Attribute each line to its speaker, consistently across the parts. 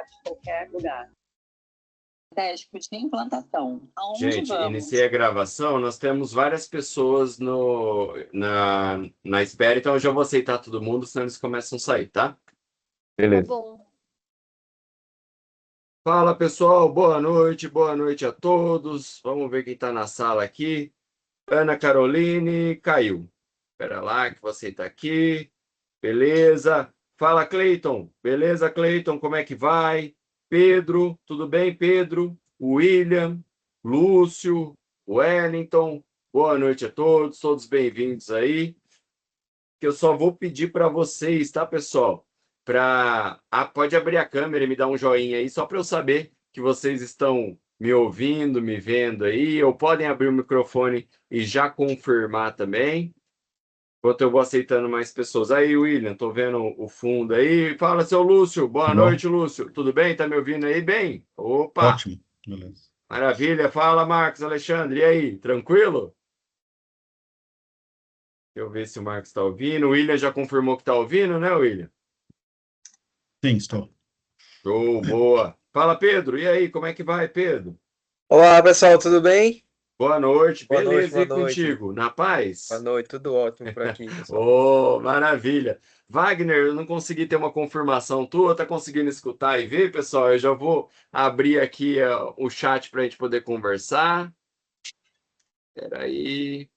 Speaker 1: de qualquer lugar. Estratégico de implantação. Aonde
Speaker 2: Gente,
Speaker 1: vamos?
Speaker 2: iniciei a gravação, nós temos várias pessoas na espera, então eu já vou aceitar todo mundo, senão eles começam a sair, tá?
Speaker 1: Tá
Speaker 3: Beleza.
Speaker 1: bom.
Speaker 2: Fala, pessoal, boa noite a todos. Vamos ver quem está na sala aqui. Ana Caroline caiu. Espera lá que você está aqui. Beleza. Fala, Cleiton. Beleza, Cleiton, como é que vai? Pedro, tudo bem, Pedro? William, Lúcio, Wellington. Boa noite a todos, todos bem-vindos aí. Que eu só vou pedir para vocês, tá, pessoal? Pode abrir a câmera e me dar um joinha aí, só para eu saber que vocês estão me ouvindo, me vendo aí, ou podem abrir o microfone e já confirmar também. Enquanto eu vou aceitando mais pessoas. Aí, William, tô vendo o fundo aí. Fala, seu Lúcio. Boa noite, Lúcio. Tudo bem? Tá me ouvindo aí bem? Opa!
Speaker 4: Ótimo, beleza.
Speaker 2: Maravilha. Fala, Marcos Alexandre. E aí, tranquilo? Deixa eu ver se o Marcos está ouvindo. O William já confirmou que está ouvindo, né, William?
Speaker 4: Sim, estou.
Speaker 2: Show, boa. Fala, Pedro. E aí, como é que vai, Pedro?
Speaker 3: Olá, pessoal, tudo bem?
Speaker 2: Boa noite.
Speaker 3: Boa noite,
Speaker 2: Beleza,
Speaker 3: boa
Speaker 2: e
Speaker 3: noite.
Speaker 2: contigo? Na paz?
Speaker 3: Boa noite, tudo ótimo por aqui, pessoal.
Speaker 2: Oh, maravilha. Wagner, eu não consegui ter uma confirmação tua, tá conseguindo escutar e ver, pessoal? Eu já vou abrir aqui o chat para a gente poder conversar. Espera aí.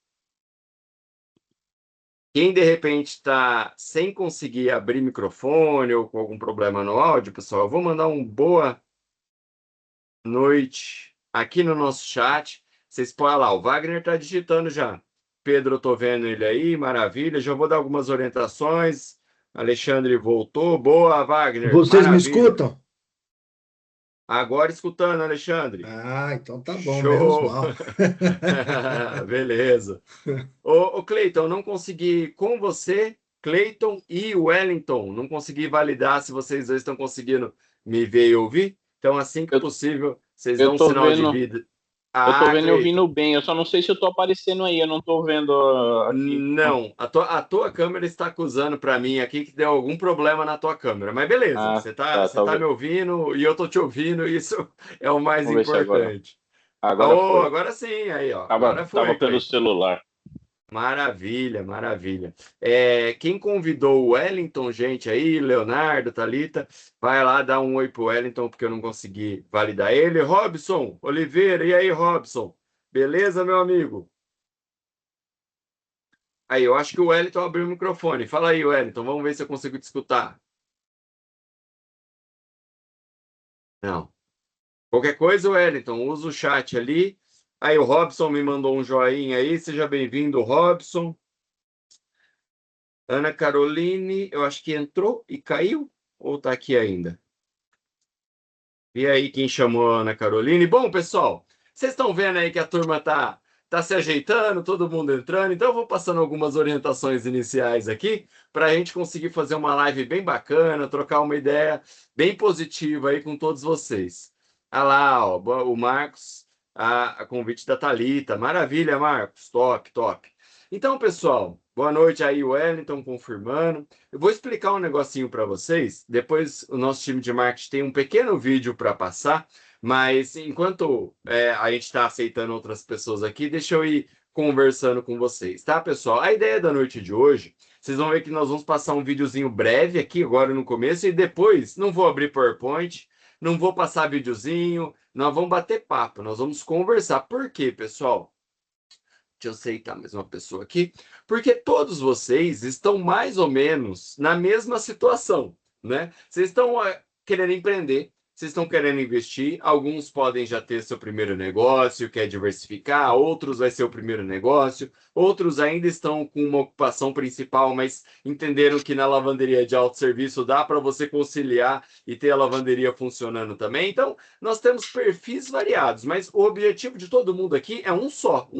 Speaker 2: Quem de repente está sem conseguir abrir microfone ou com algum problema no áudio, pessoal, eu vou mandar um boa noite aqui no nosso chat. Vocês podem lá, o Wagner está digitando já. Pedro, eu tô vendo ele aí, maravilha. Já vou dar algumas orientações. Alexandre voltou. Boa, Wagner.
Speaker 5: Vocês me
Speaker 2: maravilha.
Speaker 5: escutam?
Speaker 2: Agora escutando, Alexandre.
Speaker 5: Ah, então tá bom,
Speaker 2: Show.
Speaker 5: menos mal.
Speaker 2: Beleza. Ô, Cleiton, não consegui com você, Cleiton e Wellington, não consegui validar se vocês dois estão conseguindo me ver e ouvir. Então, assim que possível, vocês dão um sinal de vida.
Speaker 6: Eu tô vendo e
Speaker 2: Cleiton.
Speaker 6: ouvindo bem, eu só não sei se eu tô aparecendo aí, eu não tô vendo aqui.
Speaker 2: Não, a tua câmera está acusando para mim aqui que deu algum problema na tua câmera. Mas beleza, você tá me ouvindo e eu tô te ouvindo, isso é o mais
Speaker 6: Vamos ver se
Speaker 2: importante.
Speaker 6: Agora foi.
Speaker 2: Agora sim, aí, ó.
Speaker 6: Tava pelo
Speaker 2: Cleiton.
Speaker 6: celular.
Speaker 2: Maravilha, maravilha. Quem convidou o Wellington, gente, aí, Leonardo, Thalita, vai lá dar um oi pro Wellington, porque eu não consegui validar ele. Robson Oliveira, e aí, Robson? Beleza, meu amigo? Aí, eu acho que o Wellington abriu o microfone. Fala aí, Wellington, vamos ver se eu consigo te escutar. Não. Qualquer coisa, Wellington, usa o chat ali. Aí, o Robson me mandou um joinha aí. Seja bem-vindo, Robson. Ana Caroline, eu acho que entrou e caiu, ou está aqui ainda? E aí, quem chamou a Ana Caroline? Bom, pessoal, vocês estão vendo aí que a turma tá se ajeitando, todo mundo entrando, então eu vou passando algumas orientações iniciais aqui para a gente conseguir fazer uma live bem bacana, trocar uma ideia bem positiva aí com todos vocês. Ah lá, ó, o Marcos, a convite da Thalita. Maravilha, Marcos, top, top. Então, pessoal, boa noite aí, Wellington, confirmando. Eu vou explicar um negocinho para vocês. Depois, o nosso time de marketing tem um pequeno vídeo para passar, mas enquanto a gente está aceitando outras pessoas aqui, deixa eu ir conversando com vocês, tá, pessoal? A ideia da noite de hoje, vocês vão ver que nós vamos passar um videozinho breve aqui, agora no começo, e depois, não vou abrir PowerPoint, não vou passar videozinho, nós vamos bater papo, nós vamos conversar. Por quê, pessoal? Deixa eu aceitar mais uma pessoa aqui, porque todos vocês estão mais ou menos na mesma situação, né? Vocês estão querendo empreender, vocês estão querendo investir, alguns podem já ter seu primeiro negócio, quer diversificar, outros vai ser o primeiro negócio, outros ainda estão com uma ocupação principal, mas entenderam que na lavanderia de autosserviço dá para você conciliar e ter a lavanderia funcionando também. Então, nós temos perfis variados, mas o objetivo de todo mundo aqui é um só.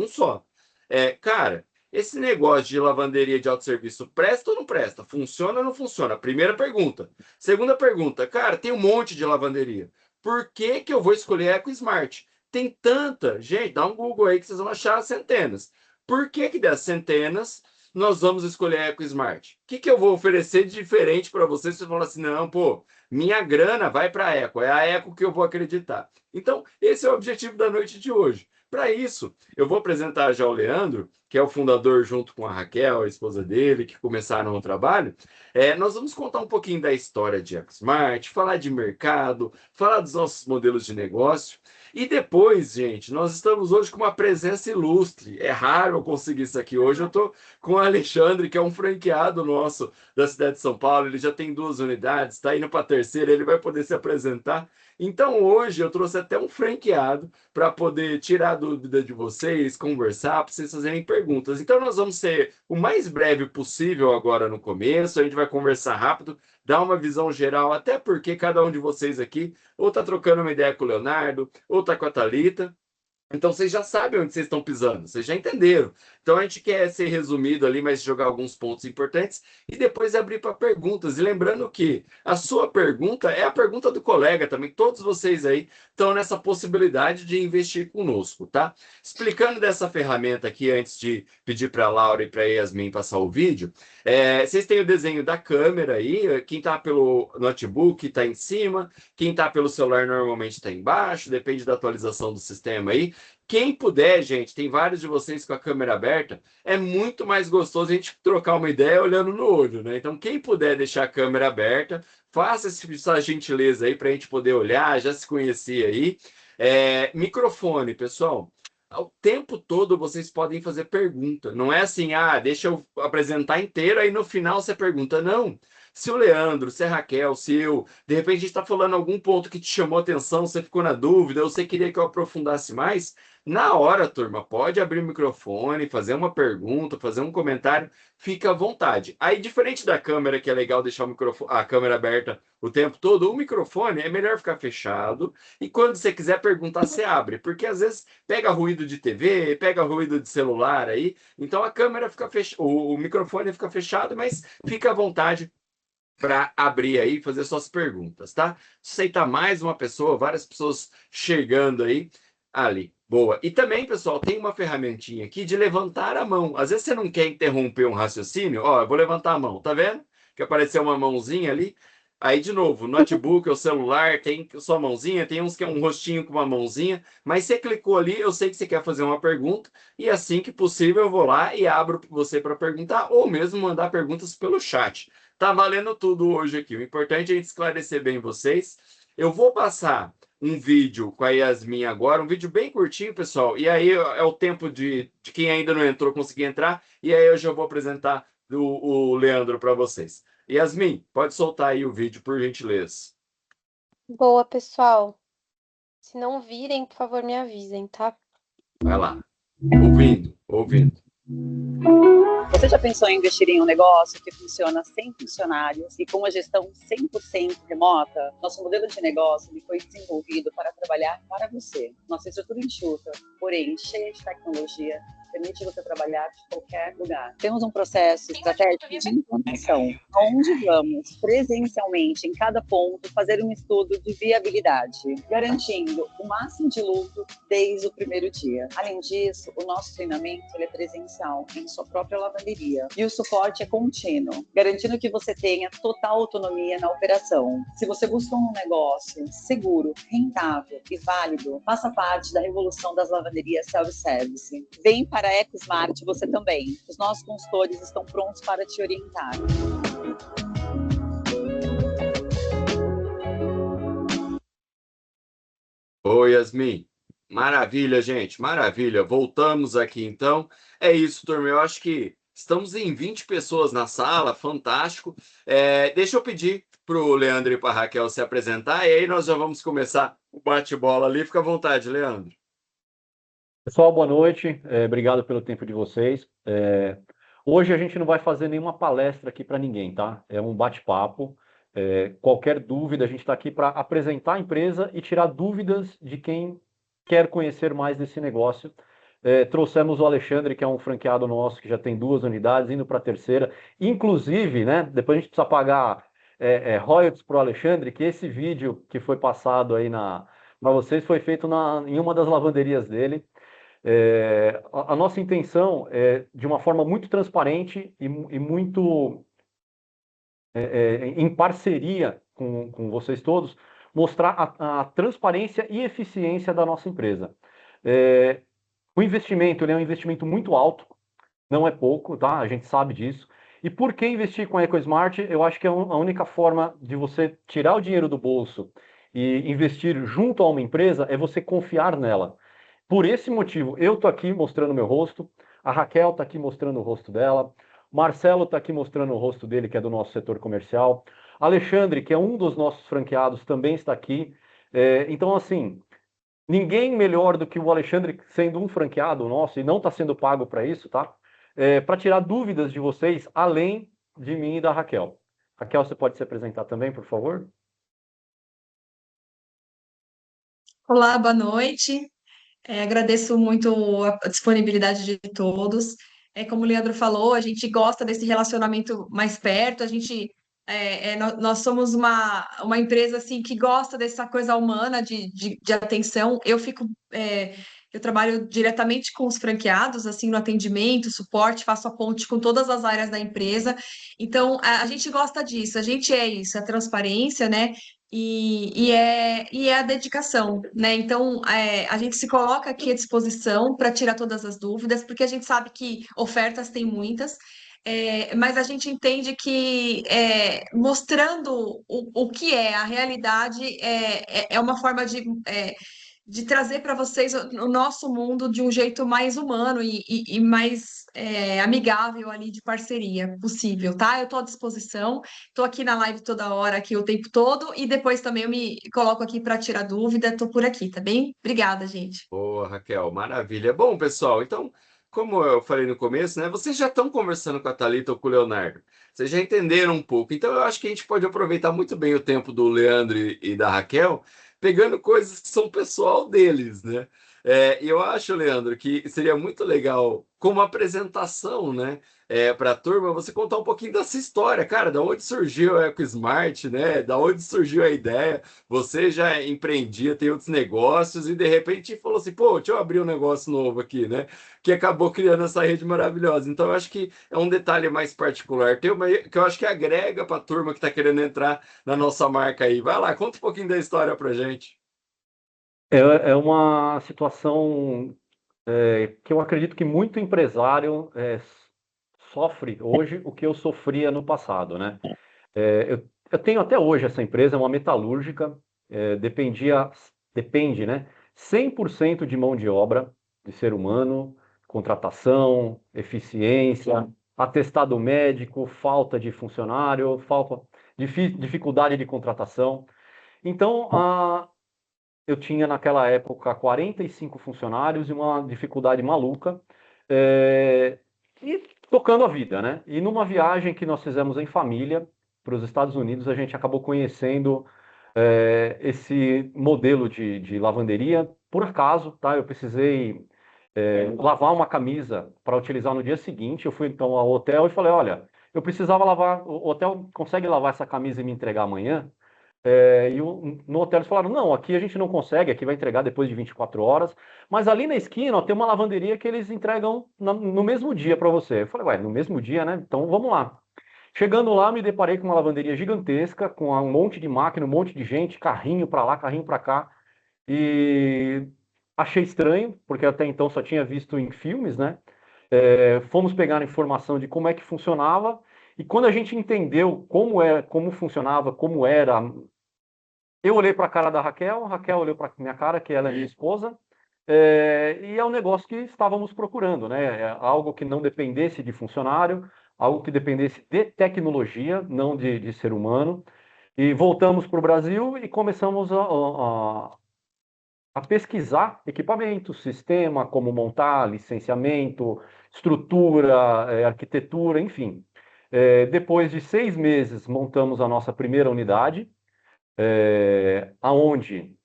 Speaker 2: Cara, esse negócio de lavanderia de autosserviço presta ou não presta? Funciona ou não funciona? Primeira pergunta. Segunda pergunta, cara, tem um monte de lavanderia. Por que que eu vou escolher EcoSmart? Tem tanta, gente, dá um Google aí que vocês vão achar centenas. Por que que das centenas nós vamos escolher a EcoSmart. O que eu vou oferecer de diferente para você? Você fala assim, não, pô, minha grana vai para a Eco, é a Eco que eu vou acreditar. Então, esse é o objetivo da noite de hoje. Para isso, eu vou apresentar já o Leandro, que é o fundador junto com a Raquel, a esposa dele, que começaram o trabalho. Nós vamos contar um pouquinho da história de EcoSmart, falar de mercado, falar dos nossos modelos de negócio. E depois, gente, nós estamos hoje com uma presença ilustre. É raro eu conseguir isso aqui hoje. Eu estou com o Alexandre, que é um franqueado nosso da cidade de São Paulo. Ele já tem 2 unidades, está indo para a terceira, ele vai poder se apresentar. Então, hoje eu trouxe até um franqueado para poder tirar a dúvida de vocês, conversar, para vocês fazerem perguntas. Então, nós vamos ser o mais breve possível agora no começo. A gente vai conversar rápido, dar uma visão geral, até porque cada um de vocês aqui ou está trocando uma ideia com o Leonardo, ou está com a Thalita. Então, vocês já sabem onde vocês estão pisando, vocês já entenderam. Então, a gente quer ser resumido ali, mas jogar alguns pontos importantes e depois abrir para perguntas. E lembrando que a sua pergunta é a pergunta do colega também. Todos vocês aí estão nessa possibilidade de investir conosco, tá? Explicando dessa ferramenta aqui, antes de pedir para a Laura e para a Yasmin passar o vídeo, vocês têm o desenho da câmera aí. Quem está pelo notebook está em cima, quem está pelo celular normalmente está embaixo, depende da atualização do sistema aí. Quem puder, gente, tem vários de vocês com a câmera aberta, é muito mais gostoso a gente trocar uma ideia olhando no olho, né? Então, quem puder deixar a câmera aberta, faça essa gentileza aí para a gente poder olhar, já se conhecer aí. Microfone, pessoal. O tempo todo vocês podem fazer pergunta. Não é assim, deixa eu apresentar inteiro, aí no final você pergunta. Não. Se o Leandro, se a Raquel, se eu, de repente a gente está falando algum ponto que te chamou atenção, você ficou na dúvida, ou você queria que eu aprofundasse mais, na hora, turma, pode abrir o microfone, fazer uma pergunta, fazer um comentário, fica à vontade. Aí, diferente da câmera, que é legal deixar a câmera aberta o tempo todo, o microfone é melhor ficar fechado, e quando você quiser perguntar, você abre, porque às vezes pega ruído de TV, pega ruído de celular aí, então a câmera fica fechada, o microfone fica fechado, mas fica à vontade para abrir aí e fazer suas perguntas, tá? Aceitar mais uma pessoa, várias pessoas chegando aí, ali. Boa. E também, pessoal, tem uma ferramentinha aqui de levantar a mão. Às vezes você não quer interromper um raciocínio, ó, eu vou levantar a mão, tá vendo? Que apareceu uma mãozinha ali. Aí, de novo, notebook ou celular, tem sua mãozinha, tem uns que é um rostinho com uma mãozinha, mas você clicou ali, eu sei que você quer fazer uma pergunta, e assim que possível eu vou lá e abro você para perguntar, ou mesmo mandar perguntas pelo chat. Tá valendo tudo hoje aqui. O importante é a gente esclarecer bem vocês. Eu vou passar um vídeo com a Yasmin agora, um vídeo bem curtinho, pessoal, e aí é o tempo de quem ainda não entrou conseguir entrar, e aí eu já vou apresentar o Leandro para vocês. Yasmin, pode soltar aí o vídeo, por gentileza.
Speaker 5: Boa, pessoal. Se não virem, por favor, me avisem, tá?
Speaker 2: Vai lá. Ouvindo.
Speaker 1: Você já pensou em investir em um negócio que funciona sem funcionários e com uma gestão 100% remota? Nosso modelo de negócio foi desenvolvido para trabalhar para você. Nossa estrutura enxuta, porém cheia de tecnologia, permite você trabalhar de qualquer lugar. Temos um processo estratégico de implantação, onde vamos presencialmente em cada ponto fazer um estudo de viabilidade, garantindo o máximo de lucro desde o primeiro dia. Além disso, o nosso treinamento é presencial em sua própria lavanderia e o suporte é contínuo, garantindo que você tenha total autonomia na operação. Se você busca um negócio seguro, rentável e válido, faça parte da revolução das lavanderias self-service. Vem para a EcoSmart você também. Os nossos consultores estão prontos para te orientar.
Speaker 2: Oi, Yasmin. Maravilha, gente, maravilha. Voltamos aqui, então. É isso, turma. Eu acho que estamos em 20 pessoas na sala, fantástico. Deixa eu pedir para o Leandro e para a Raquel se apresentar, e aí nós já vamos começar o bate-bola ali. Fica à vontade, Leandro.
Speaker 7: Pessoal, boa noite. Obrigado pelo tempo de vocês. Hoje a gente não vai fazer nenhuma palestra aqui para ninguém, tá? É um bate-papo. Qualquer dúvida, a gente está aqui para apresentar a empresa e tirar dúvidas de quem quer conhecer mais desse negócio. Trouxemos o Alexandre, que é um franqueado nosso, que já tem 2 unidades, indo para a terceira. Inclusive, né, depois a gente precisa pagar royalties para o Alexandre, que esse vídeo que foi passado aí para vocês foi feito em uma das lavanderias dele. A nossa intenção é, de uma forma muito transparente e muito em parceria com vocês todos, mostrar a transparência e eficiência da nossa empresa. O investimento, ele é um investimento muito alto, não é pouco, tá? A gente sabe disso. E por que investir com a EcoSmart? Eu acho que a única forma de você tirar o dinheiro do bolso e investir junto a uma empresa é você confiar nela. Por esse motivo, eu estou aqui mostrando meu rosto, a Raquel está aqui mostrando o rosto dela, Marcelo está aqui mostrando o rosto dele, que é do nosso setor comercial, Alexandre, que é um dos nossos franqueados, também está aqui. Então, assim, ninguém melhor do que o Alexandre, sendo um franqueado nosso, e não está sendo pago para isso, tá? Para tirar dúvidas de vocês, além de mim e da Raquel. Raquel, você pode se apresentar também, por favor?
Speaker 8: Olá, boa noite. Agradeço muito a disponibilidade de todos. Como o Leandro falou, a gente gosta desse relacionamento mais perto. Nós somos uma empresa assim que gosta dessa coisa humana de atenção. Eu trabalho diretamente com os franqueados, assim, no atendimento, suporte, faço a ponte com todas as áreas da empresa. Então, a gente gosta disso. A gente é isso, a transparência, né? E é a dedicação, né? Então, a gente se coloca aqui à disposição para tirar todas as dúvidas, porque a gente sabe que ofertas tem muitas, mas a gente entende que mostrando o que é a realidade é uma forma de trazer para vocês o nosso mundo de um jeito mais humano e mais amigável ali de parceria possível, tá? Eu estou à disposição, estou aqui na live toda hora, aqui o tempo todo, e depois também eu me coloco aqui para tirar dúvida, estou por aqui, tá bem? Obrigada, gente.
Speaker 2: Boa, Raquel, maravilha. Bom, pessoal, então, como eu falei no começo, né, vocês já estão conversando com a Thalita ou com o Leonardo, vocês já entenderam um pouco, então eu acho que a gente pode aproveitar muito bem o tempo do Leandro e da Raquel, pegando coisas que são pessoal deles, né? E eu acho, Leandro, que seria muito legal, como apresentação, né, para a turma, você contar um pouquinho dessa história, cara, da onde surgiu a EcoSmart, né, da onde surgiu a ideia. Você já empreendia, tem outros negócios e de repente falou assim, pô, deixa eu abrir um negócio novo aqui, né? Que acabou criando essa rede maravilhosa. Então eu acho que é um detalhe mais particular teu, mas que eu acho que agrega para a turma que está querendo entrar na nossa marca aí. Vai lá, conta um pouquinho da história pra gente.
Speaker 7: É uma situação que eu acredito que muito empresário sofre hoje o que eu sofria no passado, né? Eu tenho até hoje essa empresa, é uma metalúrgica, depende, né? 100% de mão de obra, de ser humano, contratação, eficiência, atestado médico, falta de funcionário, dificuldade de contratação. Então, eu tinha naquela época 45 funcionários e uma dificuldade maluca, e tocando a vida, né? E numa viagem que nós fizemos em família para os Estados Unidos, a gente acabou conhecendo esse modelo de lavanderia. Por acaso, tá? Eu precisei lavar uma camisa para utilizar no dia seguinte. Eu fui então ao hotel e falei, olha, eu precisava lavar, o hotel consegue lavar essa camisa e me entregar amanhã? No hotel eles falaram, não, aqui a gente não consegue, aqui vai entregar depois de 24 horas, mas ali na esquina ó, tem uma lavanderia que eles entregam no mesmo dia para você. Eu falei, ué, no mesmo dia, né? Então vamos lá. Chegando lá, me deparei com uma lavanderia gigantesca, com um monte de máquina, um monte de gente, carrinho para lá, carrinho para cá, e achei estranho, porque até então só tinha visto em filmes, né? Fomos pegar informação de como é que funcionava, e quando a gente entendeu como funcionava, como era, eu olhei para a cara da Raquel, a Raquel olhou para minha cara, que ela é minha esposa, e é um negócio que estávamos procurando, né? Algo que não dependesse de funcionário, algo que dependesse de tecnologia, não de ser humano. E voltamos para o Brasil e começamos a pesquisar equipamentos, sistema, como montar, licenciamento, estrutura, arquitetura, enfim. Depois de 6 meses, montamos a nossa primeira unidade, aonde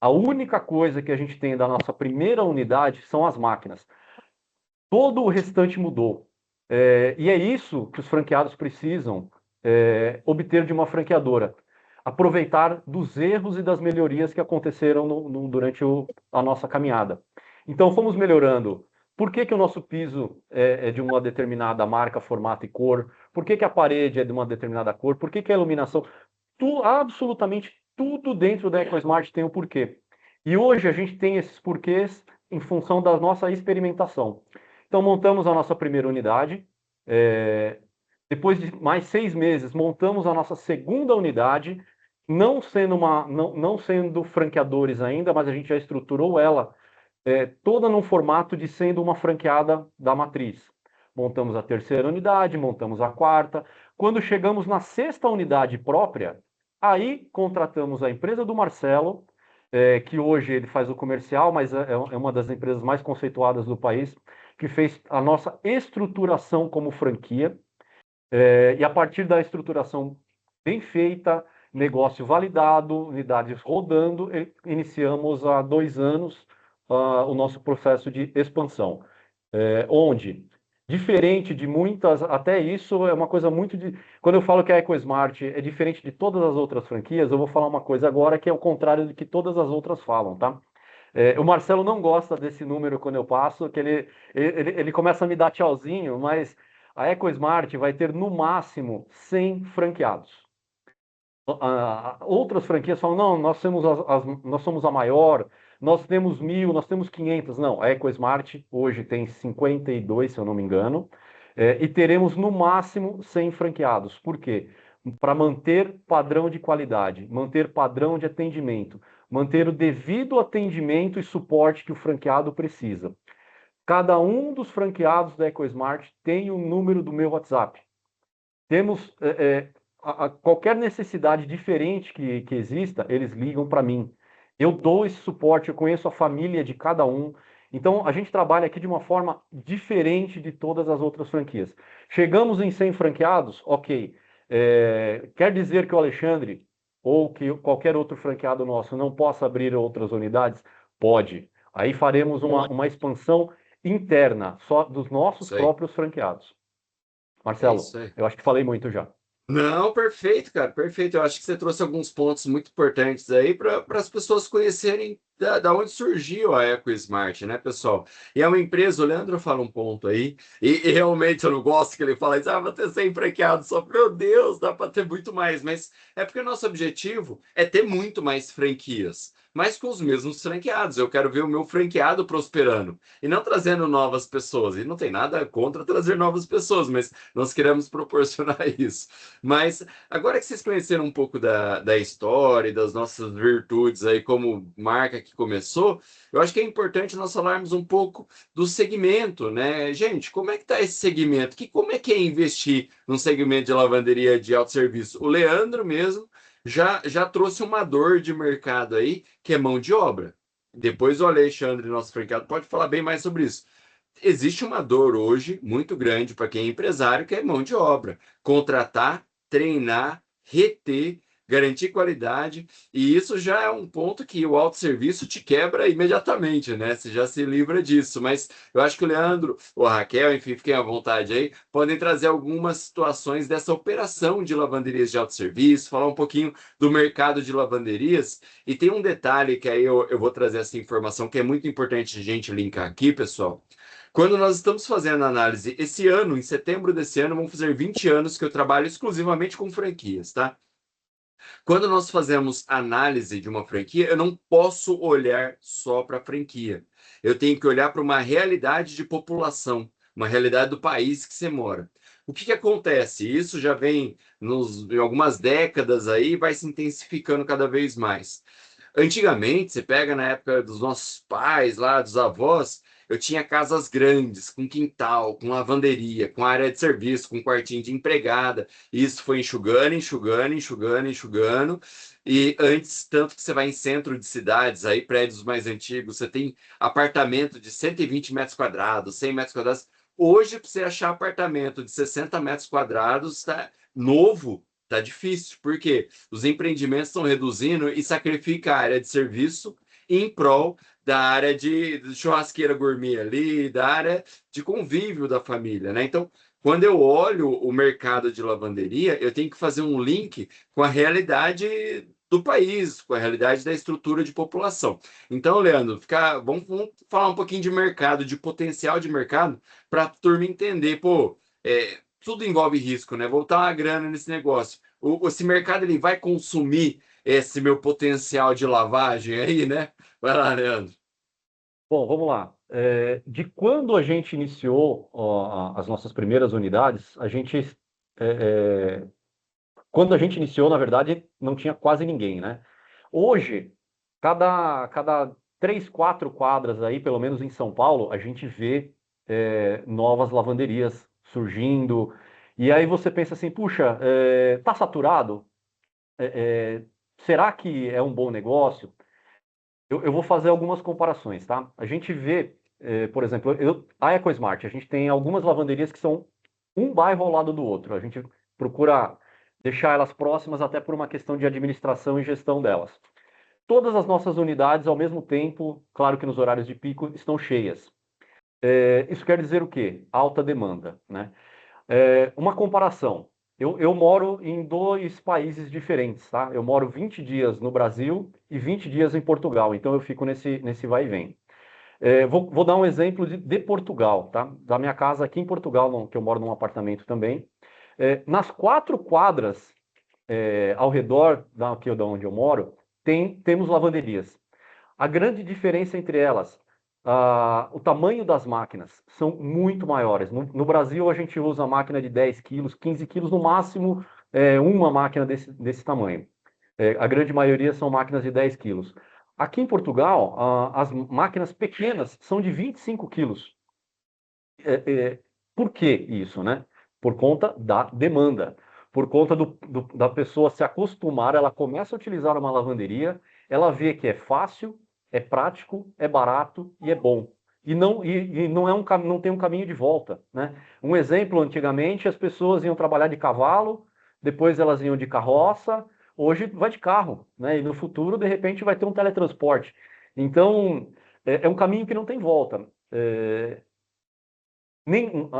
Speaker 7: a única coisa que a gente tem da nossa primeira unidade são as máquinas. Todo o restante mudou. E é isso que os franqueados precisam obter de uma franqueadora. Aproveitar dos erros e das melhorias que aconteceram durante a nossa caminhada. Então, fomos melhorando. Por que que o nosso piso é de uma determinada marca, formato e cor? Por que que a parede é de uma determinada cor? Por que que a iluminação? Absolutamente tudo dentro da EcoSmart tem um porquê. E hoje a gente tem esses porquês em função da nossa experimentação. Então, montamos a nossa primeira unidade. Depois de mais 6 meses, montamos a nossa segunda unidade, não sendo franqueadores ainda, mas a gente já estruturou ela toda num formato de sendo uma franqueada da matriz. Montamos a terceira unidade, montamos a quarta. Quando chegamos na sexta unidade própria, aí contratamos a empresa do Marcelo, que hoje ele faz o comercial, mas é uma das empresas mais conceituadas do país, que fez a nossa estruturação como franquia. E a partir da estruturação bem feita, negócio validado, unidades rodando, iniciamos há 2 anos o nosso processo de expansão, onde, diferente de muitas, até isso é uma coisa muito quando eu falo que a EcoSmart é diferente de todas as outras franquias, eu vou falar uma coisa agora que é o contrário do que todas as outras falam, tá? O Marcelo não gosta desse número quando eu passo, que ele começa a me dar tchauzinho, mas a EcoSmart vai ter no máximo 100 franqueados. Outras franquias falam, não, nós somos a maior, nós temos 1.000, nós temos 500. Não, a EcoSmart hoje tem 52, se eu não me engano, e teremos no máximo 100 franqueados. Por quê? Para manter padrão de qualidade, manter padrão de atendimento, manter o devido atendimento e suporte que o franqueado precisa. Cada um dos franqueados da EcoSmart tem o número do meu WhatsApp. Temos qualquer necessidade diferente que exista, eles ligam para mim. Eu dou esse suporte, eu conheço a família de cada um. Então, a gente trabalha aqui de uma forma diferente de todas as outras franquias. Chegamos em 100 franqueados? Ok. Quer dizer que o Alexandre ou que qualquer outro franqueado nosso não possa abrir outras unidades? Pode. Aí faremos uma expansão interna, só dos nossos próprios franqueados. Marcelo, eu acho que falei muito já.
Speaker 2: Não, perfeito, cara, perfeito. Eu acho que você trouxe alguns pontos muito importantes aí para as pessoas conhecerem da onde surgiu a EcoSmart, né, pessoal? E é uma empresa, o Leandro fala um ponto aí, e realmente eu não gosto que ele fala isso, vou ter 100 franqueados só, meu Deus, dá para ter muito mais, mas é porque o nosso objetivo é ter muito mais franquias, mas com os mesmos franqueados. Eu quero ver o meu franqueado prosperando e não trazendo novas pessoas. E não tem nada contra trazer novas pessoas, mas nós queremos proporcionar isso. Mas agora que vocês conheceram um pouco da história e das nossas virtudes aí como marca que começou, eu acho que é importante nós falarmos um pouco do segmento, né? Gente, como é que está esse segmento? Como é que é investir num segmento de lavanderia de autosserviço? O Leandro mesmo já trouxe uma dor de mercado aí, que é mão de obra. Depois o Alexandre, nosso franqueado, pode falar bem mais sobre isso. Existe uma dor hoje muito grande para quem é empresário, que é mão de obra. Contratar, treinar, reter, garantir qualidade, e isso já é um ponto que o autosserviço te quebra imediatamente, né? Você já se livra disso, mas eu acho que o Leandro, ou a Raquel, enfim, fiquem à vontade aí, podem trazer algumas situações dessa operação de lavanderias de autosserviço, falar um pouquinho do mercado de lavanderias, e tem um detalhe que aí eu vou trazer essa informação que é muito importante a gente linkar aqui, pessoal. Quando nós estamos fazendo a análise, esse ano, em setembro desse ano, vão fazer 20 anos que eu trabalho exclusivamente com franquias, tá? Quando nós fazemos análise de uma franquia, eu não posso olhar só para a franquia. Eu tenho que olhar para uma realidade de população, uma realidade do país que você mora. O que acontece? Isso já vem em algumas décadas aí e vai se intensificando cada vez mais. Antigamente, você pega na época dos nossos pais, lá dos avós, eu tinha casas grandes, com quintal, com lavanderia, com área de serviço, com quartinho de empregada. E isso foi enxugando, enxugando, enxugando, enxugando. E antes, tanto que você vai em centro de cidades, aí prédios mais antigos, você tem apartamento de 120 metros quadrados, 100 metros quadrados. Hoje, para você achar apartamento de 60 metros quadrados, tá novo, tá difícil. Por quê? Os empreendimentos estão reduzindo e sacrifica a área de serviço em prol da área de churrasqueira gourmet ali, da área de convívio da família, né? Então, quando eu olho o mercado de lavanderia, eu tenho que fazer um link com a realidade do país, com a realidade da estrutura de população. Então, Leandro, vamos falar um pouquinho de mercado, de potencial de mercado, para a turma entender, pô, tudo envolve risco, né? Voltar uma grana nesse negócio. Esse mercado ele vai consumir esse meu potencial de lavagem aí, né? Vai lá, Leandro.
Speaker 7: Bom, vamos lá. De quando a gente iniciou as nossas primeiras unidades, quando a gente iniciou, na verdade, não tinha quase ninguém, né? Hoje, cada 3, 4 quadras aí, pelo menos em São Paulo, a gente vê novas lavanderias surgindo. E aí você pensa assim, puxa, tá saturado? Será que é um bom negócio? Eu vou fazer algumas comparações, tá? A gente vê, por exemplo, a EcoSmart, a gente tem algumas lavanderias que são um bairro ao lado do outro. A gente procura deixar elas próximas até por uma questão de administração e gestão delas. Todas as nossas unidades, ao mesmo tempo, claro que nos horários de pico, estão cheias. Isso quer dizer o quê? Alta demanda, né? Uma comparação. Eu moro em 2 países diferentes, tá? Eu moro 20 dias no Brasil e 20 dias em Portugal, então eu fico nesse vai e vem. Vou dar um exemplo de Portugal, tá? Da minha casa aqui em Portugal, que eu moro num apartamento também. Nas 4 quadras ao redor de onde eu moro, temos lavanderias. A grande diferença entre elas, o tamanho das máquinas são muito maiores. No Brasil, a gente usa máquina de 10 quilos, 15 quilos, no máximo uma máquina desse tamanho. A grande maioria são máquinas de 10 quilos. Aqui em Portugal, as máquinas pequenas são de 25 quilos. Por que isso, né? Por conta da demanda. Por conta da pessoa se acostumar, ela começa a utilizar uma lavanderia, ela vê que é fácil, é prático, é barato e é bom. E não tem um caminho de volta, né? Um exemplo, antigamente as pessoas iam trabalhar de cavalo, depois elas iam de carroça, hoje vai de carro, né? E no futuro, de repente, vai ter um teletransporte. Então, é um caminho que não tem volta.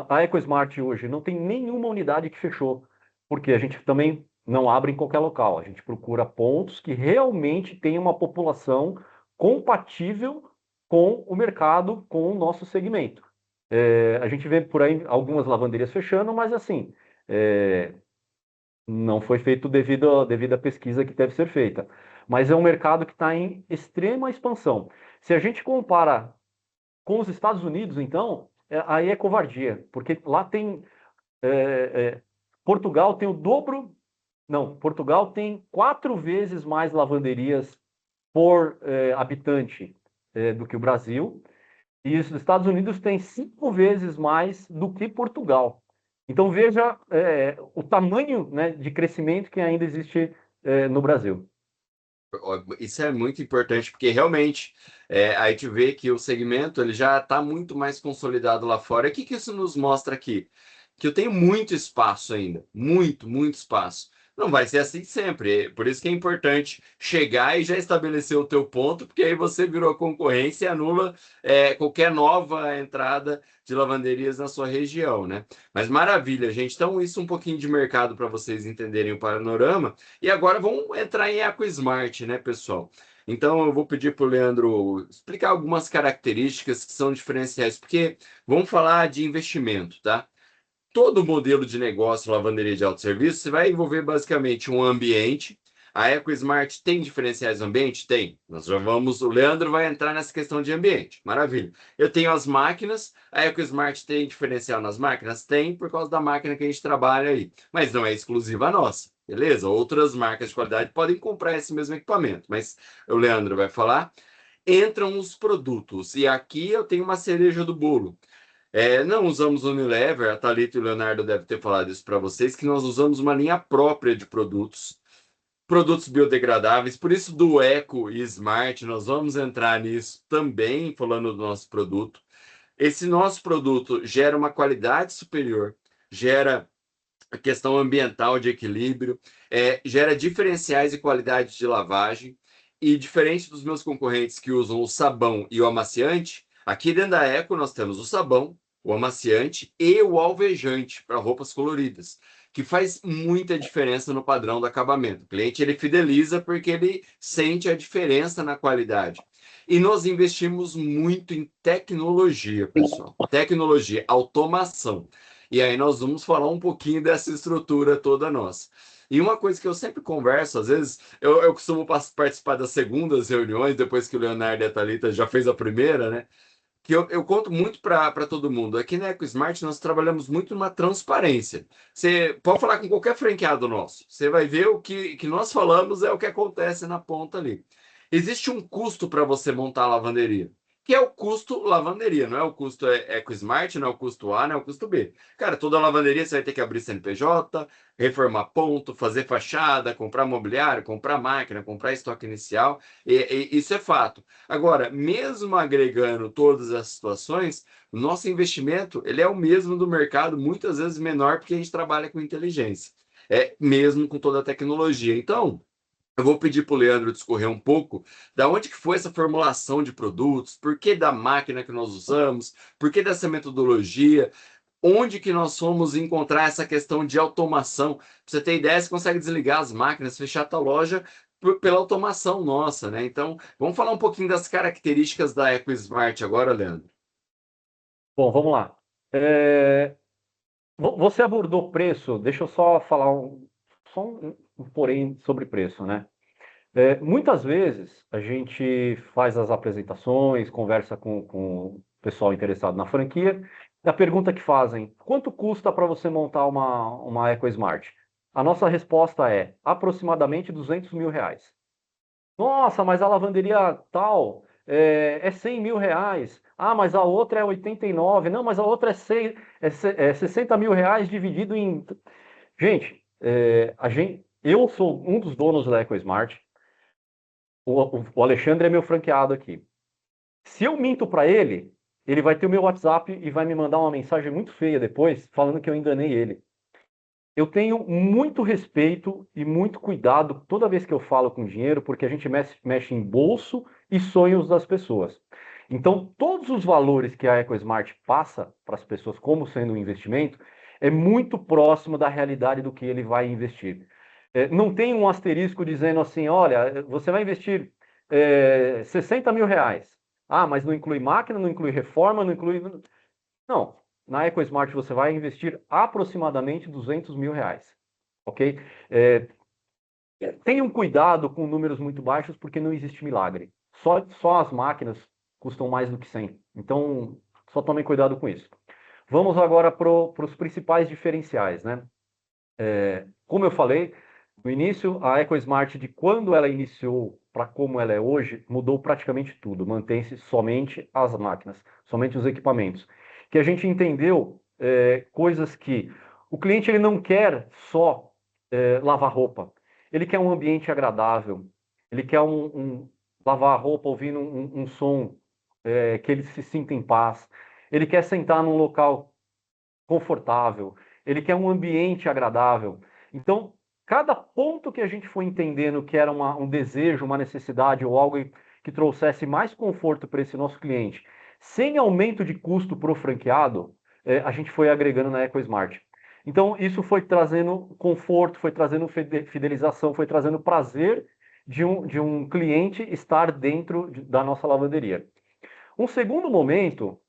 Speaker 7: A EcoSmart hoje não tem nenhuma unidade que fechou, porque a gente também não abre em qualquer local. A gente procura pontos que realmente tenham uma população compatível com o mercado, com o nosso segmento. A gente vê por aí algumas lavanderias fechando, mas assim, não foi feito devido à pesquisa que deve ser feita. Mas é um mercado que está em extrema expansão. Se a gente compara com os Estados Unidos, então, aí é covardia, porque lá tem... Portugal tem o dobro... Não, Portugal tem 4 vezes mais lavanderias por habitante do que o Brasil, e os Estados Unidos tem 5 vezes mais do que Portugal. Então veja o tamanho, né, de crescimento que ainda existe no Brasil.
Speaker 2: Isso é muito importante, porque realmente a gente vê que o segmento ele já está muito mais consolidado lá fora. E o que isso nos mostra aqui? Que eu tenho muito espaço ainda, muito espaço. Não vai ser assim sempre, por isso que é importante chegar e já estabelecer o teu ponto, porque aí você virou concorrência e anula qualquer nova entrada de lavanderias na sua região, né? Mas maravilha, gente. Então, isso um pouquinho de mercado para vocês entenderem o panorama. E agora vamos entrar em EcoSmart, né, pessoal? Então, eu vou pedir para o Leandro explicar algumas características que são diferenciais, porque vamos falar de investimento, tá? Todo modelo de negócio, lavanderia de autosserviço, você vai envolver basicamente um ambiente. A EcoSmart tem diferenciais no ambiente? Tem. O Leandro vai entrar nessa questão de ambiente. Maravilha. Eu tenho as máquinas, a EcoSmart tem diferencial nas máquinas? Tem, por causa da máquina que a gente trabalha aí. Mas não é exclusiva nossa, beleza? Outras marcas de qualidade podem comprar esse mesmo equipamento, mas o Leandro vai falar. Entram os produtos, e aqui eu tenho uma cereja do bolo. Não usamos Unilever, a Thalita e o Leonardo devem ter falado isso para vocês, que nós usamos uma linha própria de produtos biodegradáveis, por isso do Eco e Smart, nós vamos entrar nisso também, falando do nosso produto. Esse nosso produto gera uma qualidade superior, gera a questão ambiental de equilíbrio, gera diferenciais e qualidade de lavagem, e diferente dos meus concorrentes que usam o sabão e o amaciante, aqui dentro da Eco nós temos o sabão, o amaciante e o alvejante para roupas coloridas, que faz muita diferença no padrão do acabamento. O cliente ele fideliza porque ele sente a diferença na qualidade. E nós investimos muito em tecnologia, pessoal. Tecnologia, automação. E aí nós vamos falar um pouquinho dessa estrutura toda nossa. E uma coisa que eu sempre converso, às vezes, eu costumo participar das segundas reuniões, depois que o Leonardo e a Thalita já fez a primeira, né? Que eu conto muito para todo mundo. Aqui na EcoSmart nós trabalhamos muito numa transparência. Você pode falar com qualquer franqueado nosso. Você vai ver o que nós falamos é o que acontece na ponta ali. Existe um custo para você montar a lavanderia, que é o custo lavanderia, não é o custo EcoSmart, não é o custo A, não é o custo B. Cara, toda lavanderia você vai ter que abrir CNPJ, reformar ponto, fazer fachada, comprar mobiliário, comprar máquina, comprar estoque inicial, e isso é fato. Agora, mesmo agregando todas as situações, o nosso investimento ele é o mesmo do mercado, muitas vezes menor, porque a gente trabalha com inteligência, mesmo com toda a tecnologia. Então, eu vou pedir para o Leandro discorrer um pouco da onde que foi essa formulação de produtos, por que da máquina que nós usamos, por que dessa metodologia, onde que nós fomos encontrar essa questão de automação. Para você ter ideia, você consegue desligar as máquinas, fechar a tua loja pela automação nossa, né? Então, vamos falar um pouquinho das características da EcoSmart agora, Leandro.
Speaker 7: Bom, vamos lá. Você abordou preço, deixa eu só falar só um porém sobre preço, né? Muitas vezes a gente faz as apresentações, conversa com o pessoal interessado na franquia, a pergunta que fazem, quanto custa para você montar uma EcoSmart? A nossa resposta é aproximadamente R$200 mil. Nossa, mas a lavanderia tal é 100 mil reais. Ah, mas a outra é 89. Não, mas a outra é 60 mil reais dividido em... Gente, eu sou um dos donos da EcoSmart. O Alexandre é meu franqueado aqui. Se eu minto para ele, ele vai ter o meu WhatsApp e vai me mandar uma mensagem muito feia depois, falando que eu enganei ele. Eu tenho muito respeito e muito cuidado toda vez que eu falo com dinheiro, porque a gente mexe em bolso e sonhos das pessoas. Então, todos os valores que a EcoSmart passa para as pessoas como sendo um investimento, é muito próximo da realidade do que ele vai investir. Não tem um asterisco dizendo assim, olha, você vai investir 60 mil reais. Ah, mas não inclui máquina, não inclui reforma, não inclui... Não, na EcoSmart você vai investir aproximadamente 200 mil reais, ok? Tenham cuidado com números muito baixos, porque não existe milagre. Só as máquinas custam mais do que 100. Então, só tomem cuidado com isso. Vamos agora para os principais diferenciais, né? Como eu falei, no início, a EcoSmart, de quando ela iniciou para como ela é hoje, mudou praticamente tudo. Mantém-se somente as máquinas, somente os equipamentos. Que a gente entendeu coisas que o cliente ele não quer só lavar roupa. Ele quer um ambiente agradável. Ele quer lavar a roupa ouvindo um som que ele se sinta em paz. Ele quer sentar num local confortável. Ele quer um ambiente agradável. Então, cada ponto que a gente foi entendendo que era um desejo, uma necessidade ou algo que trouxesse mais conforto para esse nosso cliente, sem aumento de custo para o franqueado, a gente foi agregando na EcoSmart. Então, isso foi trazendo conforto, foi trazendo fidelização, foi trazendo prazer de um cliente estar dentro da nossa lavanderia. Um segundo momento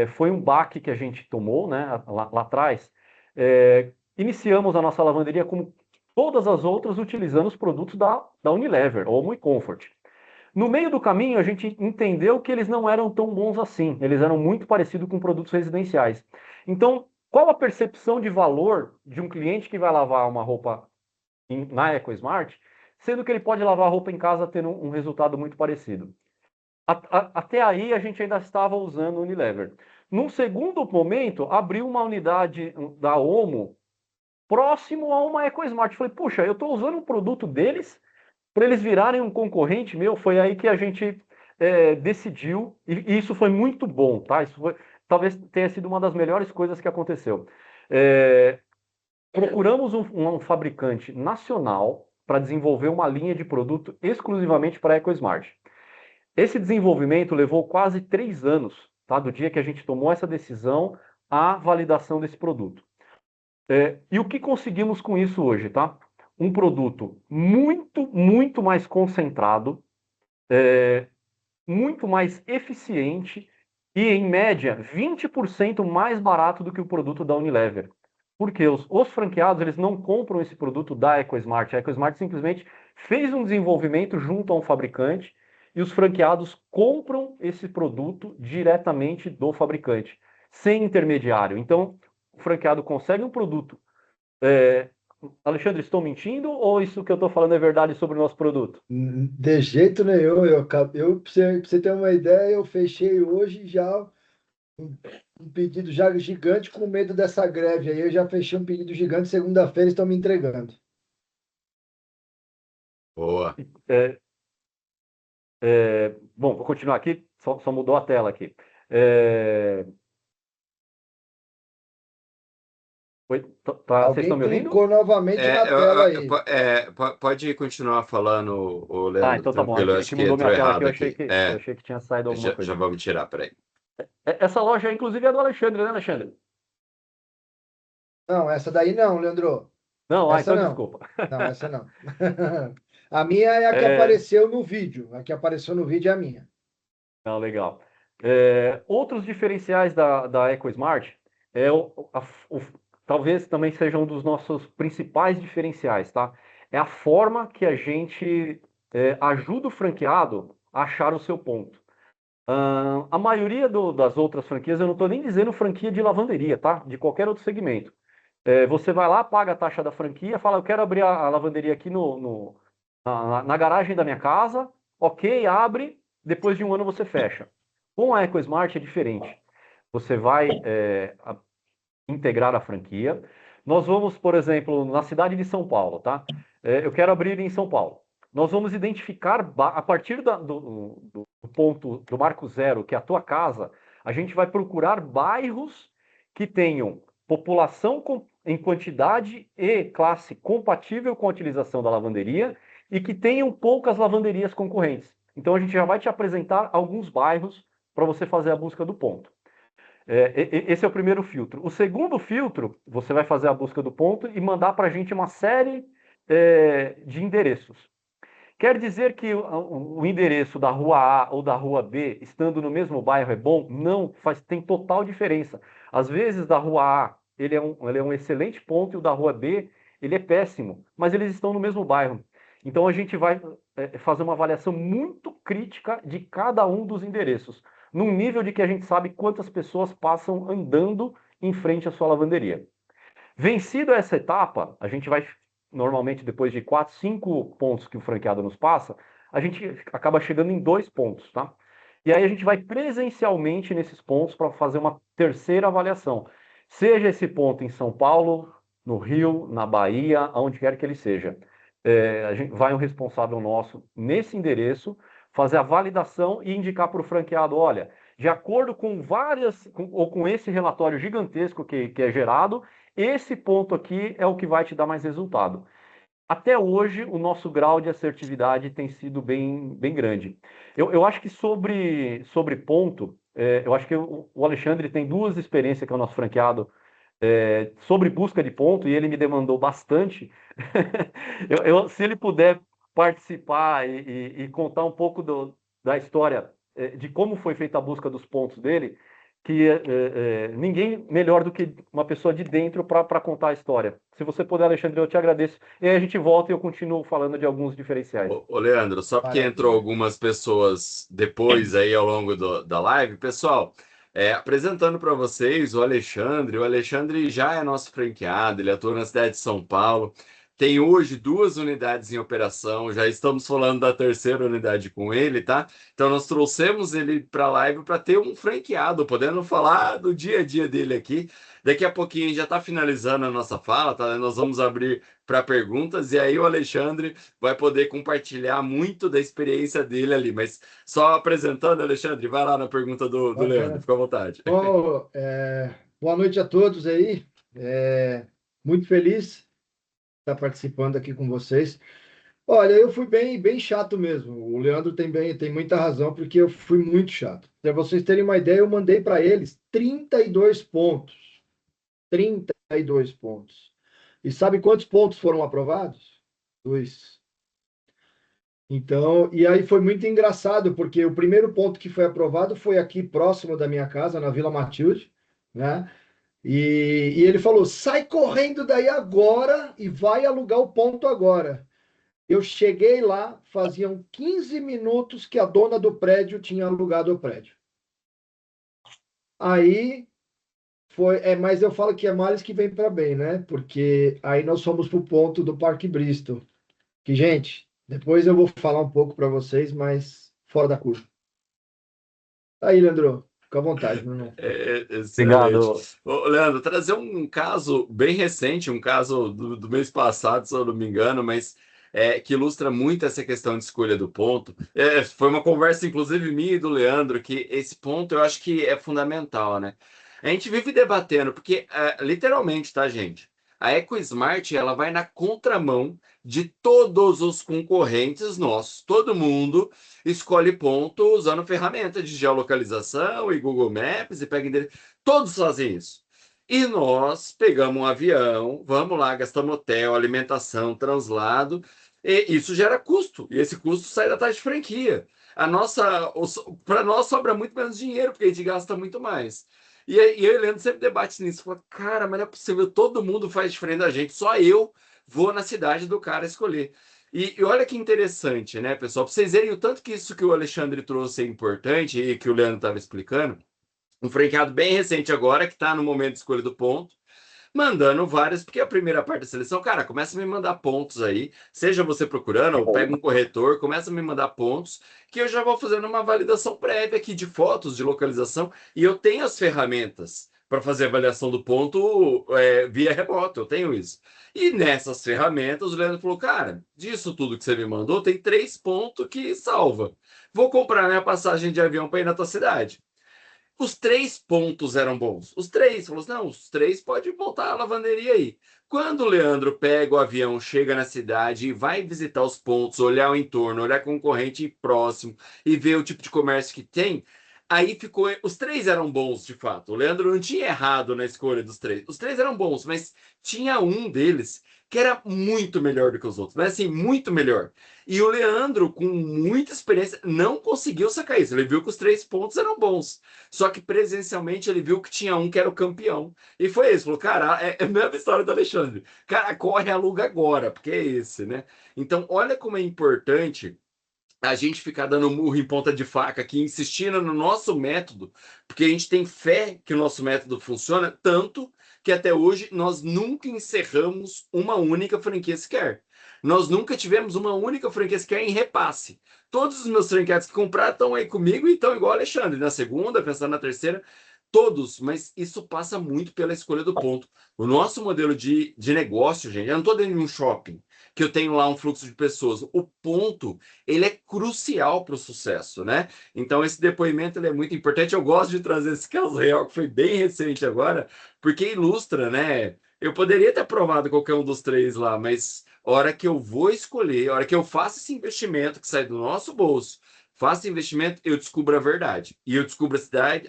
Speaker 7: foi um baque que a gente tomou, né, lá atrás. Iniciamos a nossa lavanderia como todas as outras, utilizando os produtos da Unilever, Omo e Comfort. No meio do caminho, a gente entendeu que eles não eram tão bons assim. Eles eram muito parecidos com produtos residenciais. Então, qual a percepção de valor de um cliente que vai lavar uma roupa na EcoSmart, sendo que ele pode lavar a roupa em casa tendo um resultado muito parecido? Até aí, a gente ainda estava usando o Unilever. Num segundo momento, abriu uma unidade da Omo próximo a uma EcoSmart. Falei, puxa, eu estou usando um produto deles para eles virarem um concorrente meu. Foi aí que a gente decidiu, e isso foi muito bom, tá? Talvez tenha sido uma das melhores coisas que aconteceu. Procuramos um fabricante nacional para desenvolver uma linha de produto exclusivamente para a EcoSmart. Esse desenvolvimento levou quase 3 anos, tá? Do dia que a gente tomou essa decisão à validação desse produto. E o que conseguimos com isso hoje, tá? Um produto muito, muito mais concentrado, muito mais eficiente e, em média, 20% mais barato do que o produto da Unilever. Porque os franqueados, eles não compram esse produto da EcoSmart. A EcoSmart simplesmente fez um desenvolvimento junto a um fabricante e os franqueados compram esse produto diretamente do fabricante, sem intermediário. Então, o franqueado consegue um produto. Alexandre, estou mentindo ou isso que eu estou falando é verdade sobre o nosso produto?
Speaker 9: De jeito nenhum. Pra você ter uma ideia, eu fechei hoje já um pedido já gigante com medo dessa greve aí. Eu já fechei um pedido gigante, segunda-feira estão me entregando.
Speaker 2: Boa.
Speaker 7: Bom, vou continuar aqui, só mudou a tela aqui. Vocês
Speaker 9: Alguém
Speaker 7: estão me ouvindo?
Speaker 9: clicou novamente na tela aí.
Speaker 2: Pode continuar falando, o Leandro,
Speaker 7: Então tá bom.
Speaker 2: tranquilo.
Speaker 7: É
Speaker 2: Acho
Speaker 7: que
Speaker 2: que
Speaker 7: mudou
Speaker 2: entrou
Speaker 7: minha tela
Speaker 2: errado
Speaker 7: aqui,
Speaker 2: aqui.
Speaker 7: eu achei que tinha saído alguma coisa.
Speaker 2: Já vamos tirar, peraí.
Speaker 7: Essa loja, inclusive, é do Alexandre, né, Alexandre?
Speaker 9: Não, essa daí não, Leandro.
Speaker 7: Não,
Speaker 9: Essa
Speaker 7: então
Speaker 9: não.
Speaker 7: desculpa.
Speaker 9: Não, essa não. A minha é a que apareceu no vídeo. A que apareceu no vídeo é a minha.
Speaker 7: Não, legal. Outros diferenciais da EcoSmart talvez também seja um dos nossos principais diferenciais, tá? É a forma que a gente ajuda o franqueado a achar o seu ponto. A maioria das outras franquias, eu não estou nem dizendo franquia de lavanderia, tá? De qualquer outro segmento. Você vai lá, paga a taxa da franquia, fala, eu quero abrir a lavanderia aqui na garagem da minha casa, ok, abre, depois de um ano você fecha. Com a EcoSmart é diferente. Você vai integrar a franquia. Nós vamos, por exemplo, na cidade de São Paulo, tá? Eu quero abrir em São Paulo. Nós vamos identificar, a partir do ponto do marco zero, que é a tua casa, a gente vai procurar bairros que tenham população em quantidade e classe compatível com a utilização da lavanderia e que tenham poucas lavanderias concorrentes. Então a gente já vai te apresentar alguns bairros para você fazer a busca do ponto. Esse é o primeiro filtro. O segundo filtro, você vai fazer a busca do ponto e mandar para a gente uma série de endereços. Quer dizer que o endereço da rua A ou da rua B, estando no mesmo bairro, é bom? Não, tem total diferença. Às vezes, da rua A, ele é um excelente ponto e o da rua B, ele é péssimo, mas eles estão no mesmo bairro. Então, a gente vai fazer uma avaliação muito crítica de cada um dos endereços, num nível de que a gente sabe quantas pessoas passam andando em frente à sua lavanderia. Vencida essa etapa, a gente vai, normalmente, depois de 4, 5 pontos que o franqueado nos passa, a gente acaba chegando em 2 pontos, tá? E aí a gente vai presencialmente nesses pontos para fazer uma terceira avaliação. Seja esse ponto em São Paulo, no Rio, na Bahia, aonde quer que ele seja. A gente vai um responsável nosso nesse endereço, fazer a validação e indicar para o franqueado, olha, de acordo com com esse relatório gigantesco que é gerado, esse ponto aqui é o que vai te dar mais resultado. Até hoje, o nosso grau de assertividade tem sido bem, bem grande. Eu acho que sobre ponto, eu acho que o Alexandre tem 2 experiências que é o nosso franqueado sobre busca de ponto, e ele me demandou bastante. Se ele puder participar e contar um pouco da história de como foi feita a busca dos pontos dele, que ninguém melhor do que uma pessoa de dentro para contar a história. Se você puder, Alexandre, eu te agradeço. E aí a gente volta e eu continuo falando de alguns diferenciais.
Speaker 2: Ô Leandro, só porque entrou algumas pessoas depois aí ao longo da live, pessoal, apresentando para vocês o Alexandre já é nosso franqueado, ele atua na cidade de São Paulo, tem hoje 2 unidades em operação, já estamos falando da terceira unidade com ele, tá? Então nós trouxemos ele para a live para ter um franqueado, podendo falar do dia a dia dele aqui. Daqui a pouquinho já está finalizando a nossa fala, tá? Nós vamos abrir para perguntas e aí o Alexandre vai poder compartilhar muito da experiência dele ali. Mas só apresentando, Alexandre, vai lá na pergunta do Leandro, fica à vontade.
Speaker 9: Bom, boa noite a todos aí. Muito feliz estar participando aqui com vocês. Olha, eu fui bem chato mesmo. O Leandro tem muita razão, porque eu fui muito chato. Para vocês terem uma ideia, eu mandei para eles 32 pontos. 32 pontos. E sabe quantos pontos foram aprovados? 2. Então, e aí foi muito engraçado, porque o primeiro ponto que foi aprovado foi aqui próximo da minha casa, na Vila Matilde, né? E ele falou: sai correndo daí agora e vai alugar o ponto agora. Eu cheguei lá, faziam 15 minutos que a dona do prédio tinha alugado o prédio. Aí foi, mas eu falo que é males que vem para bem, né? Porque aí nós fomos para o ponto do Parque Bristol. Que, gente, depois eu vou falar um pouco para vocês, mas fora da curva. Aí, Leandro, fica à vontade, meu irmão.
Speaker 2: Excelente. Ô, Leandro, trazer um caso bem recente, um caso do mês passado, se eu não me engano, mas que ilustra muito essa questão de escolha do ponto. Foi uma conversa, inclusive, minha e do Leandro, que esse ponto eu acho que é fundamental, né? A gente vive debatendo, porque, literalmente, tá, gente? A EcoSmart, ela vai na contramão de todos os concorrentes nossos. Todo mundo escolhe ponto usando ferramenta de geolocalização e Google Maps e pega endereço. Todos fazem isso. E nós pegamos um avião, vamos lá, gastamos hotel, alimentação, translado, e isso gera custo. E esse custo sai da taxa de franquia. Para nós sobra muito menos dinheiro, porque a gente gasta muito mais. E eu e o Leandro sempre debate nisso. Fala, cara, mas não é possível, todo mundo faz diferente da gente, só eu vou na cidade do cara escolher. E olha que interessante, né, pessoal? Para vocês verem o tanto que isso que o Alexandre trouxe é importante e que o Leandro estava explicando. Um franqueado bem recente agora, que está no momento de escolha do ponto, mandando vários, porque a primeira parte da seleção, cara, começa a me mandar pontos aí, seja você procurando, ou pega um corretor, começa a me mandar pontos, que eu já vou fazendo uma validação prévia aqui de fotos, de localização, e eu tenho as ferramentas para fazer a avaliação do ponto via remoto, eu tenho isso. E nessas ferramentas, o Leandro falou, cara, disso tudo que você me mandou, tem 3 pontos que salva. Vou comprar minha passagem de avião para ir na tua cidade. Os 3 pontos eram bons. Os 3. Falou assim, não, os 3 pode montar a lavanderia aí. Quando o Leandro pega o avião, chega na cidade e vai visitar os pontos, olhar o entorno, olhar concorrente próximo e ver o tipo de comércio que tem, aí ficou. Os 3 eram bons, de fato. O Leandro não tinha errado na escolha dos 3. Os 3 eram bons, mas tinha um deles que era muito melhor do que os outros, mas assim, muito melhor. E o Leandro, com muita experiência, não conseguiu sacar isso. Ele viu que os 3 pontos eram bons. Só que presencialmente ele viu que tinha um que era o campeão. E foi isso. Falou, cara, é a mesma história do Alexandre. Cara, corre, aluga agora, porque é esse, né? Então, olha como é importante a gente ficar dando murro em ponta de faca aqui, insistindo no nosso método, porque a gente tem fé que o nosso método funciona, tanto que até hoje nós nunca encerramos uma única franquia sequer. Nós nunca tivemos uma única franquia sequer em repasse. Todos os meus franqueados que compraram estão aí comigo e estão igual o Alexandre, na segunda, pensando na terceira, todos, mas isso passa muito pela escolha do ponto. O nosso modelo de negócio, gente, eu não estou dentro de um shopping, que eu tenho lá um fluxo de pessoas. O ponto, ele é crucial para o sucesso, né? Então, esse depoimento ele é muito importante. Eu gosto de trazer esse caso real, que foi bem recente agora, porque ilustra, né? Eu poderia ter aprovado qualquer um dos 3 lá, mas a hora que eu vou escolher, a hora que eu faço esse investimento que sai do nosso bolso, faço investimento, eu descubro a verdade. E eu descubro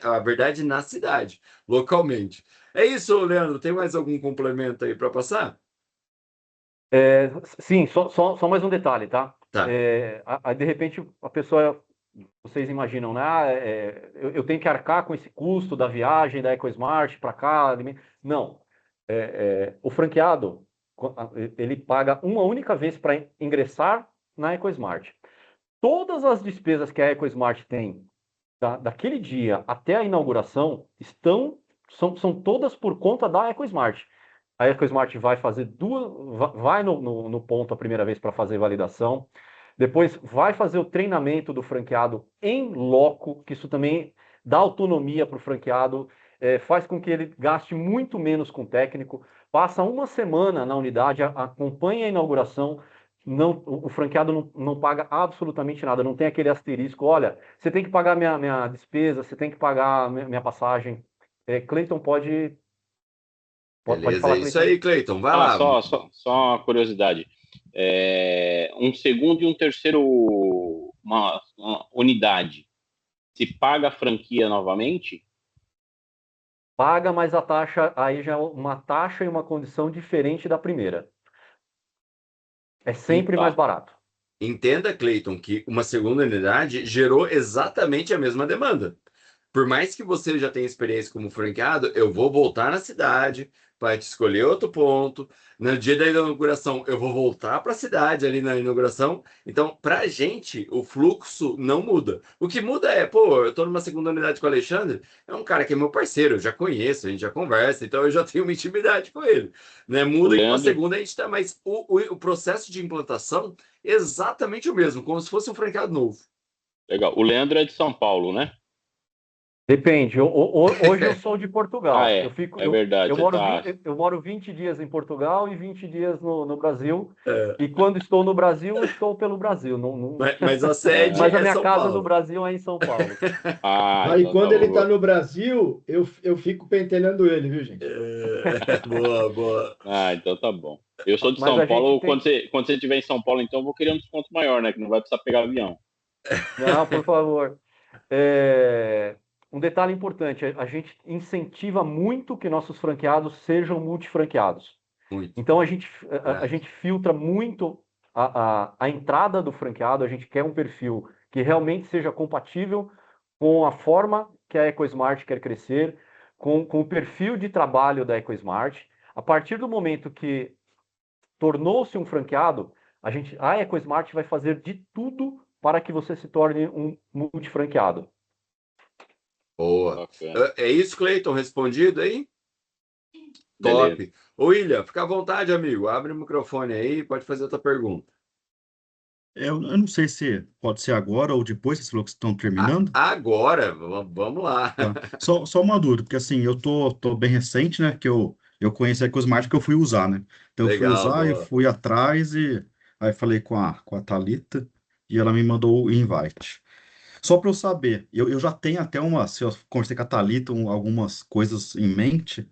Speaker 2: a verdade na cidade, localmente. É isso, Leandro. Tem mais algum complemento aí para passar?
Speaker 7: Sim, só mais um detalhe, tá?
Speaker 2: Tá.
Speaker 7: De repente, a pessoa, vocês imaginam, né? Eu tenho que arcar com esse custo da viagem da EcoSmart para cá. Não. O franqueado, ele paga uma única vez para ingressar na EcoSmart. Todas as despesas que a EcoSmart tem daquele dia até a inauguração são todas por conta da EcoSmart. A EcoSmart vai fazer vai no ponto a primeira vez para fazer validação, depois vai fazer o treinamento do franqueado em loco, que isso também dá autonomia para o franqueado, faz com que ele gaste muito menos com o técnico, passa uma semana na unidade, acompanha a inauguração. Não, o franqueado não paga absolutamente nada, não tem aquele asterisco, olha, você tem que pagar minha despesa, você tem que pagar minha passagem. Cleiton pode
Speaker 2: Beleza,
Speaker 7: falar,
Speaker 2: é isso
Speaker 7: Cleiton.
Speaker 2: aí, Cleiton, vai lá.
Speaker 6: Só uma curiosidade. Um segundo e um terceiro, uma unidade, se paga a franquia novamente?
Speaker 7: paga, mas a taxa aí já é uma taxa e uma condição diferente da primeira. É sempre
Speaker 6: Tá.
Speaker 7: mais barato.
Speaker 2: Entenda, Cleiton, que uma segunda unidade gerou exatamente a mesma demanda. Por mais que você já tenha experiência como franqueado, eu vou voltar na cidade para te escolher outro ponto. No dia da inauguração, eu vou voltar para a cidade ali na inauguração. Então, para a gente, o fluxo não muda. O que muda é, pô, eu estou numa segunda unidade com o Alexandre, é um cara que é meu parceiro, eu já conheço, a gente já conversa, então eu já tenho uma intimidade com ele. Né? Muda que uma segunda a gente está, mas o processo de implantação é exatamente o mesmo, como se fosse um franqueado novo.
Speaker 6: Legal. O Leandro é de São Paulo, né?
Speaker 7: Depende. Hoje eu sou de Portugal.
Speaker 6: Ah, é.
Speaker 7: Eu fico,
Speaker 6: É verdade.
Speaker 7: eu moro 20 dias em Portugal e 20 dias no Brasil. E quando estou no Brasil, eu estou pelo Brasil.
Speaker 2: Mas a sede
Speaker 7: Mas a
Speaker 2: é
Speaker 7: minha
Speaker 2: São
Speaker 7: casa
Speaker 2: Paulo.
Speaker 7: no Brasil é em São Paulo.
Speaker 9: Aí
Speaker 6: então
Speaker 9: quando
Speaker 6: tá
Speaker 9: ele
Speaker 6: bom.
Speaker 9: tá no Brasil, eu fico pentelhando ele, viu, gente?
Speaker 2: Boa, boa.
Speaker 6: Então tá bom. Eu sou de
Speaker 7: Mas
Speaker 6: São
Speaker 7: a
Speaker 6: Paulo.
Speaker 7: gente
Speaker 6: Quando você estiver em São Paulo, então eu vou querer um desconto maior, né? Que não vai precisar pegar avião.
Speaker 7: Não, por favor. Um detalhe importante, a gente incentiva muito que nossos franqueados sejam multifranqueados.
Speaker 2: Muito.
Speaker 7: Então a gente filtra muito a entrada do franqueado, a gente quer um perfil que realmente seja compatível com a forma que a EcoSmart quer crescer, com o perfil de trabalho da EcoSmart. A partir do momento que tornou-se um franqueado, a EcoSmart vai fazer de tudo para que você se torne um multifranqueado.
Speaker 2: Boa. É isso, Cleiton, respondido aí?
Speaker 6: Beleza.
Speaker 2: Top. Ô, William, fica à vontade, amigo. Abre o microfone aí, pode fazer outra pergunta.
Speaker 4: Eu não sei se pode ser agora ou depois, vocês falou que estão terminando.
Speaker 2: Agora, vamos lá.
Speaker 4: Tá. Só uma dúvida, porque assim, eu tô bem recente, né? Que eu conheci a EcoSmart que eu fui usar, né? Então eu fui
Speaker 2: Legal,
Speaker 4: usar, eu
Speaker 2: boa.
Speaker 4: fui atrás e aí falei com a Thalita e ela me mandou o invite. Só para eu saber, eu já tenho até se eu conversei com a Thalita, algumas coisas em mente.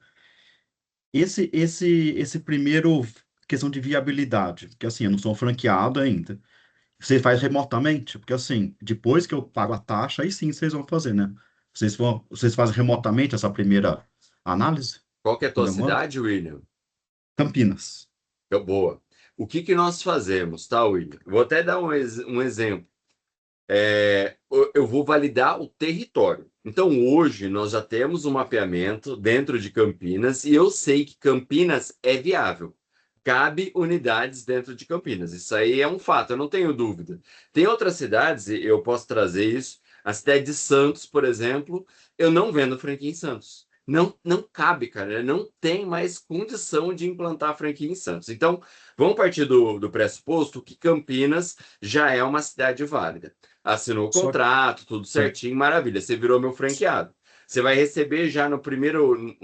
Speaker 4: Esse primeiro questão de viabilidade, porque assim, eu não sou um franqueado ainda. Você faz remotamente? Porque assim, depois que eu pago a taxa, aí sim vocês vão fazer, né? Vocês fazem remotamente essa primeira análise?
Speaker 2: Qual que é a
Speaker 4: Com
Speaker 2: tua
Speaker 4: demanda?
Speaker 2: cidade, William?
Speaker 4: Campinas.
Speaker 2: Boa. O que nós fazemos, tá, William? Vou até dar um exemplo. Eu vou validar o território. Então, hoje, nós já temos um mapeamento dentro de Campinas e eu sei que Campinas é viável. Cabe unidades dentro de Campinas. Isso aí é um fato, eu não tenho dúvida. Tem outras cidades, e eu posso trazer isso. A cidade de Santos, por exemplo, eu não vendo franquia em Santos. Não cabe, cara. Não tem mais condição de implantar a franquia em Santos. Então, vamos partir do pressuposto que Campinas já é uma cidade válida. Assinou o contrato, tudo certinho, maravilha. Você virou meu franqueado. Você vai receber já no primeiro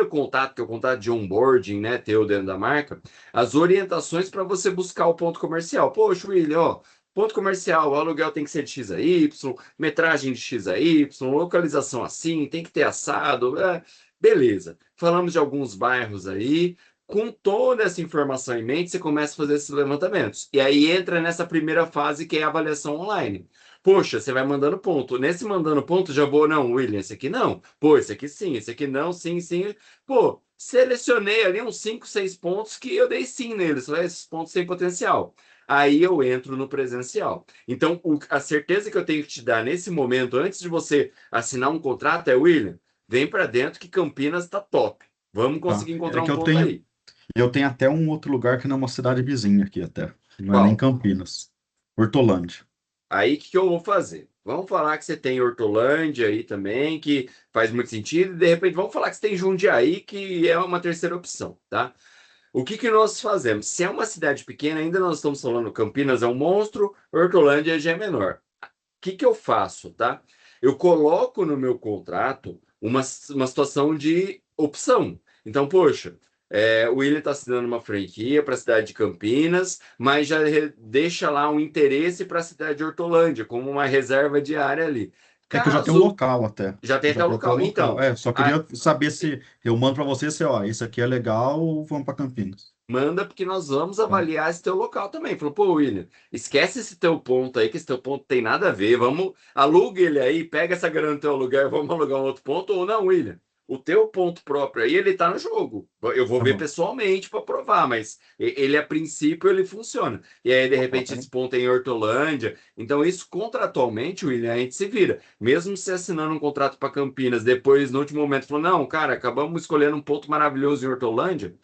Speaker 2: contato, que é o contato de onboarding, né, teu dentro da marca, as orientações para você buscar o ponto comercial. Poxa, William, ó, ponto comercial, o aluguel tem que ser de X a Y, metragem de X a Y, localização assim, tem que ter assado. Beleza. Falamos de alguns bairros aí. Com toda essa informação em mente, você começa a fazer esses levantamentos. E aí entra nessa primeira fase, que é a avaliação online. Poxa, você vai mandando ponto. Nesse mandando ponto, já vou, não, William, esse aqui não. Pô, esse aqui sim, esse aqui não, sim, sim. Pô, selecionei ali uns 5, 6 pontos que eu dei sim neles, esses pontos sem potencial. Aí eu entro no presencial. Então, a certeza que eu tenho que te dar nesse momento, antes de você assinar um contrato, é, William, vem para dentro que Campinas tá top. Vamos conseguir encontrar
Speaker 4: É que
Speaker 2: um ponto aí.
Speaker 4: eu tenho até um outro lugar que não é uma cidade vizinha aqui até. Não é
Speaker 2: Qual?
Speaker 4: nem Campinas. Hortolândia.
Speaker 2: Aí, o que eu vou fazer? Vamos falar que você tem Hortolândia aí também, que faz muito sentido, e de repente vamos falar que você tem Jundiaí, que é uma terceira opção, tá? O que nós fazemos? Se é uma cidade pequena, ainda nós estamos falando Campinas é um monstro, Hortolândia já é menor. O que eu faço, tá? Eu coloco no meu contrato uma situação de opção. Então, poxa, o William está assinando uma franquia para a cidade de Campinas, mas já deixa lá um interesse para a cidade de Hortolândia, como uma reserva diária ali.
Speaker 4: É que eu já tenho um local até.
Speaker 2: Já tem até o local. Então,
Speaker 4: só queria saber se eu mando para você, se, ó, esse aqui é legal, vamos para Campinas.
Speaker 2: Manda, porque nós vamos avaliar esse teu local também. Falou, pô, William, esquece esse teu ponto aí, que esse teu ponto tem nada a ver. Vamos, aluga ele aí, pega essa grana do teu aluguel, vamos alugar um outro ponto, ou não, William. o teu ponto próprio aí, ele tá no jogo. Eu vou
Speaker 4: Tá
Speaker 2: ver
Speaker 4: bom.
Speaker 2: pessoalmente para provar, mas ele, a princípio, ele funciona. E aí, de repente, esse ponto é em Hortolândia. Então, isso contratualmente, William, a gente se vira. Mesmo se assinando um contrato para Campinas, depois, no último momento, falou, não, cara, acabamos escolhendo um ponto maravilhoso em Hortolândia,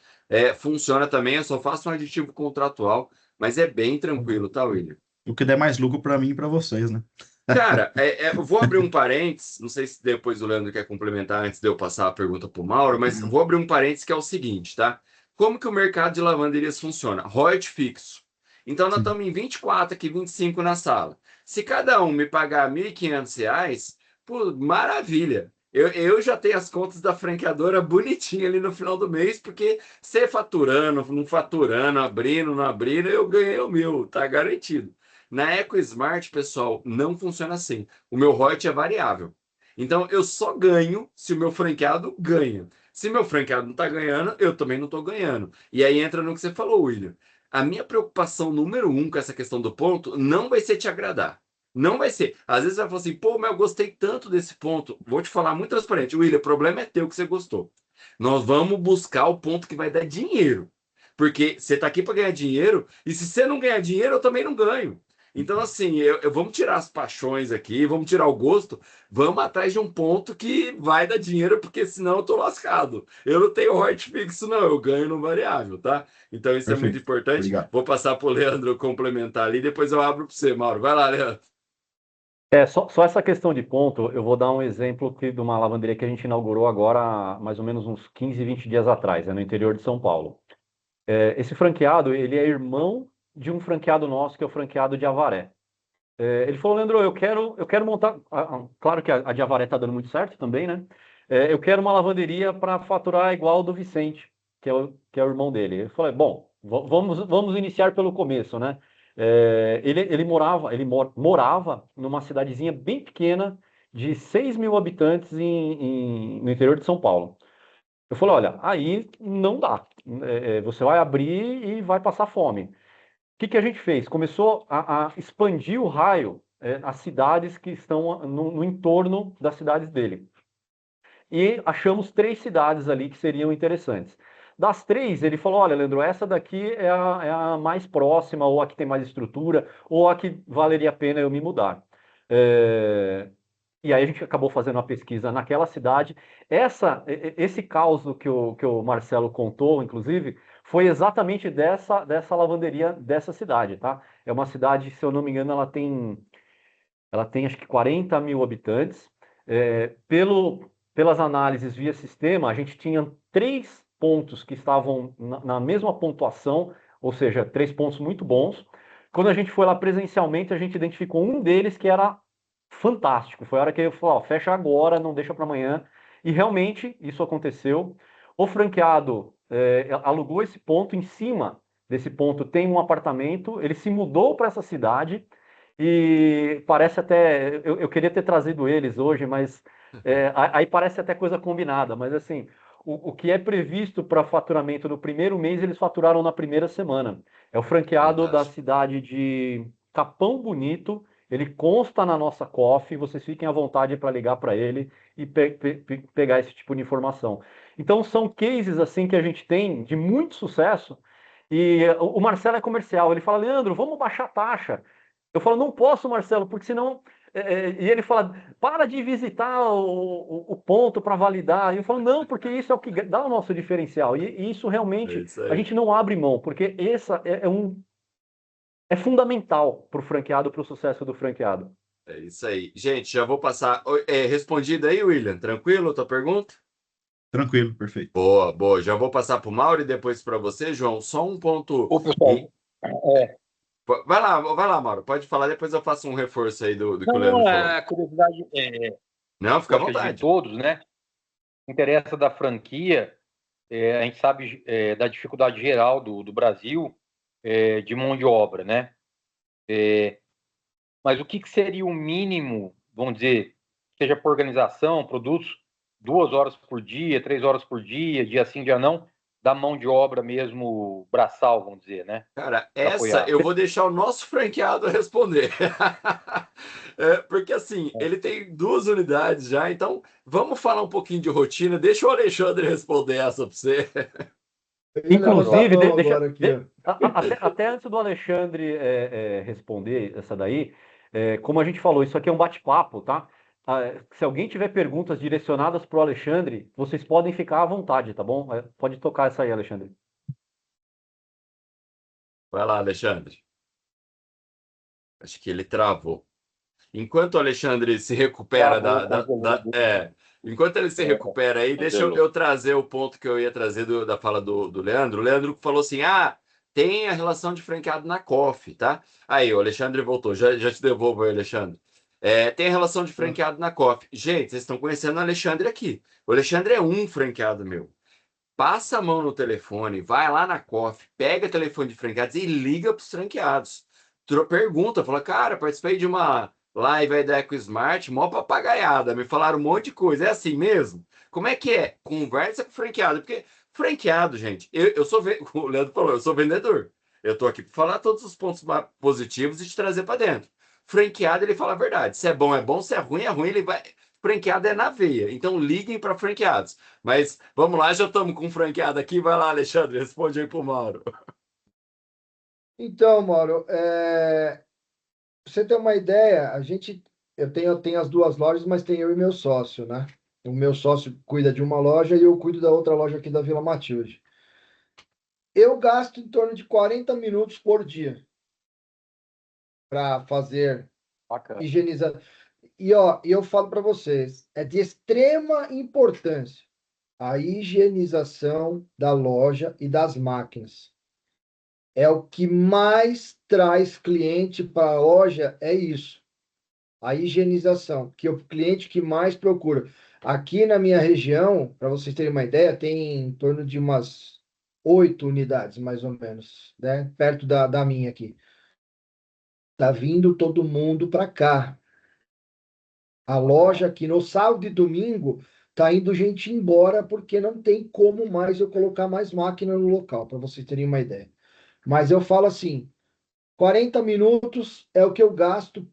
Speaker 2: funciona também, eu só faço um aditivo contratual, mas é bem tranquilo, tá, William?
Speaker 4: O que der mais lucro para mim e para vocês, né?
Speaker 2: Cara, eu vou abrir um parênteses, não sei se depois o Leandro quer complementar antes de eu passar a pergunta para o Mauro, mas vou abrir um parênteses que é o seguinte, tá? Como que o mercado de lavanderias funciona? Royalty fixo. Então, nós
Speaker 4: Sim.
Speaker 2: estamos em 24 aqui, 25 na sala. Se cada um me pagar R$ 1.500, pô, maravilha. Eu já tenho as contas da franqueadora bonitinha ali no final do mês, porque você faturando, não faturando, abrindo, não abrindo, eu ganhei o meu, tá garantido. Na EcoSmart, pessoal, não funciona assim. O meu royalty é variável. Então, eu só ganho se o meu franqueado ganha. Se meu franqueado não está ganhando, eu também não estou ganhando. E aí entra no que você falou, William. A minha preocupação número 1 com essa questão do ponto não vai ser te agradar. Não vai ser. Às vezes você vai falar assim, pô, mas eu gostei tanto desse ponto. Vou te falar muito transparente. William, o problema é teu que você gostou. Nós vamos buscar o ponto que vai dar dinheiro. Porque você está aqui para ganhar dinheiro, e se você não ganhar dinheiro, eu também não ganho. Então, assim, vamos tirar as paixões aqui, vamos tirar o gosto, vamos atrás de um ponto que vai dar dinheiro, porque senão eu tô lascado. Eu não tenho royalty fixo, não, eu ganho no variável, tá? Então, isso é muito
Speaker 4: Perfeito.
Speaker 2: importante.
Speaker 4: Obrigado.
Speaker 2: Vou passar para o Leandro complementar ali, depois eu abro para você, Mauro. Vai lá, Leandro.
Speaker 7: Só essa questão de ponto, eu vou dar um exemplo de uma lavanderia que a gente inaugurou agora, há mais ou menos uns 15, 20 dias atrás, no interior de São Paulo. Esse franqueado, ele é irmão de um franqueado nosso, que é o franqueado de Avaré. Ele falou, Leandro, eu quero montar... Claro que a de Avaré está dando muito certo também, né? Eu quero uma lavanderia para faturar igual do Vicente, que é o irmão dele. Eu falei, bom, vamos iniciar pelo começo, né? Ele morava numa cidadezinha bem pequena, de 6.000 habitantes no interior de São Paulo. Eu falei, olha, aí não dá. Você vai abrir e vai passar fome. O que a gente fez? Começou a expandir o raio, as cidades que estão no entorno das cidades dele. E achamos 3 cidades ali que seriam interessantes. Das 3, ele falou, olha, Leandro, essa daqui é a mais próxima, ou a que tem mais estrutura, ou a que valeria a pena eu me mudar. E aí a gente acabou fazendo uma pesquisa naquela cidade. Esse caos que o Marcelo contou, inclusive, foi exatamente dessa lavanderia dessa cidade, tá? É uma cidade, se eu não me engano, ela tem acho que 40.000 habitantes. Pelas análises via sistema, a gente tinha 3 pontos que estavam na mesma pontuação, ou seja, 3 pontos muito bons. Quando a gente foi lá presencialmente, a gente identificou um deles que era fantástico. Foi a hora que eu falei, ó, fecha agora, não deixa para amanhã. E realmente isso aconteceu. O franqueado alugou esse ponto, em cima desse ponto tem um apartamento, ele se mudou para essa cidade e parece até, eu queria ter trazido eles hoje, mas aí parece até coisa combinada, mas assim, o que é previsto para faturamento no primeiro mês, eles faturaram na primeira semana. É o franqueado da cidade de Capão Bonito. Ele consta na nossa COF, vocês fiquem à vontade para ligar para ele e pegar esse tipo de informação. Então, são cases assim que a gente tem de muito sucesso. E o Marcelo é comercial, ele fala, Leandro, vamos baixar a taxa. Eu falo, não posso, Marcelo, porque senão... E ele fala, para de visitar o ponto para validar. E eu falo, não, porque isso é o que dá o nosso diferencial. E isso realmente, a gente não abre mão, porque essa é fundamental para o franqueado, para o sucesso do franqueado.
Speaker 2: É isso aí. Gente, já vou passar. Respondido aí, William? Tranquilo a tua pergunta?
Speaker 4: Tranquilo, perfeito.
Speaker 2: Boa, boa. Já vou passar para o Mauro e depois para você, João. Só um ponto.
Speaker 10: Ô, pessoal,
Speaker 2: Vai lá, Mauro. Pode falar, depois eu faço um reforço aí do que o
Speaker 10: não,
Speaker 2: Leandro falou.
Speaker 10: a curiosidade
Speaker 2: Não, fica à
Speaker 10: acho que de
Speaker 2: vontade.
Speaker 10: todos, né? Interessa da franquia, a gente sabe da dificuldade geral do Brasil de mão de obra, né? Mas o que seria o mínimo, vamos dizer, seja por organização, produtos, 2 horas por dia, 3 horas por dia sim, dia não, da mão de obra mesmo braçal, vamos dizer, né?
Speaker 2: Cara,
Speaker 10: Pra
Speaker 2: essa
Speaker 10: apoiar.
Speaker 2: eu vou deixar o nosso franqueado responder. Porque assim, ele tem 2 unidades já, então vamos falar um pouquinho de rotina. Deixa o Alexandre responder essa para você.
Speaker 9: Eu ia levantar a
Speaker 7: Inclusive,
Speaker 9: mão agora aqui, ó.
Speaker 7: até antes do Alexandre responder essa daí, como a gente falou, isso aqui é um bate-papo, tá? Se alguém tiver perguntas direcionadas para o Alexandre, vocês podem ficar à vontade, tá bom? Pode tocar essa aí, Alexandre.
Speaker 2: Vai lá, Alexandre. Acho que ele travou. Enquanto o Alexandre se recupera enquanto ele se recupera aí, deixa eu trazer o ponto que eu ia trazer da fala do Leandro. O Leandro falou assim: tem a relação de franqueado na COF, tá? Aí, o Alexandre voltou. Já te devolvo aí, Alexandre. Tem a relação de franqueado na COF. Gente, vocês estão conhecendo o Alexandre aqui. O Alexandre é um franqueado meu. Passa a mão no telefone, vai lá na COF, pega o telefone de franqueados e liga para os franqueados. Pergunta, fala, cara, participei de uma live aí da EcoSmart, mó papagaiada, me falaram um monte de coisa. É assim mesmo? Como é que é? Conversa com o franqueado, porque franqueado, gente, eu sou, o Leandro falou, eu sou vendedor. Eu estou aqui para falar todos os pontos positivos e te trazer para dentro. Franqueado, ele fala a verdade. Se é bom, se é ruim, ele vai. Franqueado é na veia. Então liguem para franqueados. Mas vamos lá, já estamos com um franqueado aqui. Vai lá, Alexandre, responde aí para o Mauro.
Speaker 9: Então, Mauro, pra você ter uma ideia, eu tenho as 2 lojas, mas tem eu e meu sócio, né? O meu sócio cuida de uma loja e eu cuido da outra loja aqui da Vila Matilde. Eu gasto em torno de 40 minutos por dia para fazer higienização. E eu falo para vocês, é de extrema importância a higienização da loja e das máquinas. É o que mais traz cliente para a loja, é isso. A higienização, que é o cliente que mais procura. Aqui na minha região, para vocês terem uma ideia, tem em torno de umas 8 unidades, mais ou menos, né? Perto da minha aqui. Tá vindo todo mundo para cá. A loja aqui no sábado e domingo tá indo gente embora porque não tem como mais eu colocar mais máquina no local, para vocês terem uma ideia. Mas eu falo assim, 40 minutos é o que eu gasto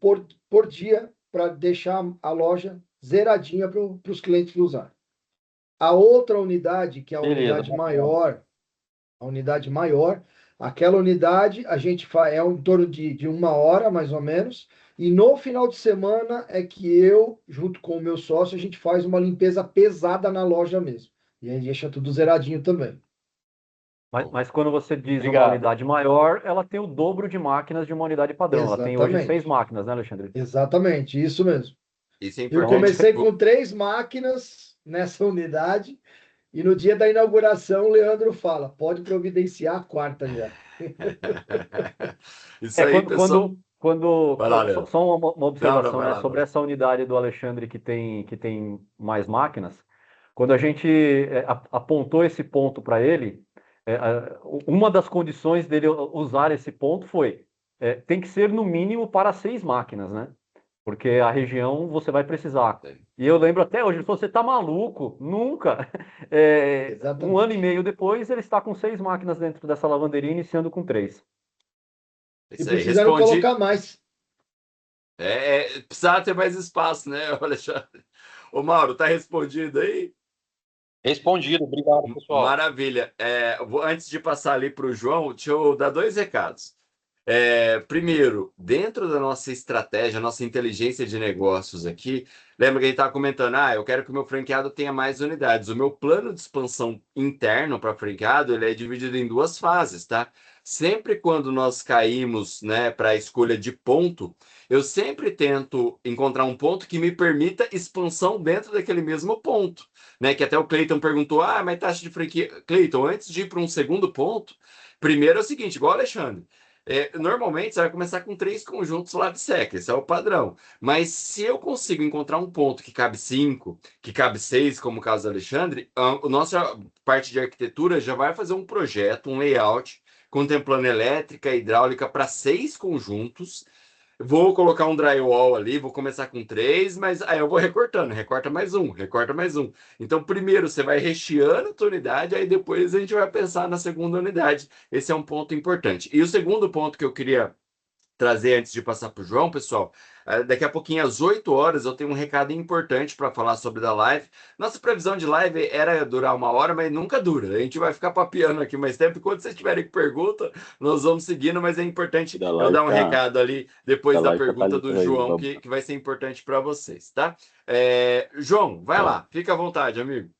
Speaker 9: por dia para deixar a loja zeradinha para os clientes usar. A outra unidade, que é a unidade maior, aquela unidade a gente faz em torno de 1 hora, mais ou menos, e no final de semana é que eu, junto com o meu sócio, a gente faz uma limpeza pesada na loja mesmo. E aí deixa tudo zeradinho também.
Speaker 7: Mas quando você diz uma unidade maior, ela tem o dobro de máquinas de uma unidade padrão.
Speaker 9: Exatamente.
Speaker 7: Ela tem hoje 6 máquinas, né, Alexandre?
Speaker 9: Exatamente, isso mesmo.
Speaker 2: Isso é
Speaker 9: Eu
Speaker 2: importante.
Speaker 9: comecei com 3 máquinas nessa unidade e no dia da inauguração o Leandro fala, pode providenciar a 4ª já.
Speaker 2: Isso aí, pessoal. Vai lá,
Speaker 7: só uma observação,
Speaker 2: vai
Speaker 7: né,
Speaker 2: lá,
Speaker 7: sobre essa unidade do Alexandre que tem mais máquinas. Quando a gente apontou esse ponto para ele, uma das condições dele usar esse ponto foi tem que ser no mínimo para 6 máquinas, né? Porque a região você vai precisar. E eu lembro até hoje, ele falou, você tá maluco? Nunca. 1 ano e meio depois, ele está com 6 máquinas dentro dessa lavanderia, iniciando com 3.
Speaker 9: E precisaram colocar mais.
Speaker 2: Precisava ter mais espaço, né, Alexandre? Ô, Mauro, tá respondido aí?
Speaker 10: Respondido, obrigado, pessoal.
Speaker 2: Maravilha. Antes de passar ali para o João, deixa eu dar 2 recados. Primeiro, dentro da nossa estratégia, nossa inteligência de negócios aqui, lembra que a gente estava comentando, eu quero que o meu franqueado tenha mais unidades. O meu plano de expansão interno para franqueado, ele é dividido em 2 fases, tá? Sempre quando nós caímos, né, para a escolha de ponto, eu sempre tento encontrar um ponto que me permita expansão dentro daquele mesmo ponto, né? Que até o Cleiton perguntou, mas taxa de franquia... Cleiton, antes de ir para um segundo ponto, primeiro é o seguinte, igual o Alexandre, normalmente você vai começar com 3 conjuntos lá de seca, esse é o padrão. Mas se eu consigo encontrar um ponto que cabe 5, que cabe 6, como o caso do Alexandre, a nossa parte de arquitetura já vai fazer um projeto, um layout, contemplando elétrica e hidráulica para 6 conjuntos. Vou colocar um drywall ali, vou começar com 3, mas aí eu vou recortando, recorta mais um. Então, primeiro você vai recheando a tua unidade, aí depois a gente vai pensar na segunda unidade. Esse é um ponto importante. E o segundo ponto que eu queria trazer antes de passar para o João, pessoal. Daqui a pouquinho, às 8 horas, eu tenho um recado importante para falar sobre da live. Nossa previsão de live era durar 1 hora, mas nunca dura. A gente vai ficar papeando aqui mais tempo. Enquanto vocês tiverem pergunta, nós vamos seguindo, mas é importante eu dar um recado ali depois da pergunta do João, que vai ser importante para vocês, tá? João, vai lá. Fica à vontade, amigo.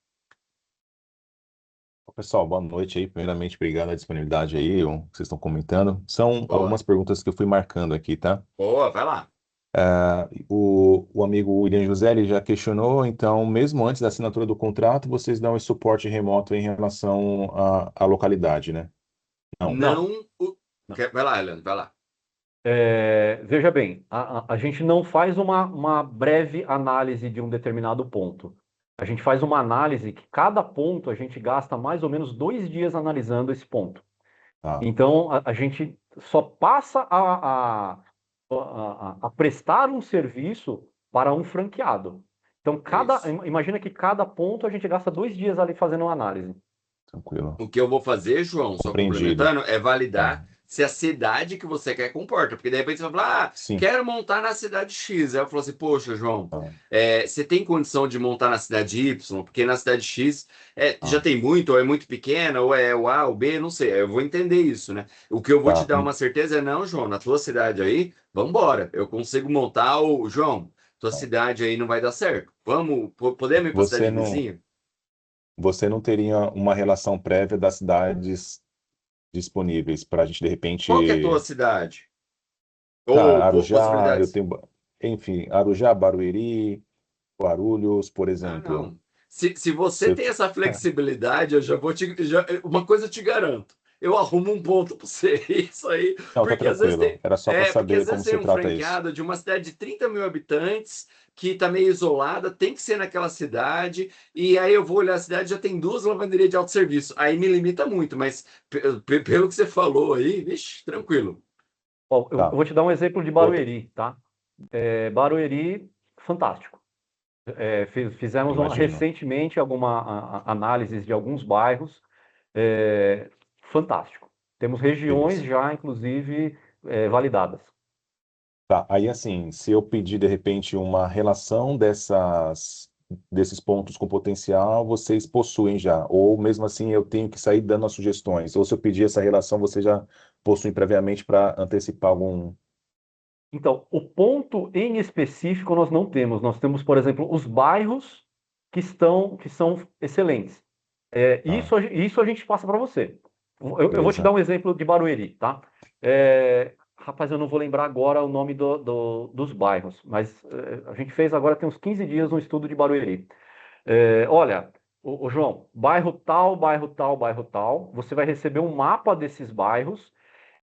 Speaker 11: Pessoal, boa noite aí. Primeiramente, obrigado pela disponibilidade aí, o que vocês estão comentando. São algumas perguntas que eu fui marcando aqui, tá?
Speaker 2: Boa, vai lá.
Speaker 11: O amigo William José ele já questionou, então, mesmo antes da assinatura do contrato, vocês dão esse suporte remoto em relação à localidade, né?
Speaker 2: Não. Vai lá, Leandro, vai lá.
Speaker 7: Veja bem, a gente não faz uma breve análise de um determinado ponto. A gente faz uma análise que cada ponto a gente gasta mais ou menos 2 dias analisando esse ponto. Então, a gente só passa a prestar um serviço para um franqueado. Então, imagina que cada ponto a gente gasta 2 dias ali fazendo uma análise.
Speaker 11: Tranquilo.
Speaker 2: O que eu vou fazer, João, só complementando, é validar se a cidade que você quer comporta. Porque de repente você vai falar, quero montar na cidade X. Aí eu falo assim, poxa, João, você tem condição de montar na cidade Y? Porque na cidade X já tem muito, ou é muito pequena, ou é o A, o B, não sei. Eu vou entender isso, né? O que eu vou te dar uma certeza é, não, João, na tua cidade aí, vambora. Eu consigo montar o... João, tua cidade aí não vai dar certo. Podemos ir para a cidade vizinha?
Speaker 11: Você não teria uma relação prévia das cidades disponíveis para a gente, de repente...
Speaker 2: Qual que é a tua cidade?
Speaker 11: Arujá, enfim, Arujá, Barueri, Guarulhos, por exemplo.
Speaker 2: Não. Se você tem essa flexibilidade, eu já vou uma coisa eu te garanto. Eu arrumo um ponto para você. Isso aí.
Speaker 11: Não, tá tranquilo. Era só para saber como se trata isso.
Speaker 2: Porque às vezes tem um franqueado de uma cidade de 30 mil habitantes que está meio isolada, tem que ser naquela cidade, e aí eu vou olhar a cidade, já tem 2 lavanderias de autosserviço. Aí me limita muito, mas pelo que você falou aí, vixe, tranquilo.
Speaker 7: Eu vou te dar um exemplo de Barueri, tá? Barueri, fantástico. Fizemos recentemente alguma análise de alguns bairros, fantástico. Temos regiões já, inclusive, validadas.
Speaker 11: Tá, aí assim, se eu pedir de repente uma relação desses pontos com potencial, vocês possuem já, ou mesmo assim eu tenho que sair dando as sugestões, ou se eu pedir essa relação, vocês já possuem previamente para antecipar algum...
Speaker 7: Então, o ponto em específico nós não temos. Nós temos, por exemplo, os bairros que são excelentes. Isso a gente passa para você. Eu vou te dar um exemplo de Barueri, tá? Rapaz, eu não vou lembrar agora o nome dos bairros, mas a gente fez agora, tem uns 15 dias, um estudo de Barueri. Olha, o João, bairro tal, bairro tal, bairro tal, você vai receber um mapa desses bairros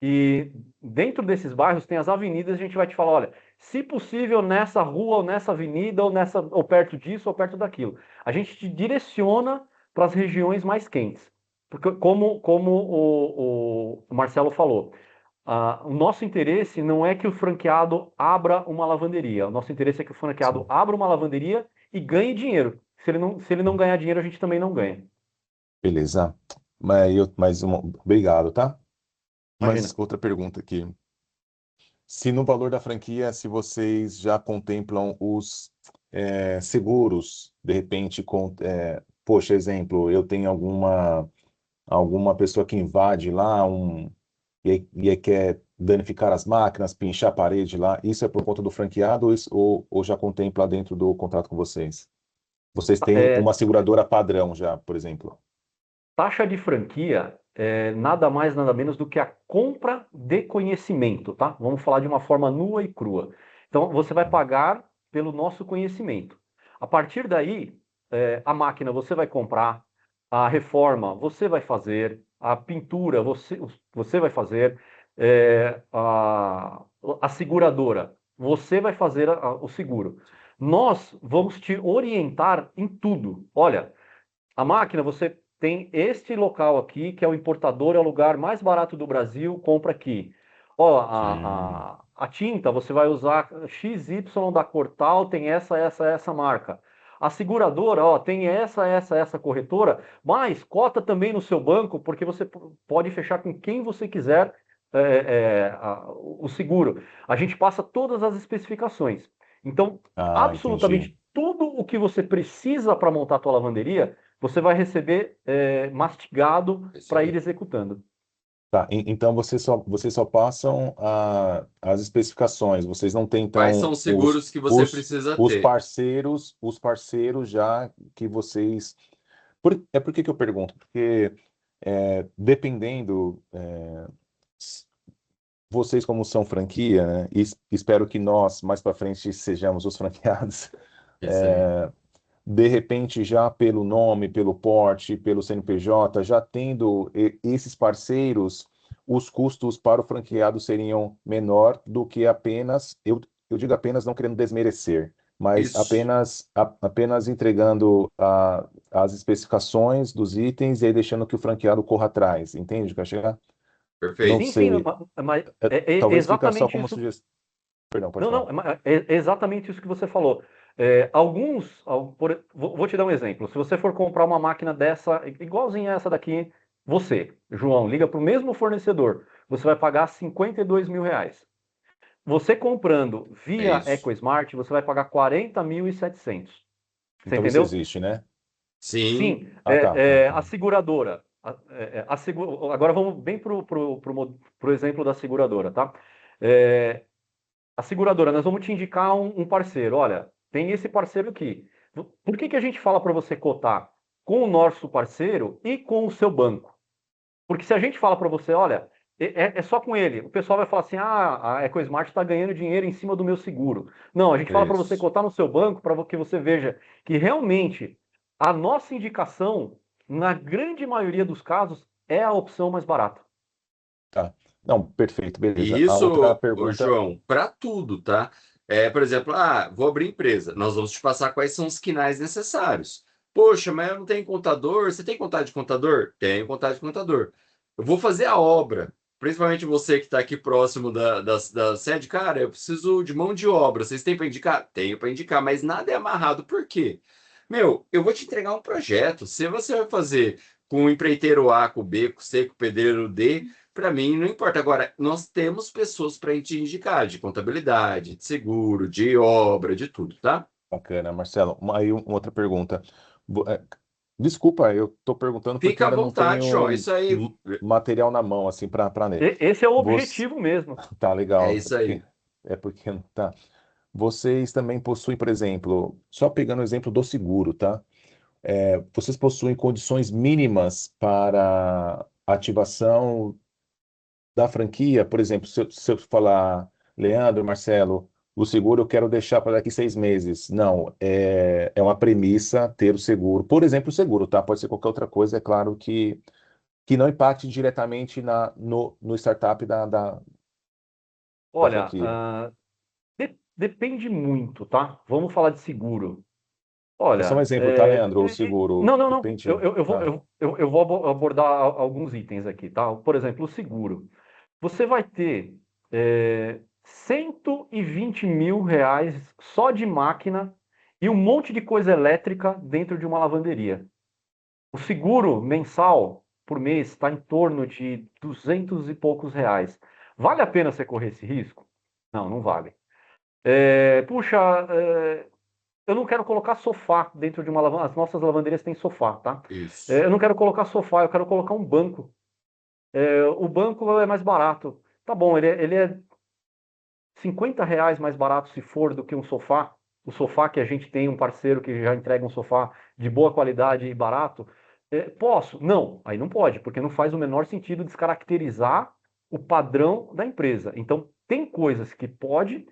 Speaker 7: e dentro desses bairros tem as avenidas, a gente vai te falar, olha, se possível nessa rua, ou nessa avenida, ou perto disso, ou perto daquilo. A gente te direciona para as regiões mais quentes. Porque, como o Marcelo falou, o nosso interesse não é que o franqueado abra uma lavanderia. O nosso interesse é que o franqueado abra uma lavanderia e ganhe dinheiro. Se ele não ganhar dinheiro, a gente também não ganha.
Speaker 11: Beleza. Obrigado, tá? Mas outra pergunta aqui. Se no valor da franquia, se vocês já contemplam os seguros, de repente, poxa, exemplo, eu tenho alguma pessoa que invade lá e quer danificar as máquinas, pinchar a parede lá, isso é por conta do franqueado ou já contempla dentro do contrato com vocês? Vocês têm uma seguradora padrão já, por exemplo?
Speaker 7: Taxa de franquia é nada mais, nada menos do que a compra de conhecimento, tá? Vamos falar de uma forma nua e crua. Então, você vai pagar pelo nosso conhecimento. A partir daí, a máquina você vai comprar, a reforma você vai fazer, a pintura você vai fazer, a seguradora você vai fazer o seguro. Nós vamos te orientar em tudo. Olha, a máquina você tem este local aqui, que é o importador, é o lugar mais barato do Brasil, compra aqui. Ó, a tinta, você vai usar XY da cor tal, tem essa marca. A seguradora, ó, tem essa corretora, mas cota também no seu banco, porque você pode fechar com quem você quiser o seguro. A gente passa todas as especificações. Então, absolutamente
Speaker 11: Entendi.
Speaker 7: tudo o que você precisa para montar a tua lavanderia, você vai receber mastigado para ir executando.
Speaker 11: Tá, então vocês só passam as especificações, vocês não têm,
Speaker 2: Quais são
Speaker 11: então,
Speaker 2: os seguros que você precisa ter?
Speaker 11: os parceiros já que vocês... Por que que eu pergunto? Porque dependendo, vocês como são franquia, né, e espero que nós, mais para frente, sejamos os franqueados,
Speaker 2: Isso aí.
Speaker 11: de repente, já pelo nome, pelo porte, pelo CNPJ, já tendo esses parceiros, os custos para o franqueado seriam menor do que apenas, eu digo apenas não querendo desmerecer, mas
Speaker 2: Isso.
Speaker 11: apenas entregando as especificações dos itens e aí deixando que o franqueado corra atrás, entende o que eu quero chegar? Não
Speaker 2: Perfeito.
Speaker 7: Sim,
Speaker 11: sei,
Speaker 7: mas
Speaker 11: talvez fica só
Speaker 7: exatamente
Speaker 11: como
Speaker 7: isso.
Speaker 11: sugestão. Perdão, pode
Speaker 7: Não,
Speaker 11: falar.
Speaker 7: não, é exatamente isso que você falou. Vou te dar um exemplo. Se você for comprar uma máquina dessa, igualzinha essa daqui, você, João, liga para o mesmo fornecedor, você vai pagar R$ 52.000. Você comprando
Speaker 2: É
Speaker 7: via
Speaker 2: isso.
Speaker 7: EcoSmart, você vai pagar 40.700. Você
Speaker 11: Então isso
Speaker 7: entendeu?
Speaker 11: existe, né?
Speaker 2: Sim.
Speaker 7: Sim,
Speaker 11: Tá.
Speaker 7: a seguradora. Agora vamos bem pro exemplo da seguradora, tá? A seguradora, nós vamos te indicar um parceiro. Olha, tem esse parceiro aqui. Por que a gente fala para você cotar com o nosso parceiro e com o seu banco? Porque se a gente fala para você, olha, é só com ele, o pessoal vai falar assim, a EcoSmart está ganhando dinheiro em cima do meu seguro. Não, a gente fala para você
Speaker 2: Isso.
Speaker 7: cotar no seu banco para que você veja que realmente a nossa indicação, na grande maioria dos casos, é a opção mais barata.
Speaker 11: Tá. Não, perfeito, beleza.
Speaker 2: E
Speaker 11: A outra
Speaker 2: isso, ô,
Speaker 11: pergunta,
Speaker 2: João, para tudo, tá? Por exemplo, vou abrir empresa. Nós vamos te passar quais são os quinais necessários. Poxa, mas eu não tenho contador. Você tem contato de contador? Tenho contato de contador. Eu vou fazer a obra. Principalmente você que está aqui próximo da sede, cara, eu preciso de mão de obra. Vocês têm para indicar? Tenho para indicar, mas nada é amarrado. Por quê? Meu, eu vou te entregar um projeto. Se você vai fazer com o empreiteiro A, com o B, com o C, com o pedreiro D, para mim, não importa. Agora, nós temos pessoas para te indicar de contabilidade, de seguro, de obra, de tudo, tá?
Speaker 11: bacana, Marcelo. Aí uma outra pergunta. Vo- é, Desculpa, eu estou perguntando porque
Speaker 2: Fica à
Speaker 11: ainda não
Speaker 2: vontade, João.
Speaker 11: tenho
Speaker 2: Isso aí.
Speaker 11: material na mão, assim, para ler.
Speaker 7: Esse é o
Speaker 11: Você...
Speaker 7: objetivo mesmo.
Speaker 11: Tá
Speaker 2: É
Speaker 11: legal.
Speaker 2: isso aí.
Speaker 11: É porque tá. Vocês também possuem, por exemplo, só pegando o exemplo do seguro, tá? Vocês possuem condições mínimas para ativação da franquia, por exemplo, se eu falar, Leandro, Marcelo, o seguro eu quero deixar para daqui 6 meses. Não, é uma premissa ter o seguro. Por exemplo, o seguro, tá? Pode ser qualquer outra coisa, é claro que não impacte diretamente no startup da
Speaker 7: Olha,
Speaker 11: franquia.
Speaker 7: depende muito, tá? Vamos falar de seguro.
Speaker 11: É só um
Speaker 7: Olha,
Speaker 11: exemplo, tá, Leandro? O seguro
Speaker 7: não, não, não.
Speaker 11: depende. Tá.
Speaker 7: Eu vou abordar alguns itens aqui, tá? Por exemplo, o seguro. Você vai ter R$ 120.000 só de máquina e um monte de coisa elétrica dentro de uma lavanderia. O seguro mensal por mês está em torno de 200 e poucos reais. Vale a pena você correr esse risco? Não, não vale. Puxa, eu não quero colocar sofá dentro de uma lavanderia. As nossas lavanderias têm sofá, tá?
Speaker 2: Isso.
Speaker 7: Eu não quero colocar sofá, eu quero colocar um banco. O banco é mais barato. Tá bom, ele é R$ 50 mais barato se for do que um sofá. O sofá que a gente tem um parceiro que já entrega um sofá de boa qualidade e barato. Posso? Não, aí não pode, porque não faz o menor sentido descaracterizar o padrão da empresa. Então, tem coisas que pode,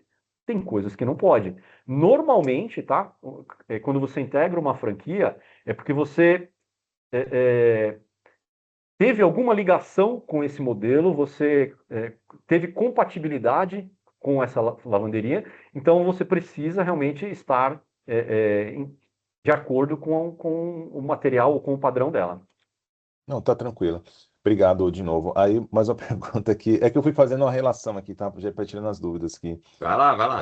Speaker 7: tem coisas que não pode. Normalmente, tá? Quando você integra uma franquia, é porque você teve alguma ligação com esse modelo, você teve compatibilidade com essa lavanderia, então você precisa realmente estar de acordo com o material ou com o padrão dela.
Speaker 11: Não, tá tranquilo. Obrigado de novo. Aí, mais uma pergunta aqui. É que eu fui fazendo uma relação aqui, tá? Já para tirando as dúvidas aqui.
Speaker 2: Vai lá, vai lá.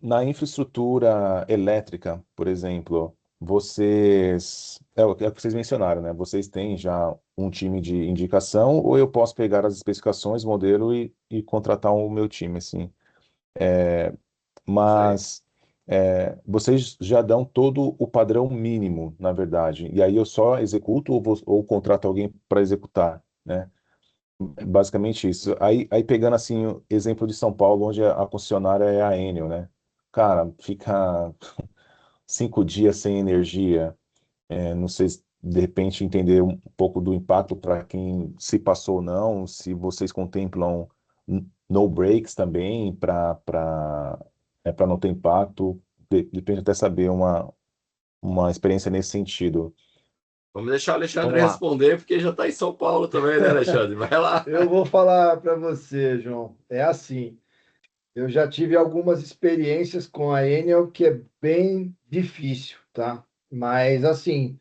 Speaker 11: Na infraestrutura elétrica, por exemplo, é o que vocês mencionaram, né? Vocês têm já um time de indicação, ou eu posso pegar as especificações, modelo e contratar o meu time, assim. Mas vocês já dão todo o padrão mínimo, na verdade. E aí eu só executo ou contrato alguém para executar, né? Basicamente isso. Aí pegando assim o exemplo de São Paulo, onde a concessionária é a Enel, né? Cara, fica 5 dias sem energia. Não sei se de repente entender um pouco do impacto para quem se passou ou não, se vocês contemplam no breaks também para não ter impacto. Depende até saber uma experiência nesse sentido.
Speaker 2: Vamos deixar o Alexandre
Speaker 7: Vamos lá.
Speaker 2: responder, porque já está em São Paulo também, né, Alexandre? Vai lá.
Speaker 9: Eu vou falar para você, João. É assim, eu já tive algumas experiências com a Enel que é bem difícil, tá? Mas assim,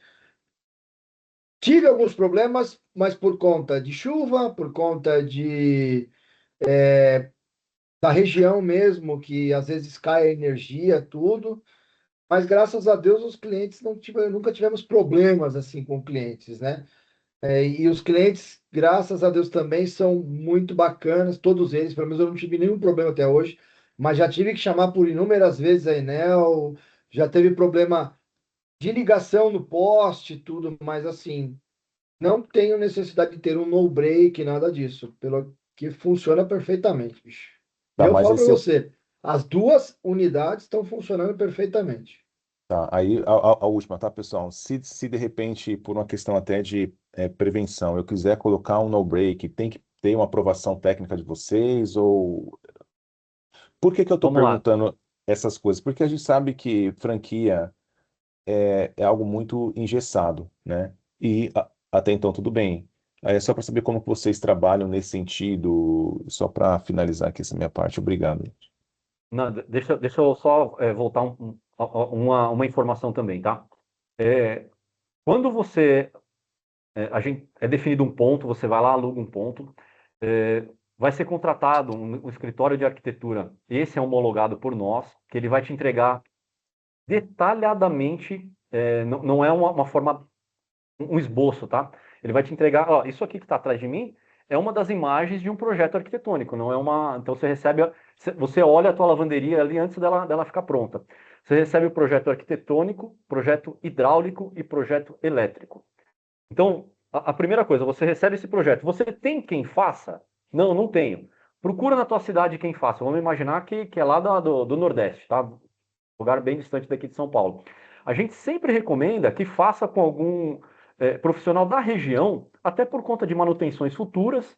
Speaker 9: tive alguns problemas, mas por conta de chuva, por conta da região mesmo, que às vezes cai a energia, tudo. Mas graças a Deus os clientes nunca tivemos problemas assim com clientes, né? E os clientes, graças a Deus, também são muito bacanas, todos eles. Pelo menos eu não tive nenhum problema até hoje, mas já tive que chamar por inúmeras vezes a Enel, já teve problema de ligação no poste, tudo, mas assim, não tenho necessidade de ter um no break, nada disso, pelo que funciona perfeitamente, bicho. E
Speaker 11: Tá,
Speaker 9: eu
Speaker 11: mas
Speaker 9: falo para
Speaker 11: esse
Speaker 9: você, as duas unidades estão funcionando perfeitamente.
Speaker 11: Tá, aí a última, tá, pessoal? Se de repente, por uma questão até de prevenção, eu quiser colocar um no-break, tem que ter uma aprovação técnica de vocês? Ou por que que eu estou
Speaker 7: Vamos lá.
Speaker 11: perguntando essas coisas? Porque a gente sabe que franquia é algo muito engessado, né? E até então tudo bem. Aí é só para saber como que vocês trabalham nesse sentido, só para finalizar aqui essa minha parte. Obrigado.
Speaker 7: Não, deixa eu só voltar uma informação também, tá? Quando a gente é definido um ponto, você vai lá, aluga um ponto, vai ser contratado um escritório de arquitetura, esse é homologado por nós, que ele vai te entregar detalhadamente, não é uma forma, um esboço, tá? Ele vai te entregar, ó, isso aqui que está atrás de mim é uma das imagens de um projeto arquitetônico, não é uma. Então você recebe, você olha a tua lavanderia ali antes dela ficar pronta. Você recebe o projeto arquitetônico, projeto hidráulico e projeto elétrico. Então, a primeira coisa, você recebe esse projeto. Você tem quem faça? Não, não tenho. Procura na tua cidade quem faça. Vamos imaginar que é lá do Nordeste, tá? Lugar bem distante daqui de São Paulo. A gente sempre recomenda que faça com algum profissional da região, até por conta de manutenções futuras,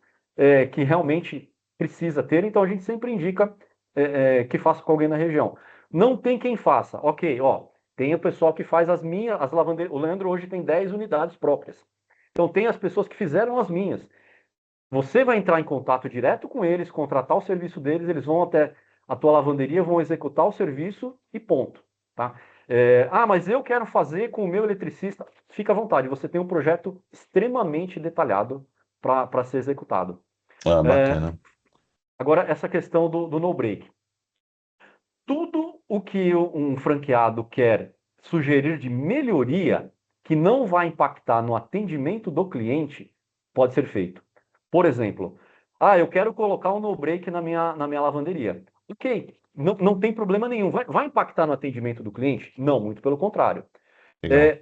Speaker 7: que realmente precisa ter, então a gente sempre indica que faça com alguém na região. Não tem quem faça, ok, ó, tem o pessoal que faz as lavanderias, o Leandro hoje tem 10 unidades próprias, então tem as pessoas que fizeram as minhas. Você vai entrar em contato direto com eles, contratar o serviço deles, eles vão até a tua lavanderia, vão executar o serviço e ponto, tá? Mas eu quero fazer com o meu eletricista. Fica à vontade, você tem um projeto extremamente detalhado para ser executado.
Speaker 11: Bacana.
Speaker 7: Agora, essa questão do no-break. Tudo o que um franqueado quer sugerir de melhoria que não vai impactar no atendimento do cliente pode ser feito. Por exemplo, eu quero colocar um no-break na minha lavanderia. Ok, não tem problema nenhum. Vai impactar no atendimento do cliente? Não, muito pelo contrário.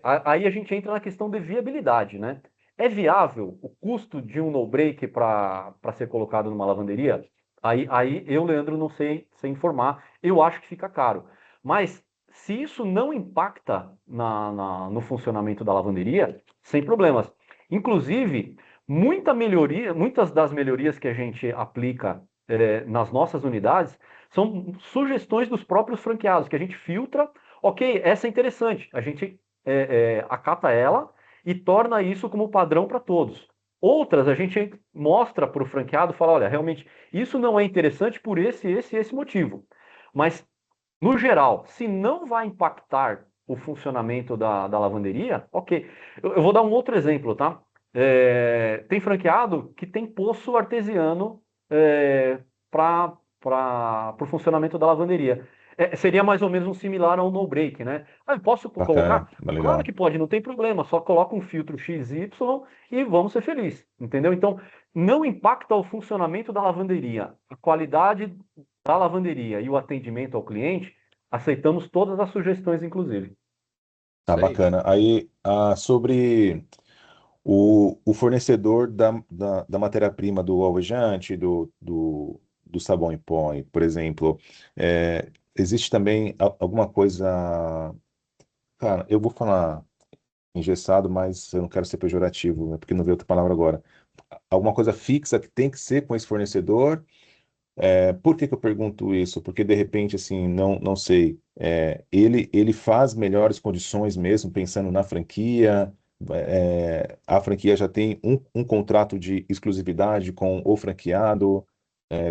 Speaker 7: Aí a gente entra na questão de viabilidade, né? É viável o custo de um no-break para ser colocado numa lavanderia? Aí eu, Leandro, não sei informar. Eu acho que fica caro. Mas se isso não impacta no funcionamento da lavanderia, sem problemas. Inclusive, muitas das melhorias que a gente aplica nas nossas unidades são sugestões dos próprios franqueados, que a gente filtra. Ok, essa é interessante. A gente acata ela e torna isso como padrão para todos. Outras a gente mostra para o franqueado, fala, olha, realmente isso não é interessante por esse motivo. Mas, no geral, se não vai impactar o funcionamento da lavanderia, ok. Eu vou dar um outro exemplo, tá? Tem franqueado que tem poço artesiano para o funcionamento da lavanderia. Seria mais ou menos um similar ao no-break, né? Ah, eu posso
Speaker 11: Bacana,
Speaker 7: colocar?
Speaker 11: legal.
Speaker 7: Claro que pode, não tem problema, só coloca um filtro XY e vamos ser felizes, entendeu? Então, não impacta o funcionamento da lavanderia, a qualidade da lavanderia e o atendimento ao cliente, aceitamos todas as sugestões, inclusive.
Speaker 11: Tá
Speaker 2: Isso aí.
Speaker 11: bacana. Aí, sobre o fornecedor da matéria-prima do alvejante, do sabão em pó, por exemplo, existe também alguma coisa. Cara, eu vou falar engessado, mas eu não quero ser pejorativo, né, porque não veio outra palavra agora. Alguma coisa fixa que tem que ser com esse fornecedor. Por que que eu pergunto isso? Porque de repente, assim, não sei, ele faz melhores condições mesmo, pensando na franquia, a franquia já tem um contrato de exclusividade com o franqueado,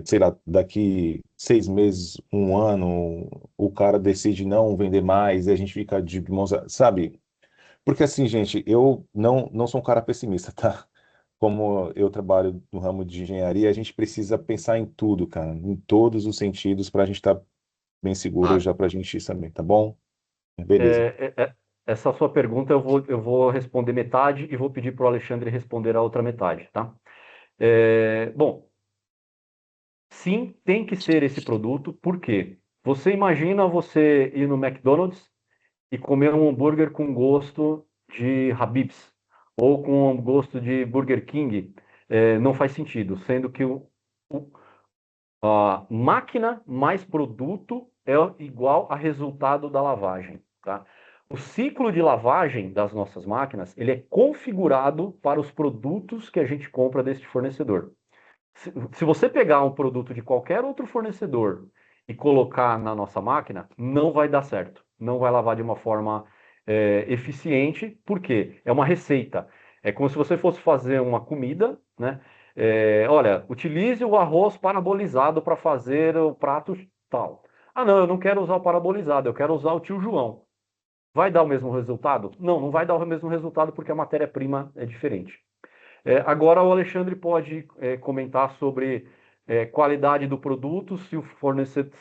Speaker 11: sei lá, daqui 6 meses, um ano, o cara decide não vender mais e a gente fica de mãos, sabe? Porque assim, gente, eu não sou um cara pessimista, tá? Como eu trabalho no ramo de engenharia, a gente precisa pensar em tudo, cara, em todos os sentidos, para a gente estar bem seguro
Speaker 2: Claro.
Speaker 11: já para a gente ir também, tá bom? Beleza.
Speaker 7: Essa sua pergunta eu vou responder metade e vou pedir para o Alexandre responder a outra metade, tá? Bom, sim, tem que ser esse produto, por quê? Você imagina você ir no McDonald's e comer um hambúrguer com gosto de Habib's ou com um gosto de Burger King, não faz sentido, sendo que a máquina mais produto é igual a resultado da lavagem, tá? O ciclo de lavagem das nossas máquinas, ele é configurado para os produtos que a gente compra deste fornecedor. Se você pegar um produto de qualquer outro fornecedor e colocar na nossa máquina, não vai dar certo. Não vai lavar de uma forma eficiente, porque é uma receita. É como se você fosse fazer uma comida, né? Olha, utilize o arroz parabolizado para fazer o prato tal. Ah, não, eu não quero usar o parabolizado, eu quero usar o tio João. Vai dar o mesmo resultado? Não, não vai dar o mesmo resultado porque a matéria-prima é diferente. Agora o Alexandre pode comentar sobre qualidade do produto, se o fornecedor,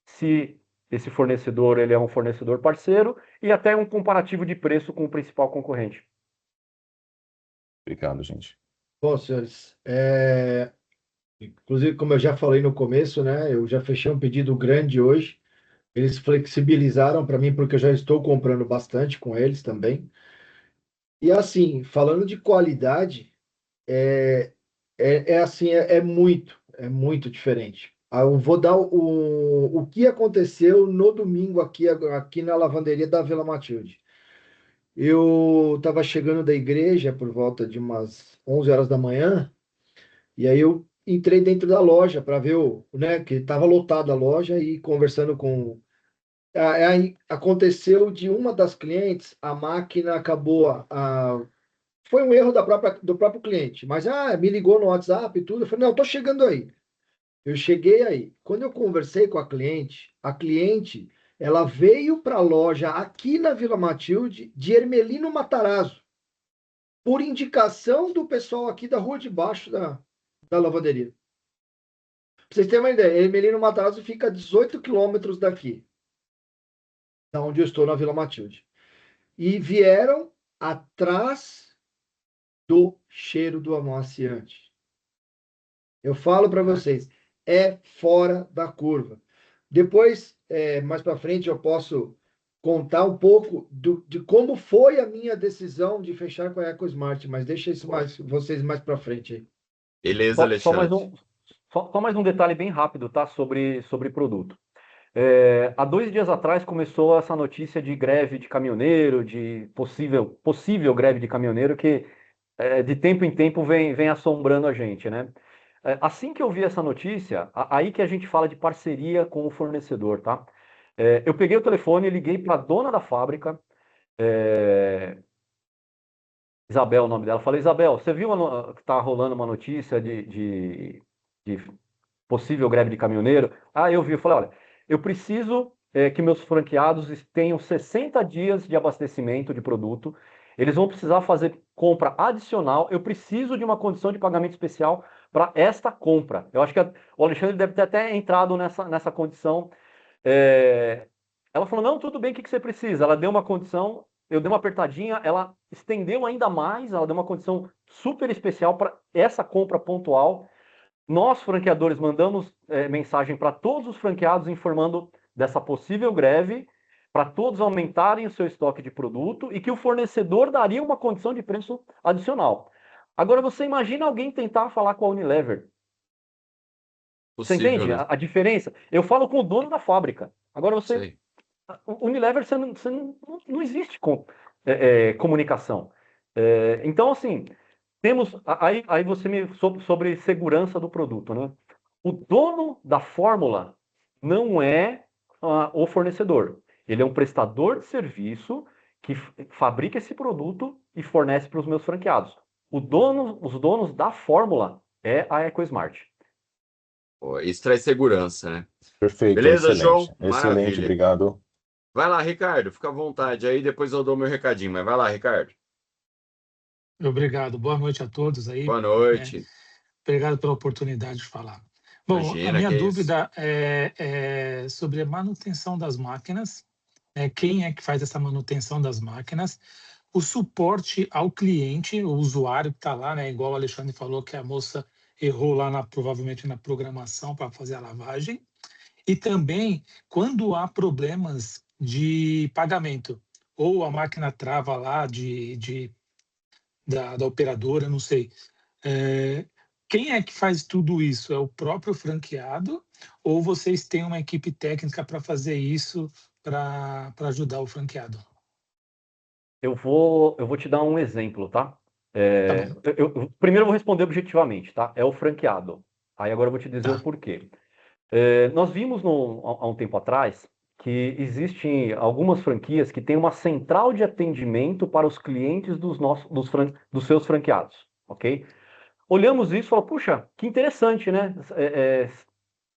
Speaker 7: se esse fornecedor ele é um fornecedor parceiro e até um comparativo de preço com o principal concorrente.
Speaker 11: Obrigado, gente.
Speaker 9: Bom, senhores, inclusive, como eu já falei no começo, né, eu já fechei um pedido grande hoje. Eles flexibilizaram para mim, porque eu já estou comprando bastante com eles também. E assim, falando de qualidade, assim, é muito diferente. Eu vou dar o que aconteceu no domingo aqui na lavanderia da Vila Matilde. Eu estava chegando da igreja por volta de umas 11 horas da manhã, e aí eu entrei dentro da loja para ver né, que estava lotada a loja e conversando com. Aí aconteceu de uma das clientes, a máquina acabou. Foi um erro do próprio cliente, mas me ligou no WhatsApp e tudo. Eu falei, não, estou chegando aí. Eu cheguei aí. Quando eu conversei com a cliente, ela veio para a loja aqui na Vila Matilde, de Hermelino Matarazzo, por indicação do pessoal aqui da rua de baixo da lavanderia. Para vocês terem uma ideia, Hermelino Matarazzo fica a 18 quilômetros daqui, da onde eu estou, na Vila Matilde. E vieram atrás do cheiro do amaciante. Eu falo para vocês, é fora da curva. Depois, mais para frente, eu posso contar um pouco de como foi a minha decisão de fechar com a EcoSmart, mas deixa isso vocês mais para frente aí.
Speaker 2: Beleza, Alexandre.
Speaker 7: Só mais um detalhe bem rápido, tá? Sobre produto. Há 2 dias atrás começou essa notícia de greve de caminhoneiro, de possível greve de caminhoneiro, que de tempo em tempo vem assombrando a gente, né? Assim que eu vi essa notícia, aí que a gente fala de parceria com o fornecedor, tá? Eu peguei o telefone e liguei para a dona da fábrica, Isabel, o nome dela. Falei, Isabel, você viu que está rolando uma notícia de possível greve de caminhoneiro? Ah, eu vi. Eu falei, olha, eu preciso que meus franqueados tenham 60 dias de abastecimento de produto. Eles vão precisar fazer compra adicional. Eu preciso de uma condição de pagamento especial para esta compra. Eu acho que o Alexandre deve ter até entrado nessa condição. Ela falou, não, tudo bem, o que você precisa? Ela deu uma condição, eu dei uma apertadinha, ela estendeu ainda mais, ela deu uma condição super especial para essa compra pontual. Nós, franqueadores, mandamos mensagem para todos os franqueados informando dessa possível greve, para todos aumentarem o seu estoque de produto e que o fornecedor daria uma condição de preço adicional. Agora, você imagina alguém tentar falar com a Unilever. Você entende a diferença? Eu falo com o dono da fábrica. Agora, você... Unilever, não existe comunicação. Então, assim, temos... Aí você sobre segurança do produto, né? O dono da fórmula não é o fornecedor. Ele é um prestador de serviço que fabrica esse produto e fornece para os meus franqueados. Os donos da fórmula é a EcoSmart.
Speaker 2: Isso traz segurança, né?
Speaker 11: Perfeito.
Speaker 2: Beleza,
Speaker 11: excelente.
Speaker 2: João?
Speaker 11: Excelente,
Speaker 2: Maravilha.
Speaker 11: obrigado.
Speaker 2: Vai lá, Ricardo, fica à vontade aí, depois eu dou meu recadinho, mas vai lá, Ricardo.
Speaker 12: Obrigado, boa noite a todos aí.
Speaker 2: Boa noite.
Speaker 12: Obrigado pela oportunidade de falar. Bom,
Speaker 2: Imagina,
Speaker 12: a minha
Speaker 2: que
Speaker 12: dúvida é sobre a manutenção das máquinas, quem é que faz essa manutenção das máquinas, o suporte ao cliente, o usuário que está lá, né, igual o Alexandre falou que a moça errou lá provavelmente na programação para fazer a lavagem, e também quando há problemas de pagamento, ou a máquina trava lá da operadora, não sei. Quem é que faz tudo isso? É o próprio franqueado ou vocês têm uma equipe técnica para fazer isso para ajudar o franqueado?
Speaker 7: Eu vou te dar um exemplo, tá? Primeiro eu vou responder objetivamente, tá? É o franqueado. Aí agora eu vou te dizer o porquê. Nós vimos há um tempo atrás que existem algumas franquias que têm uma central de atendimento para os clientes dos seus franqueados, ok? Olhamos isso e falamos, puxa, que interessante, né?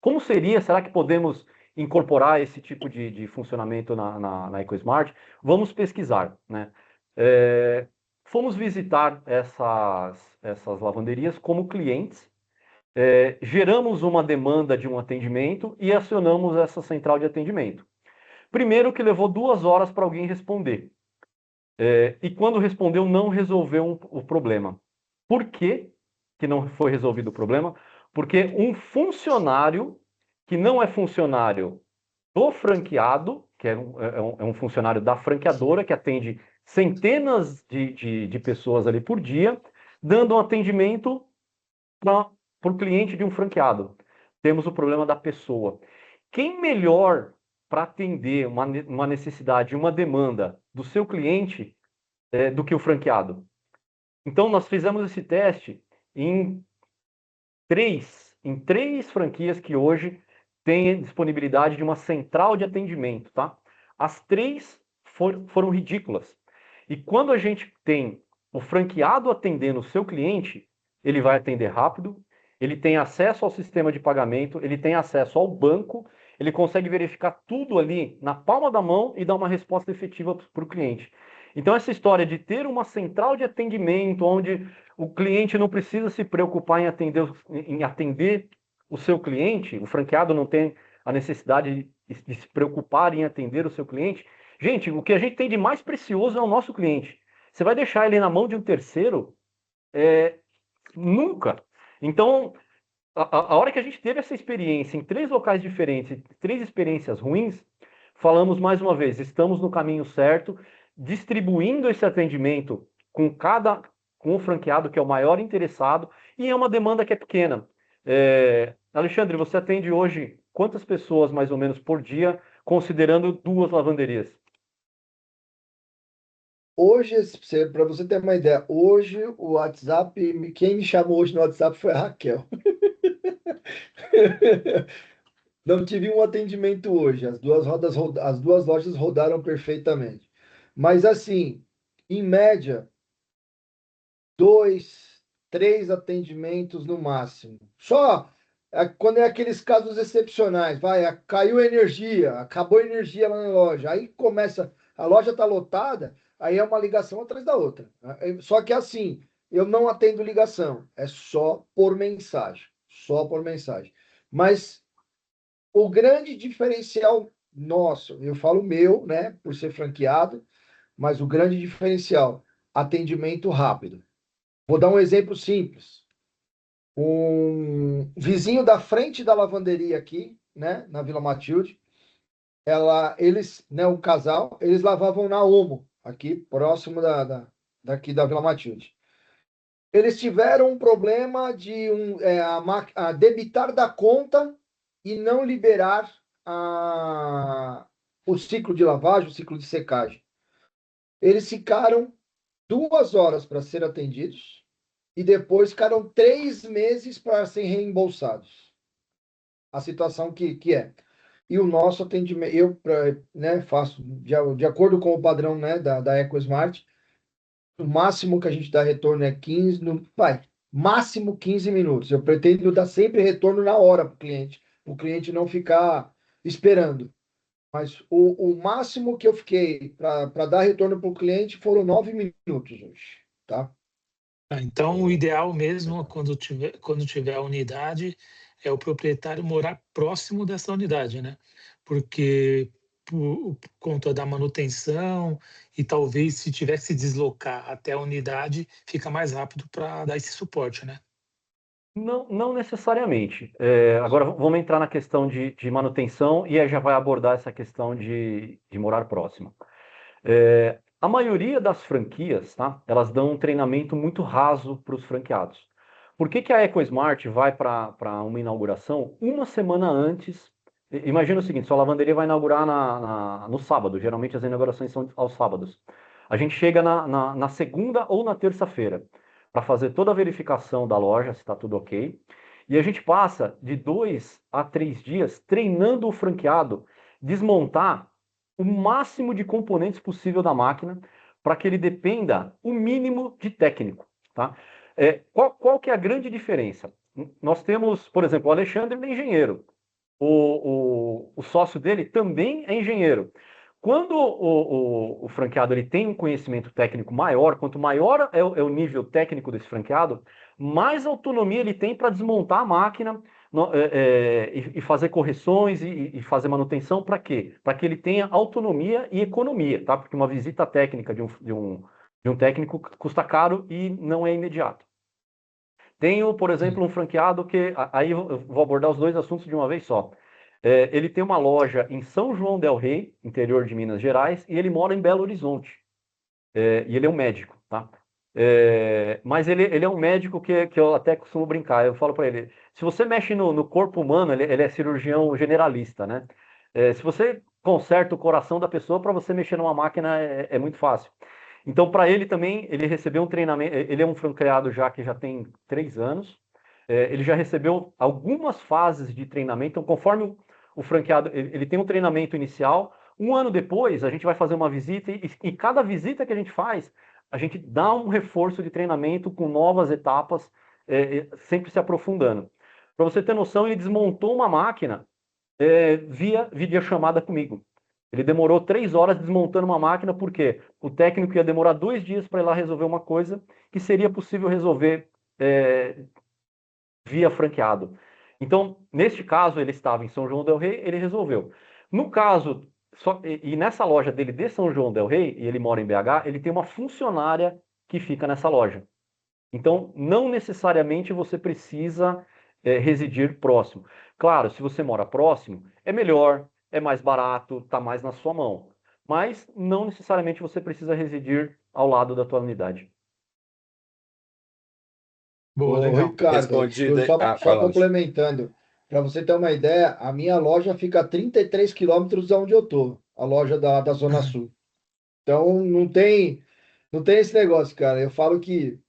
Speaker 7: Como seria, será que podemos incorporar esse tipo de funcionamento na EcoSmart? Vamos pesquisar, né? Fomos visitar essas lavanderias como clientes, geramos uma demanda de um atendimento e acionamos essa central de atendimento. Primeiro que levou 2 horas para alguém responder. E quando respondeu, não resolveu o problema. Por que não foi resolvido o problema? Porque um funcionário que não é funcionário do franqueado, que é um funcionário da franqueadora, que atende centenas de pessoas ali por dia, dando um atendimento para o cliente de um franqueado. Temos o problema da pessoa. Quem melhor para atender uma necessidade, uma demanda do seu cliente do que o franqueado? Então, nós fizemos esse teste em três franquias que hoje têm disponibilidade de uma central de atendimento, tá? As 3 foram ridículas. E quando a gente tem o franqueado atendendo o seu cliente, ele vai atender rápido, ele tem acesso ao sistema de pagamento, ele tem acesso ao banco, ele consegue verificar tudo ali na palma da mão e dar uma resposta efetiva para o cliente. Então, essa história de ter uma central de atendimento, onde o cliente não precisa se preocupar em atender o seu cliente, o franqueado não tem a necessidade de se preocupar em atender o seu cliente. Gente, o que a gente tem de mais precioso é o nosso cliente. Você vai deixar ele na mão de um terceiro? Nunca. Então, a hora que a gente teve essa experiência em 3 locais diferentes, 3 experiências ruins, falamos mais uma vez, estamos no caminho certo, distribuindo esse atendimento com o franqueado, que é o maior interessado, e é uma demanda que é pequena. Alexandre, você atende hoje quantas pessoas, mais ou menos, por dia, considerando 2 lavanderias?
Speaker 9: Hoje, para você ter uma ideia, hoje o WhatsApp, quem me chamou hoje no WhatsApp foi a Raquel. Não tive um atendimento hoje, as 2 lojas rodaram perfeitamente. Mas assim, em média, 2, 3 atendimentos no máximo. Só quando é aqueles casos excepcionais, caiu a energia, acabou a energia lá na loja, aí começa, a loja está lotada, aí é uma ligação atrás da outra. Só que assim, eu não atendo ligação, é só por mensagem, só por mensagem. Mas o grande diferencial nosso, eu falo meu, né, por ser franqueado, mas o grande diferencial, atendimento rápido. Vou dar um exemplo simples. Um vizinho da frente da lavanderia aqui, né, na Vila Matilde, eles, né, um casal, eles lavavam na Omo, aqui próximo daqui da Vila Matilde. Eles tiveram um problema de a debitar da conta e não liberar o ciclo de lavagem, o ciclo de secagem. Eles ficaram 2 horas para ser atendidos e depois ficaram 3 meses para serem reembolsados. A situação que é. E o nosso atendimento, eu né, faço de acordo com o padrão, né, da EcoSmart, o máximo que a gente dá retorno é 15, máximo 15 minutos. Eu pretendo dar sempre retorno na hora para o cliente não ficar esperando. Mas o máximo que eu fiquei para dar retorno para o cliente foram 9 minutos hoje, tá?
Speaker 12: Então, o ideal mesmo, quando tiver a unidade, é o proprietário morar próximo dessa unidade, né? Porque por conta da manutenção e talvez se tiver que se deslocar até a unidade, fica mais rápido para dar esse suporte, né?
Speaker 7: Não necessariamente. Agora vamos entrar na questão de manutenção e aí já vai abordar essa questão de morar próximo. A maioria das franquias, tá? Elas dão um treinamento muito raso para os franqueados. Por que a EcoSmart vai para uma inauguração uma semana antes? Imagina o seguinte, sua lavanderia vai inaugurar no sábado, geralmente as inaugurações são aos sábados. A gente chega na segunda ou na terça-feira para fazer toda a verificação da loja, se está tudo ok. E a gente passa de 2 a 3 dias treinando o franqueado, desmontar o máximo de componentes possível da máquina para que ele dependa o mínimo de técnico. Tá? Qual que é a grande diferença? Nós temos, por exemplo, o Alexandre, ele é engenheiro. O sócio dele também é engenheiro. Quando o franqueado ele tem um conhecimento técnico maior, quanto maior é o nível técnico desse franqueado, mais autonomia ele tem para desmontar a máquina e fazer correções e fazer manutenção. Para quê? Para que ele tenha autonomia e economia, tá? Porque uma visita técnica de um técnico custa caro e não é imediato. Tenho, por exemplo, um franqueado que... Aí eu vou abordar os dois assuntos de uma vez só. Ele tem uma loja em São João del Rei, interior de Minas Gerais, e ele mora em Belo Horizonte. E ele é um médico, tá? Mas ele é um médico que eu até costumo brincar. Eu falo para ele, se você mexe no corpo humano, ele é cirurgião generalista, né? Se você conserta o coração da pessoa, para você mexer numa máquina é muito fácil. Então, para ele também, ele recebeu um treinamento. Ele é um franqueado que já tem 3 anos. Ele já recebeu algumas fases de treinamento. Então, conforme o franqueado, ele tem um treinamento inicial. Um ano depois, a gente vai fazer uma visita e cada visita que a gente faz, a gente dá um reforço de treinamento com novas etapas, sempre se aprofundando. Para você ter noção, ele desmontou uma máquina via videochamada comigo. Ele demorou 3 horas desmontando uma máquina, porque o técnico ia demorar 2 dias para ir lá resolver uma coisa que seria possível resolver via franqueado. Então, neste caso, ele estava em São João del Rei, ele resolveu. No caso, e nessa loja dele de São João del Rei, e ele mora em BH, ele tem uma funcionária que fica nessa loja. Então, não necessariamente você precisa residir próximo. Claro, se você mora próximo, é melhor, é mais barato, está mais na sua mão. Mas não necessariamente você precisa residir ao lado da tua unidade.
Speaker 12: Boa, legal.
Speaker 9: Ricardo, só complementando, para você ter uma ideia, a minha loja fica a 33 quilômetros de onde eu estou, a loja da Zona Sul. Então, não tem esse negócio, cara. Eu falo que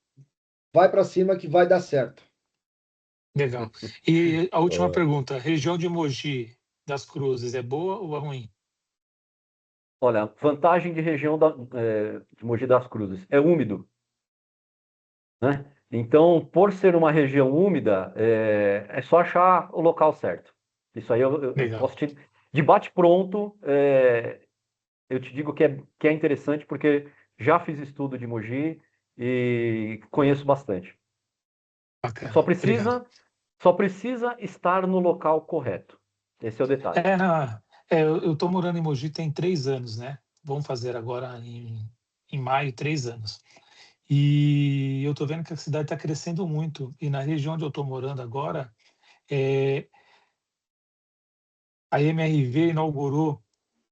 Speaker 9: vai para cima que vai dar certo.
Speaker 12: Legal. E a última pergunta, região de Mogi das Cruzes é boa ou é ruim?
Speaker 7: Olha, vantagem de região de Mogi das Cruzes, é úmido, né? Então, por ser uma região úmida, é só achar o local certo. Isso aí eu posso te... De bate-pronto, eu te digo que é interessante, porque já fiz estudo de Mogi e conheço bastante.
Speaker 12: Bacana.
Speaker 7: Só
Speaker 12: Obrigado.
Speaker 7: precisa estar no local correto. Esse é o detalhe.
Speaker 12: Eu estou morando em Mogi tem 3 anos, né? Vamos fazer agora em maio 3 anos. E eu estou vendo que a cidade está crescendo muito. E na região onde eu estou morando agora, a MRV inaugurou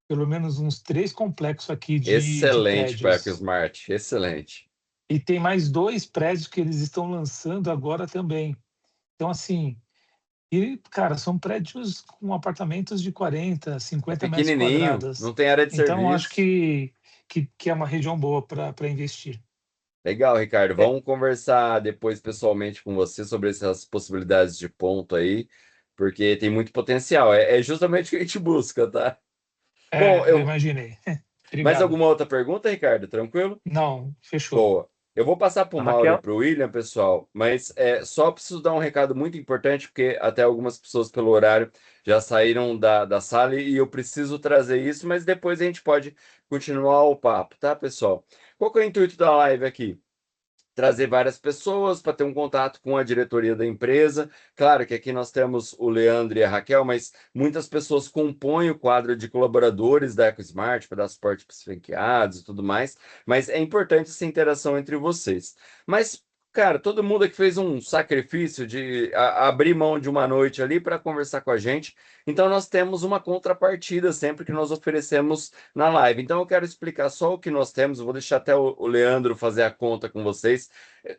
Speaker 12: pelo menos uns 3 complexos aqui de
Speaker 2: Excelente para
Speaker 12: prédios.
Speaker 2: EcoSmart, excelente.
Speaker 12: E tem mais 2 prédios que eles estão lançando agora também. Então, assim, cara, são prédios com apartamentos de 40, 50 metros
Speaker 2: Pequenininho,
Speaker 12: quadrados.
Speaker 2: não tem área de
Speaker 12: Então, acho
Speaker 2: serviço.
Speaker 12: que é uma região boa para investir.
Speaker 2: Legal, Ricardo. Vamos conversar depois pessoalmente com você sobre essas possibilidades de ponto aí, porque tem muito potencial. É justamente o que a gente busca, tá? Bom,
Speaker 12: Eu imaginei.
Speaker 2: Mais
Speaker 12: Obrigado.
Speaker 2: alguma outra pergunta, Ricardo? Tranquilo?
Speaker 12: Não, fechou.
Speaker 2: Boa. Eu vou passar para o
Speaker 7: A
Speaker 2: Mauro e
Speaker 7: Raquel?
Speaker 2: para o William, pessoal, mas só preciso dar um recado muito importante, porque até algumas pessoas pelo horário já saíram da sala e eu preciso trazer isso, mas depois a gente pode continuar o papo, tá, pessoal? Qual que é o intuito da live aqui? Trazer várias pessoas para ter um contato com a diretoria da empresa. Claro que aqui nós temos o Leandro e a Raquel, mas muitas pessoas compõem o quadro de colaboradores da EcoSmart para dar suporte para os franqueados e tudo mais, mas é importante essa interação entre vocês. Mas, cara, todo mundo aqui fez um sacrifício de abrir mão de uma noite ali para conversar com a gente, então nós temos uma contrapartida sempre que nós oferecemos na live. Então eu quero explicar só o que nós temos, eu vou deixar até o Leandro fazer a conta com vocês,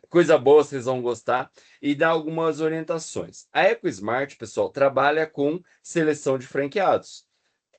Speaker 2: coisa boa, vocês vão gostar, e dar algumas orientações. A EcoSmart, pessoal, trabalha com seleção de franqueados.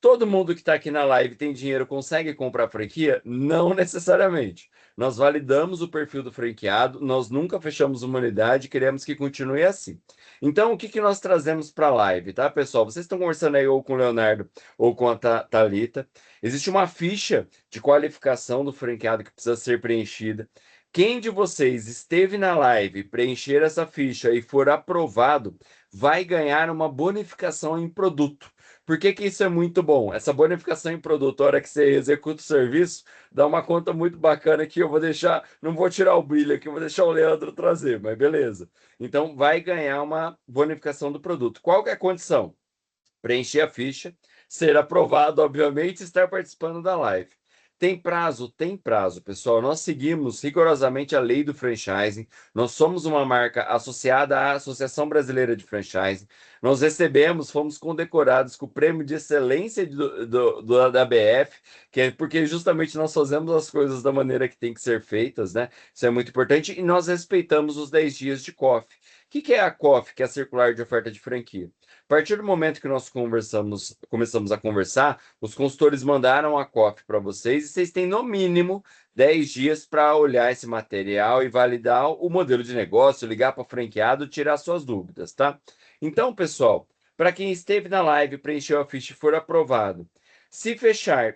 Speaker 2: Todo mundo que está aqui na live tem dinheiro, consegue comprar franquia? Não necessariamente. Nós validamos o perfil do franqueado, nós nunca fechamos uma unidade, queremos que continue assim. Então, o que nós trazemos para a live, tá, pessoal? Vocês estão conversando aí ou com o Leonardo ou com a Thalita. Existe uma ficha de qualificação do franqueado que precisa ser preenchida. Quem de vocês esteve na live, preencher essa ficha e for aprovado, vai ganhar uma bonificação em produto. Por que isso é muito bom? Essa bonificação em produto, a hora que você executa o serviço, dá uma conta muito bacana que eu vou deixar, não vou tirar o brilho aqui, eu vou deixar o Leandro trazer, mas beleza. Então, vai ganhar uma bonificação do produto. Qual que é a condição? Preencher a ficha, ser aprovado, obviamente, e estar participando da live. Tem prazo? Tem prazo, pessoal. Nós seguimos rigorosamente a lei do franchising. Nós somos uma marca associada à Associação Brasileira de Franchising. Nós fomos condecorados com o Prêmio de Excelência da ABF, que é porque justamente nós fazemos as coisas da maneira que tem que ser feitas, né? Isso é muito importante. E nós respeitamos os 10 dias de COF. O que é a COF, que é a Circular de Oferta de Franquia? A partir do momento que nós começamos a conversar, os consultores mandaram a COF para vocês e vocês têm no mínimo 10 dias para olhar esse material e validar o modelo de negócio, ligar para o franqueado, tirar suas dúvidas, tá? Então, pessoal, para quem esteve na live, preencheu a ficha e for aprovado, se fechar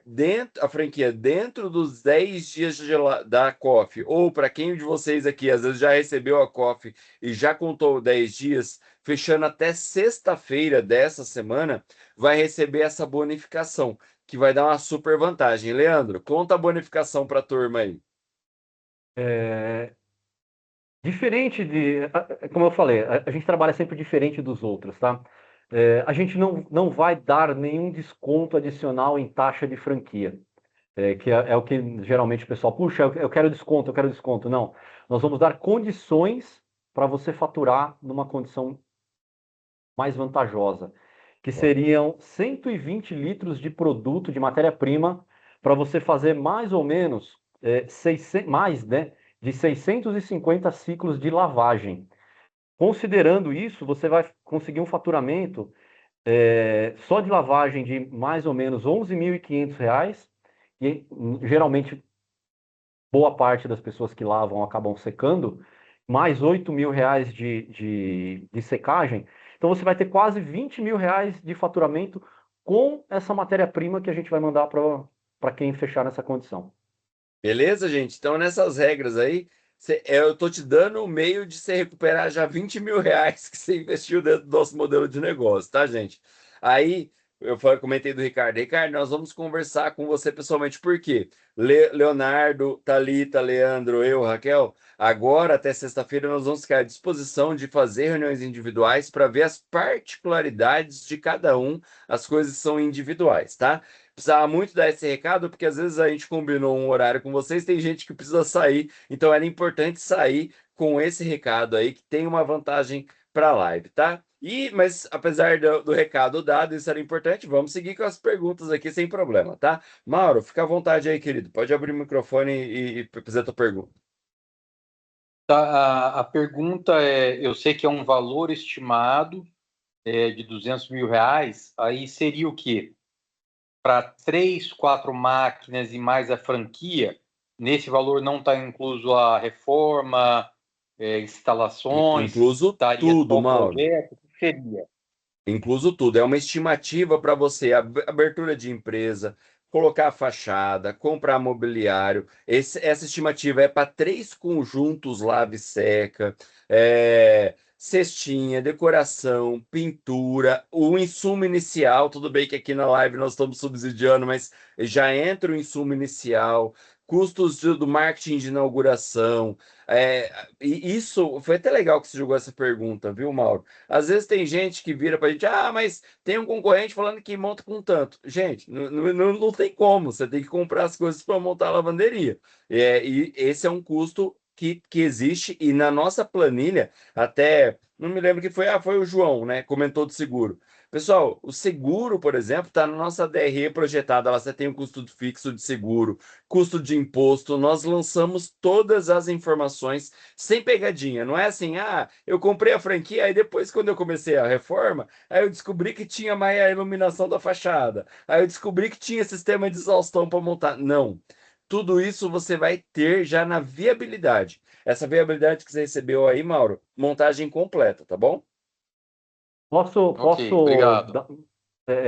Speaker 2: a franquia dentro dos 10 dias da COF, ou para quem de vocês aqui às vezes já recebeu a COF e já contou 10 dias, fechando até sexta-feira dessa semana, vai receber essa bonificação, que vai dar uma super vantagem. Leandro, conta a bonificação para a turma aí.
Speaker 7: Diferente como eu falei, a gente trabalha sempre diferente dos outros, tá? A gente não vai dar nenhum desconto adicional em taxa de franquia, que é o que geralmente o pessoal, puxa, eu quero desconto. Não, nós vamos dar condições para você faturar numa condição mais vantajosa, que seriam 120 litros de produto, de matéria-prima, para você fazer mais ou menos de 650 ciclos de lavagem. Considerando isso, você vai conseguir um faturamento só de lavagem de mais ou menos R$ 11.500, e geralmente boa parte das pessoas que lavam acabam secando, mais R$ 8.000 de secagem. Então você vai ter quase R$ 20.000 de faturamento com essa matéria-prima que a gente vai mandar para quem fechar nessa condição.
Speaker 2: Beleza, gente? Então, nessas regras aí, eu tô te dando o meio de você recuperar já R$ 20.000 que você investiu dentro do nosso modelo de negócio, tá, gente? Aí, comentei do Ricardo. Ricardo, nós vamos conversar com você pessoalmente. Por quê? Leonardo, Thalita, Leandro, eu, Raquel, agora até sexta-feira nós vamos ficar à disposição de fazer reuniões individuais para ver as particularidades de cada um. As coisas são individuais, tá? Precisava muito dar esse recado, porque às vezes a gente combinou um horário com vocês, tem gente que precisa sair, então era importante sair com esse recado aí, que tem uma vantagem para a live, tá? Mas apesar do recado dado, isso era importante, vamos seguir com as perguntas aqui sem problema, tá? Mauro, fica à vontade aí, querido. Pode abrir o microfone e fazer a tua pergunta.
Speaker 10: Tá, a pergunta é, eu sei que é um valor estimado de 200 mil reais, aí seria o quê? Para 3, 4 máquinas e mais a franquia, nesse valor não está incluso a reforma, instalações,
Speaker 2: Incluso tudo, Mauro.
Speaker 10: Projeto, o que seria?
Speaker 2: Incluso tudo. É uma estimativa para você, abertura de empresa, colocar a fachada, comprar mobiliário. Essa estimativa é para 3 conjuntos lave e seca, cestinha, decoração, pintura, o insumo inicial. Tudo bem que aqui na live nós estamos subsidiando, mas já entra o insumo inicial. Custos do marketing de inauguração. E isso foi até legal que você jogou essa pergunta, viu, Mauro? Às vezes tem gente que vira para a gente, mas tem um concorrente falando que monta com tanto. Gente, não tem como, você tem que comprar as coisas para montar a lavanderia. E esse é um custo que existe, e na nossa planilha, até, não me lembro que foi o João, né? Comentou do seguro. Pessoal, o seguro, por exemplo, está na nossa DRE projetada, lá você tem um custo fixo de seguro, custo de imposto, nós lançamos todas as informações sem pegadinha, não é assim, eu comprei a franquia, aí depois quando eu comecei a reforma, aí eu descobri que tinha mais a iluminação da fachada, aí eu descobri que tinha sistema de exaustão para montar. Não, tudo isso você vai ter já na viabilidade. Essa viabilidade que você recebeu aí, Mauro, montagem completa, tá bom?
Speaker 7: Posso
Speaker 10: obrigado.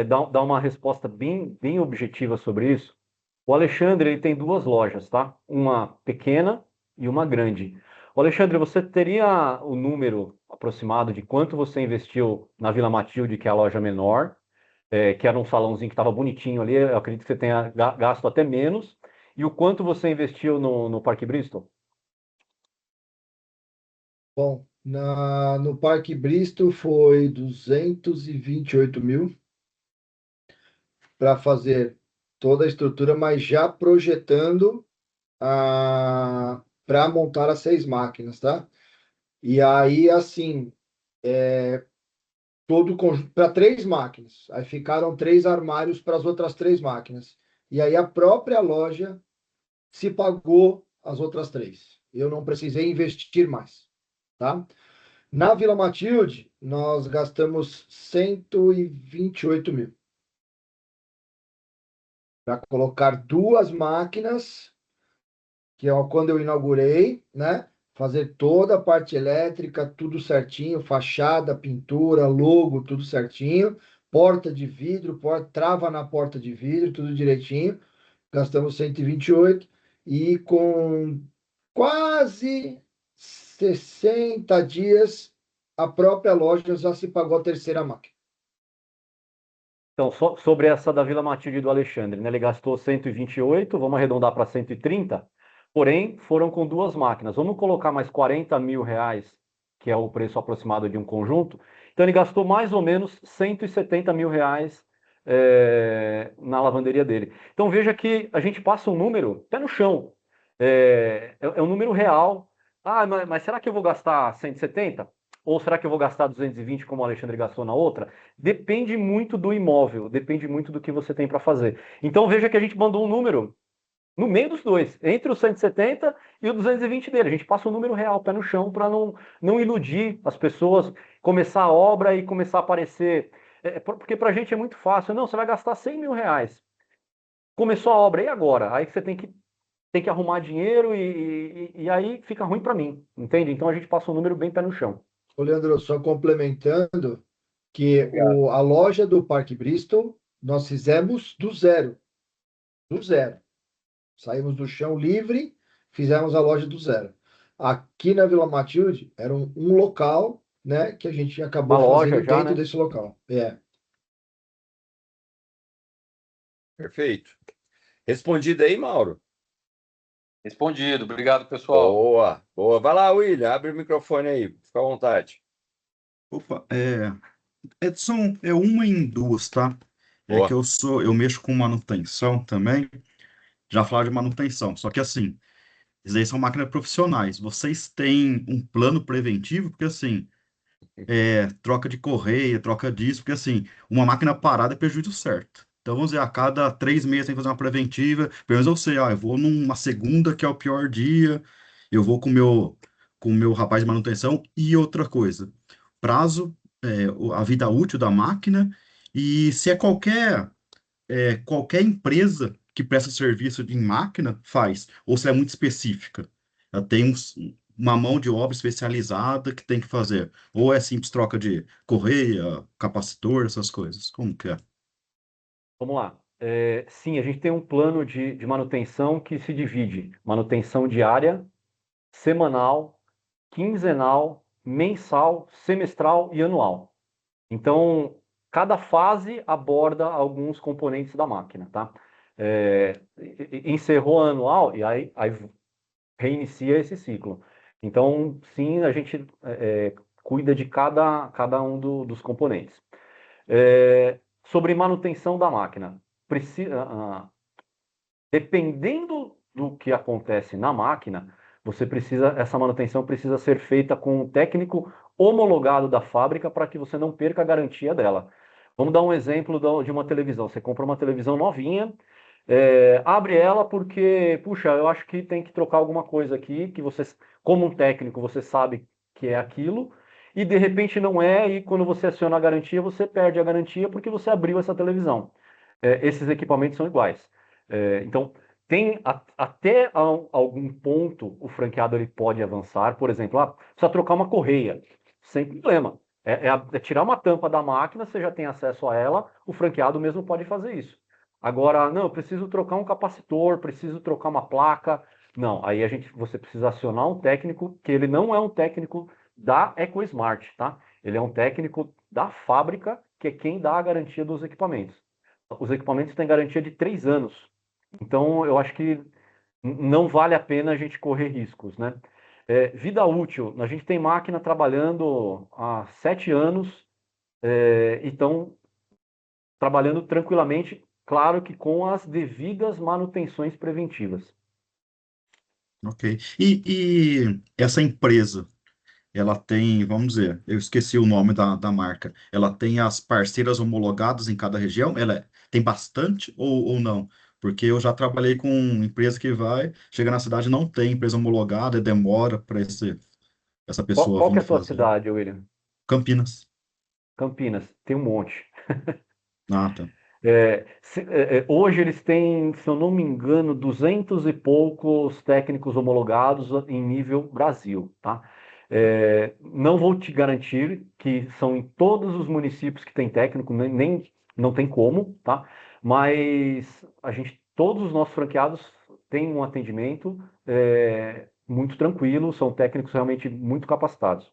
Speaker 7: dar uma resposta bem objetiva sobre isso? O Alexandre ele tem 2 lojas, tá? Uma pequena e uma grande. O Alexandre, você teria o número aproximado de quanto você investiu na Vila Matilde, que é a loja menor, que era um salãozinho que estava bonitinho ali, eu acredito que você tenha gasto até menos, e o quanto você investiu no Parque Bristol?
Speaker 9: Bom, no Parque Bristol foi 228 mil para fazer toda a estrutura, mas já projetando para montar as 6 máquinas, tá? E aí, assim, todo conjunto para 3 máquinas. Aí ficaram 3 armários para as outras 3 máquinas. E aí a própria loja se pagou as outras 3. Eu não precisei investir mais, tá? Na Vila Matilde, nós gastamos 128 mil para colocar 2 máquinas, que é quando eu inaugurei, né? Fazer toda a parte elétrica, tudo certinho, fachada, pintura, logo, tudo certinho, porta de vidro, trava na porta de vidro, tudo direitinho. Gastamos 128 e com quase 60 dias a própria loja já se pagou a terceira máquina.
Speaker 7: Então, sobre essa da Vila Matilde do Alexandre, né? Ele gastou 128, vamos arredondar para 130, porém foram com 2 máquinas. Vamos colocar mais 40 mil reais, que é o preço aproximado de um conjunto. Então ele gastou mais ou menos 170 mil reais na lavanderia dele. Então veja que a gente passa um número pé no chão. É um número real. Mas será que eu vou gastar 170? Ou será que eu vou gastar 220 como o Alexandre gastou na outra? Depende muito do imóvel, depende muito do que você tem para fazer. Então veja que a gente mandou um número no meio dos dois, entre o 170 e o 220 dele. A gente passa um número real, pé no chão, para não iludir as pessoas, começar a obra e começar a aparecer. Porque para a gente é muito fácil. Não, você vai gastar 100 mil reais. Começou a obra, e agora? Aí você tem que arrumar dinheiro e aí fica ruim para mim, entende? Então a gente passa um número bem pé no chão.
Speaker 9: Ô, Leandro, só complementando que a loja do Parque Bristol nós fizemos do zero. Do zero. Saímos do chão livre, fizemos a loja do zero. Aqui na Vila Matilde era um local, né, que a gente acabou
Speaker 7: Uma loja
Speaker 9: fazendo
Speaker 7: já,
Speaker 9: dentro
Speaker 7: né?
Speaker 9: desse local.
Speaker 2: Perfeito. Respondido aí, Mauro?
Speaker 10: Respondido. Obrigado, pessoal.
Speaker 2: Boa, boa. Vai lá, William, abre o microfone aí, fica à vontade.
Speaker 4: Opa, é uma em duas, tá? É que
Speaker 2: Boa.
Speaker 4: eu mexo com manutenção também. Já falaram de manutenção, só que assim, isso aí são máquinas profissionais. Vocês têm um plano preventivo, porque assim, troca de correia, troca disso, porque assim, uma máquina parada é prejuízo certo. Então, vamos dizer, a cada 3 meses tem que fazer uma preventiva. Pelo menos eu sei, eu vou numa segunda, que é o pior dia, eu vou com o meu rapaz de manutenção. E outra coisa, prazo, a vida útil da máquina, e se é qualquer empresa que presta serviço em máquina faz, ou se é muito específica. Ela tem uma mão de obra especializada que tem que fazer. Ou é simples troca de correia, capacitor, essas coisas. Como que é?
Speaker 7: Vamos lá. Sim, a gente tem um plano de manutenção que se divide: manutenção diária, semanal, quinzenal, mensal, semestral e anual. Então, cada fase aborda alguns componentes da máquina, tá? Encerrou a anual e aí reinicia esse ciclo. Então, sim, a gente cuida de cada um dos componentes. Sobre manutenção da máquina, dependendo do que acontece na máquina, essa manutenção precisa ser feita com um técnico homologado da fábrica para que você não perca a garantia dela. Vamos dar um exemplo de uma televisão. Você compra uma televisão novinha, abre ela porque, puxa, eu acho que tem que trocar alguma coisa aqui, que você, como um técnico, você sabe que é aquilo, e de repente não é, e quando você aciona a garantia, você perde a garantia porque você abriu essa televisão. Esses equipamentos são iguais. Então, até algum ponto o franqueado ele pode avançar, por exemplo, precisa trocar uma correia, sem problema. É tirar uma tampa da máquina, você já tem acesso a ela, o franqueado mesmo pode fazer isso. Agora, não, eu preciso trocar um capacitor, preciso trocar uma placa. Não, aí você precisa acionar um técnico, que ele não é um técnico da EcoSmart, tá? Ele é um técnico da fábrica, que é quem dá a garantia dos equipamentos. Os equipamentos têm garantia de 3 anos. Então, eu acho que não vale a pena a gente correr riscos, né? Vida útil, a gente tem máquina trabalhando há 7 anos e estão trabalhando tranquilamente, claro que com as devidas manutenções preventivas.
Speaker 4: Ok. E essa empresa, ela tem, vamos dizer, eu esqueci o nome da marca, ela tem as parceiras homologadas em cada região? Ela tem bastante ou não? Porque eu já trabalhei com empresa que chega na cidade não tem empresa homologada e demora para essa pessoa
Speaker 7: Qual que
Speaker 4: vir
Speaker 7: é a sua
Speaker 4: fazer.
Speaker 7: cidade, William?
Speaker 4: Campinas.
Speaker 7: Campinas, tem um monte.
Speaker 4: Ah, tá.
Speaker 7: Hoje eles têm, se eu não me engano, 200 e poucos técnicos homologados em nível Brasil, tá? Não vou te garantir que são em todos os municípios que tem técnico, nem não tem como, tá? Mas todos os nossos franqueados têm um atendimento muito tranquilo, são técnicos realmente muito capacitados.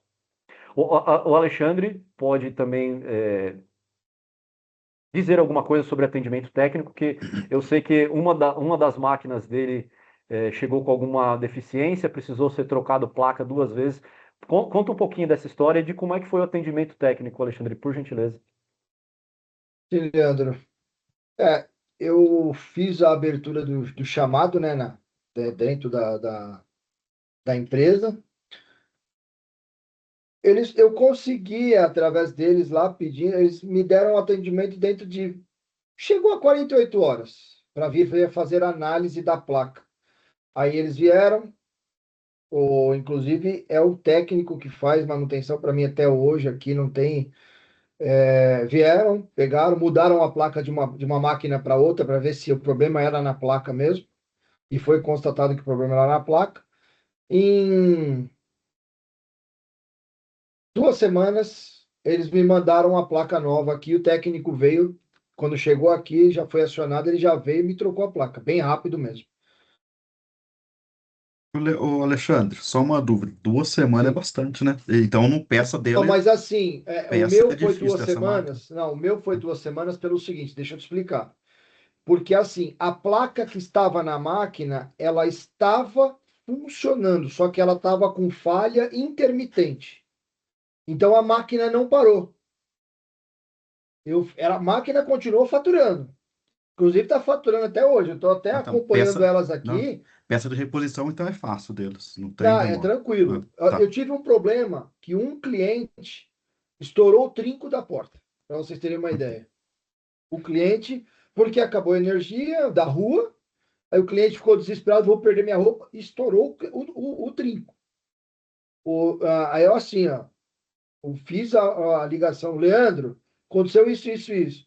Speaker 7: O Alexandre pode também dizer alguma coisa sobre atendimento técnico, que eu sei que uma das máquinas dele chegou com alguma deficiência, precisou ser trocado placa 2 vezes. Conta um pouquinho dessa história e de como é que foi o atendimento técnico, Alexandre, por gentileza.
Speaker 9: Sim, Leandro. Eu fiz a abertura do chamado, né, dentro da empresa. Eu consegui, através deles lá, pedindo, eles me deram um atendimento chegou a 48 horas, para vir fazer a análise da placa. Aí eles vieram, inclusive é o técnico que faz manutenção para mim até hoje aqui, não tem... vieram, pegaram, mudaram a placa de uma máquina para outra, para ver se o problema era na placa mesmo, e foi constatado que o problema era na placa. Em 2 semanas, eles me mandaram uma placa nova aqui. O técnico veio, quando chegou aqui, já foi acionado, ele já veio e me trocou a placa, bem rápido mesmo.
Speaker 4: Ô, Alexandre, só uma dúvida. 2 semanas é bastante, né? Então, no peça dele.
Speaker 9: Não, mas assim, o
Speaker 4: Peça
Speaker 9: meu
Speaker 4: é
Speaker 9: foi
Speaker 4: difícil
Speaker 9: 2
Speaker 4: dessa máquina.
Speaker 9: semanas. Não, o meu foi 2 semanas pelo seguinte, deixa eu te explicar. Porque, assim, a placa que estava na máquina, ela estava funcionando, só que ela estava com falha intermitente. Então, a máquina não parou. A máquina continuou faturando. Inclusive, está faturando até hoje. Eu estou até
Speaker 4: Então,
Speaker 9: acompanhando elas
Speaker 4: não,
Speaker 9: aqui.
Speaker 4: peça de reposição, então é fácil deles. Não tem
Speaker 9: Tá, é
Speaker 4: demora.
Speaker 9: tranquilo.
Speaker 4: Tá.
Speaker 9: Eu tive um problema que um cliente estourou o trinco da porta, para vocês terem uma ideia. O cliente, porque acabou a energia da rua, aí o cliente ficou desesperado, vou perder minha roupa, e estourou o trinco. Aí eu assim, ó, eu fiz a ligação, Leandro, aconteceu isso, isso, isso.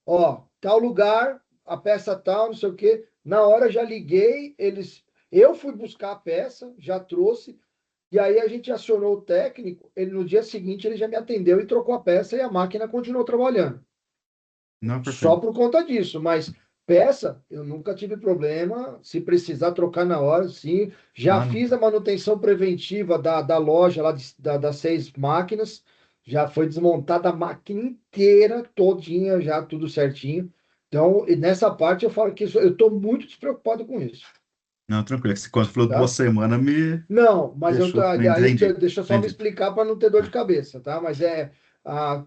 Speaker 9: Ó, tal lugar, a peça tal, não sei o quê. Na hora já liguei, eu fui buscar a peça, já trouxe, e aí a gente acionou o técnico, ele no dia seguinte ele já me atendeu e trocou a peça e a máquina continuou trabalhando.
Speaker 4: Não,
Speaker 9: Só
Speaker 4: perfeito.
Speaker 9: por conta disso, mas peça, eu nunca tive problema. Se precisar trocar na hora, sim. Já
Speaker 4: Não.
Speaker 9: fiz a manutenção preventiva da loja lá das 6 máquinas. Já foi desmontada a máquina inteira, todinha, já tudo certinho. Então, e nessa parte eu falo que eu estou muito despreocupado com isso.
Speaker 4: Não, tranquilo. Quando você falou
Speaker 9: Tá?
Speaker 4: 2 semanas, me
Speaker 9: Não, mas
Speaker 4: deixou.
Speaker 9: aí
Speaker 4: Entendi.
Speaker 9: deixa eu só me
Speaker 4: Entendi.
Speaker 9: explicar para não ter dor de cabeça, tá? Mas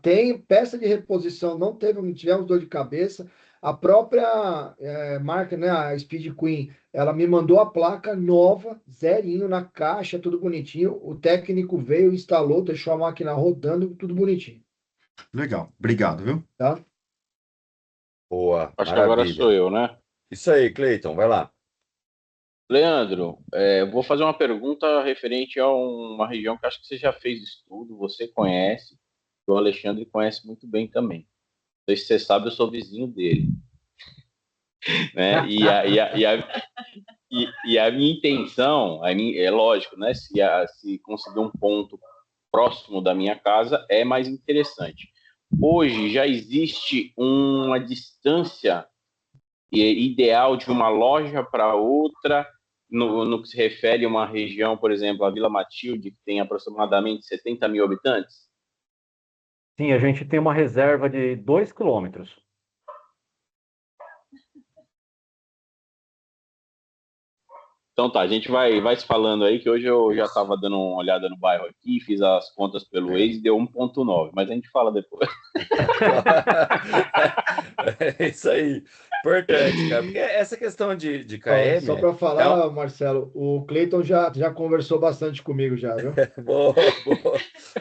Speaker 9: tem peça de reposição, não tivemos dor de cabeça. A própria marca, né, a Speed Queen, ela me mandou a placa nova, zerinho na caixa, tudo bonitinho. O técnico veio, instalou, deixou a máquina rodando, tudo bonitinho,
Speaker 4: Legal. Obrigado, viu?
Speaker 9: tá?
Speaker 2: Boa,
Speaker 6: Acho que agora
Speaker 2: maravilha.
Speaker 6: sou eu, né?
Speaker 2: Isso aí, Cleiton, vai lá.
Speaker 6: Leandro, eu vou fazer uma pergunta referente a uma região que acho que você já fez estudo, você conhece, o Alexandre conhece muito bem também. Não sei se você sabe, eu sou vizinho dele. Né? E a minha intenção, é lógico, né? Se conseguir um ponto próximo da minha casa, é mais interessante. Hoje já existe uma distância ideal de uma loja para outra, no que se refere a uma região, por exemplo, a Vila Matilde, que tem aproximadamente 70 mil habitantes?
Speaker 7: Sim, a gente tem uma reserva de 2 quilômetros.
Speaker 6: Então tá, a gente vai se falando aí, que hoje eu já estava dando uma olhada no bairro aqui, fiz as contas pelo Waze e deu 1,9, mas a gente fala depois.
Speaker 2: É isso aí. Importante, cara. Porque essa questão de
Speaker 9: Ó, só
Speaker 2: KM
Speaker 9: para
Speaker 2: é
Speaker 9: falar, Marcelo, o Cleiton já conversou bastante comigo já, viu?
Speaker 2: boa, boa.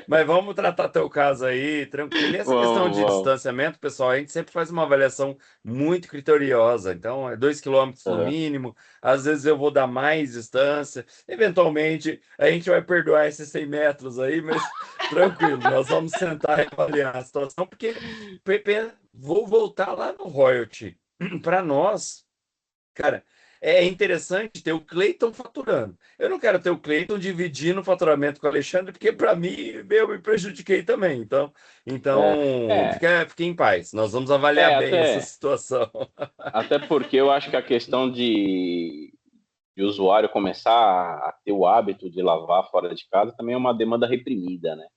Speaker 2: Mas vamos tratar teu caso aí, tranquilo. E essa questão de
Speaker 6: Vamos.
Speaker 2: distanciamento, pessoal, a gente sempre faz uma avaliação muito criteriosa. Então, é 2 quilômetros no mínimo. Às vezes eu vou dar mais distância. Eventualmente, a gente vai perdoar esses 100 metros aí, mas tranquilo, nós vamos sentar e avaliar a situação, porque vou voltar lá no royalty. Para nós, cara, é interessante ter o Cleiton faturando. Eu não quero ter o Cleiton dividindo o faturamento com o Alexandre, porque para mim, eu me prejudiquei também. Então fique em paz. Nós vamos avaliar bem essa situação.
Speaker 6: Até porque eu acho que a questão de usuário começar a ter o hábito de lavar fora de casa também é uma demanda reprimida, né?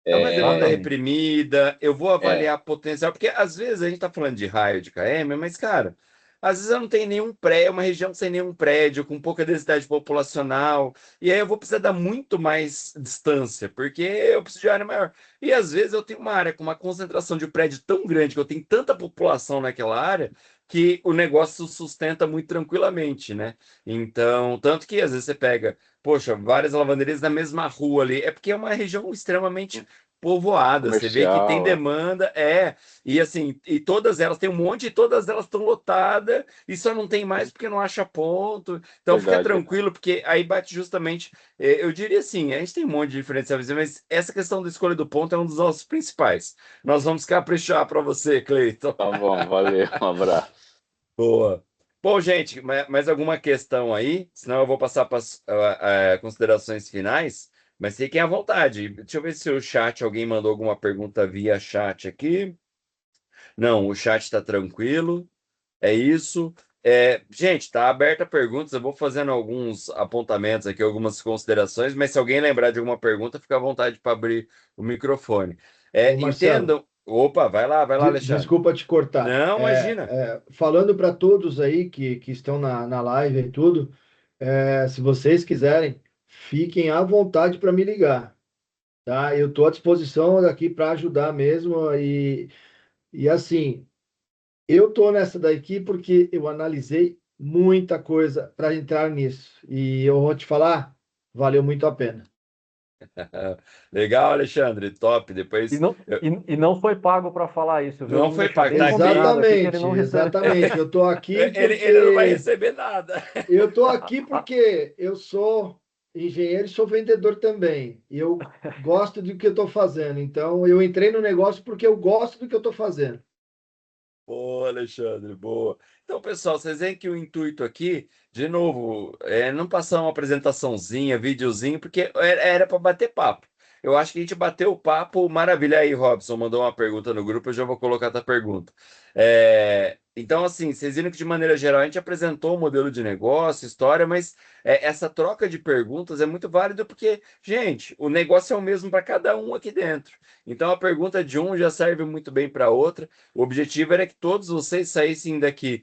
Speaker 2: É uma demanda reprimida, eu vou avaliar potencial, porque às vezes a gente está falando de raio de KM, mas, cara, às vezes eu não tenho nenhum prédio, uma região sem nenhum prédio, com pouca densidade populacional, e aí eu vou precisar dar muito mais distância, porque eu preciso de área maior. E às vezes eu tenho uma área com uma concentração de prédio tão grande, que eu tenho tanta população naquela área, que o negócio sustenta muito tranquilamente, né? Então, tanto que às vezes você pega, poxa, várias lavanderias na mesma rua ali, é porque é uma região extremamente povoada, você vê que tem demanda, e assim, e todas elas, tem um monte, e todas elas estão lotadas, e só não tem mais porque não acha ponto, então fica tranquilo, porque aí bate justamente, eu diria assim, a gente tem um monte de diferencial, mas essa questão da escolha do ponto é um dos nossos principais. Nós vamos caprichar para você, Cleiton.
Speaker 6: Tá bom, valeu, um abraço.
Speaker 2: Boa. Bom, gente, mais alguma questão aí? Senão eu vou passar para as considerações finais. Mas fiquem à vontade. Deixa eu ver se o chat, alguém mandou alguma pergunta via chat aqui. Não, o chat está tranquilo. É isso. Gente, está aberta a perguntas. Eu vou fazendo alguns apontamentos aqui, algumas considerações, mas se alguém lembrar de alguma pergunta, fica à vontade para abrir o microfone.
Speaker 9: Ô, Marcelo,
Speaker 2: Entendam. Opa, vai lá, Alexandre.
Speaker 9: Desculpa te cortar.
Speaker 2: Não, imagina.
Speaker 9: Falando para todos aí que estão na live e tudo, se vocês quiserem, fiquem à vontade para me ligar, tá? Eu estou à disposição aqui para ajudar mesmo. E assim, eu estou nessa daqui porque eu analisei muita coisa para entrar nisso. E eu vou te falar, valeu muito a pena.
Speaker 2: Legal, Alexandre, top. Depois
Speaker 7: E não foi pago para falar isso, viu?
Speaker 2: não
Speaker 7: Vamos
Speaker 2: foi
Speaker 7: deixar
Speaker 2: pago,
Speaker 7: bem
Speaker 2: tá
Speaker 7: combinado aqui que ele não recebe.
Speaker 9: Exatamente. Eu estou aqui
Speaker 2: ele não vai
Speaker 9: porque
Speaker 2: receber nada.
Speaker 9: eu estou aqui porque eu sou engenheiro e sou vendedor também. E eu gosto do que eu estou fazendo. Então, eu entrei no negócio porque eu gosto do que eu estou fazendo.
Speaker 2: Boa, Alexandre, boa. Então, pessoal, vocês veem que o intuito aqui, de novo, é não passar uma apresentaçãozinha, videozinho, porque era para bater papo. Eu acho que a gente bateu o papo, maravilha. Aí, Robson mandou uma pergunta no grupo, eu já vou colocar a pergunta. Então, assim, vocês viram que de maneira geral a gente apresentou o modelo de negócio, história, mas essa troca de perguntas é muito válida porque, gente, o negócio é o mesmo para cada um aqui dentro. Então, a pergunta de um já serve muito bem para outra. O objetivo era que todos vocês saíssem daqui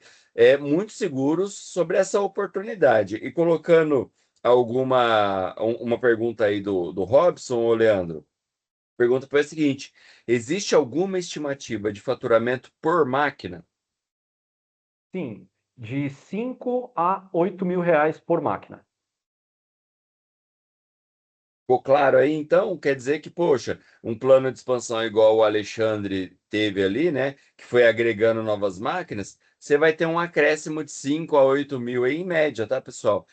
Speaker 2: muito seguros sobre essa oportunidade. E colocando uma pergunta aí do Robson ou Leandro. A pergunta foi a seguinte: existe alguma estimativa de faturamento por máquina?
Speaker 7: Sim, de 5 a 8 mil reais por máquina.
Speaker 2: Ficou claro aí, então? Quer dizer que, poxa, um plano de expansão igual o Alexandre teve ali, né? Que foi agregando novas máquinas, você vai ter um acréscimo de 5 a 8 mil aí, em média, tá, pessoal?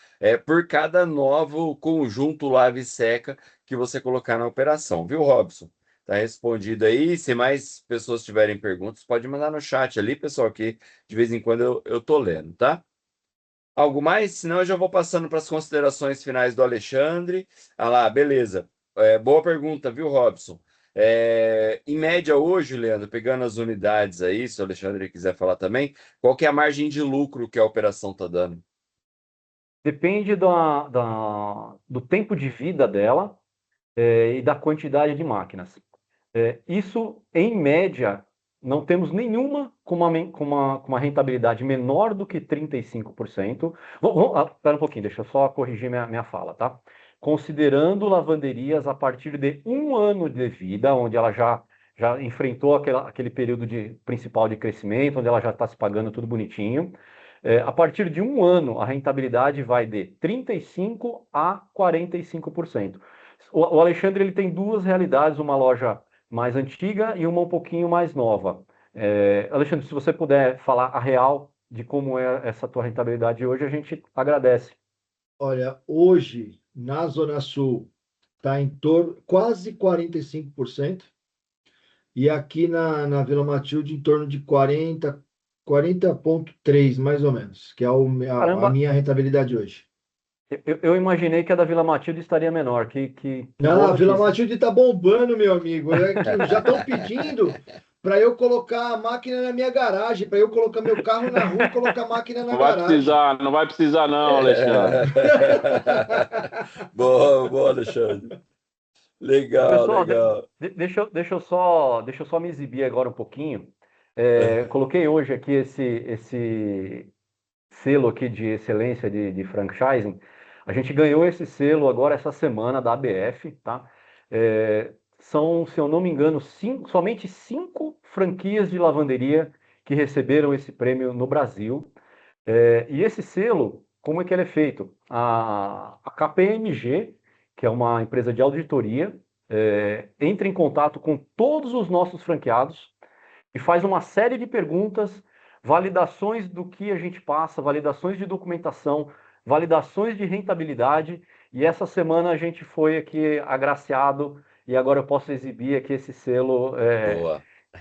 Speaker 2: Por cada novo conjunto lave e seca que você colocar na operação, viu, Robson? Tá respondido aí. Se mais pessoas tiverem perguntas, pode mandar no chat ali, pessoal, que de vez em quando eu tô lendo, tá? Algo mais? Senão eu já vou passando para as considerações finais do Alexandre. Ah lá, beleza. Boa pergunta, viu, Robson? Em média hoje, Leandro, pegando as unidades aí, se o Alexandre quiser falar também, qual que é a margem de lucro que a operação está dando?
Speaker 7: Depende do tempo de vida dela e da quantidade de máquinas. Isso, em média, não temos nenhuma com uma rentabilidade menor do que 35%. Espera um pouquinho, deixa eu só corrigir minha fala, tá? Considerando lavanderias a partir de 1 ano de vida, onde ela já enfrentou aquele período principal de crescimento, onde ela já está se pagando tudo bonitinho. A partir de 1 ano, a rentabilidade vai de 35% a 45%. O Alexandre ele tem duas realidades, uma loja mais antiga e uma um pouquinho mais nova. Alexandre, se você puder falar a real de como é essa tua rentabilidade hoje, a gente agradece.
Speaker 9: Olha, hoje, na Zona Sul, está em torno quase 45%, e aqui na Vila Matilde, em torno de 40,3%, mais ou menos, que é a minha rentabilidade hoje.
Speaker 7: Eu imaginei que a da Vila Matilde estaria menor.
Speaker 9: Não, a Vila Matilde está bombando, meu amigo. Já estão pedindo para eu colocar a máquina na minha garagem, para eu colocar meu carro na rua e colocar a máquina na garagem.
Speaker 6: Não vai precisar não, Alexandre.
Speaker 2: Boa, Alexandre. Legal,
Speaker 7: pessoal,
Speaker 2: legal.
Speaker 7: Deixa eu só me exibir agora um pouquinho. Coloquei hoje aqui esse selo aqui de excelência de franchising. A gente ganhou esse selo agora essa semana da ABF, tá? São, se eu não me engano, somente 5 franquias de lavanderia que receberam esse prêmio no Brasil. E esse selo, como é que ele é feito? A KPMG, que é uma empresa de auditoria, entra em contato com todos os nossos franqueados e faz uma série de perguntas, validações do que a gente passa, validações de documentação, validações de rentabilidade. E essa semana a gente foi aqui agraciado e agora eu posso exibir aqui esse selo,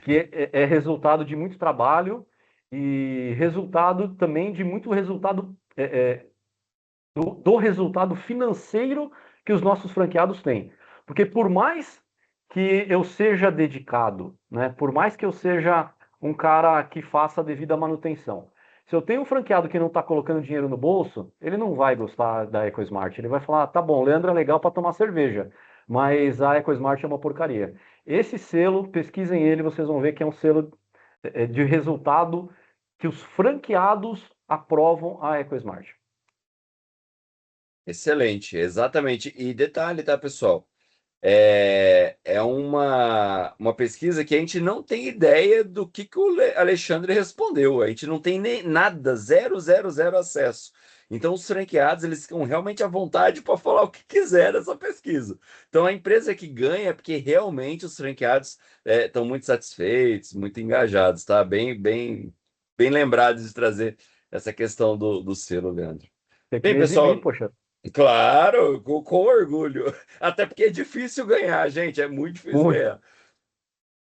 Speaker 7: que é resultado de muito trabalho e resultado também de muito resultado do resultado financeiro que os nossos franqueados têm. Porque por mais que eu seja dedicado, né, por mais que eu seja um cara que faça a devida manutenção, se eu tenho um franqueado que não está colocando dinheiro no bolso, ele não vai gostar da EcoSmart. Ele vai falar, tá bom, Leandro é legal para tomar cerveja, mas a EcoSmart é uma porcaria. Esse selo, pesquisem ele, vocês vão ver que é um selo de resultado que os franqueados aprovam a EcoSmart.
Speaker 2: Excelente, exatamente. E detalhe, tá, pessoal? É uma pesquisa que a gente não tem ideia do que o Alexandre respondeu. A gente não tem nem nada, zero, zero, zero acesso. Então, os franqueados, eles ficam realmente à vontade para falar o que quiser dessa pesquisa. Então, a empresa que ganha é porque realmente os franqueados estão muito satisfeitos, muito engajados, tá? Bem lembrados de trazer essa questão do selo, Leandro.
Speaker 7: Tem que
Speaker 2: Bem,
Speaker 7: me exibir,
Speaker 2: pessoal,
Speaker 7: poxa.
Speaker 2: claro, com orgulho. Até porque é difícil ganhar, gente. É muito difícil
Speaker 7: Muito.
Speaker 2: ganhar.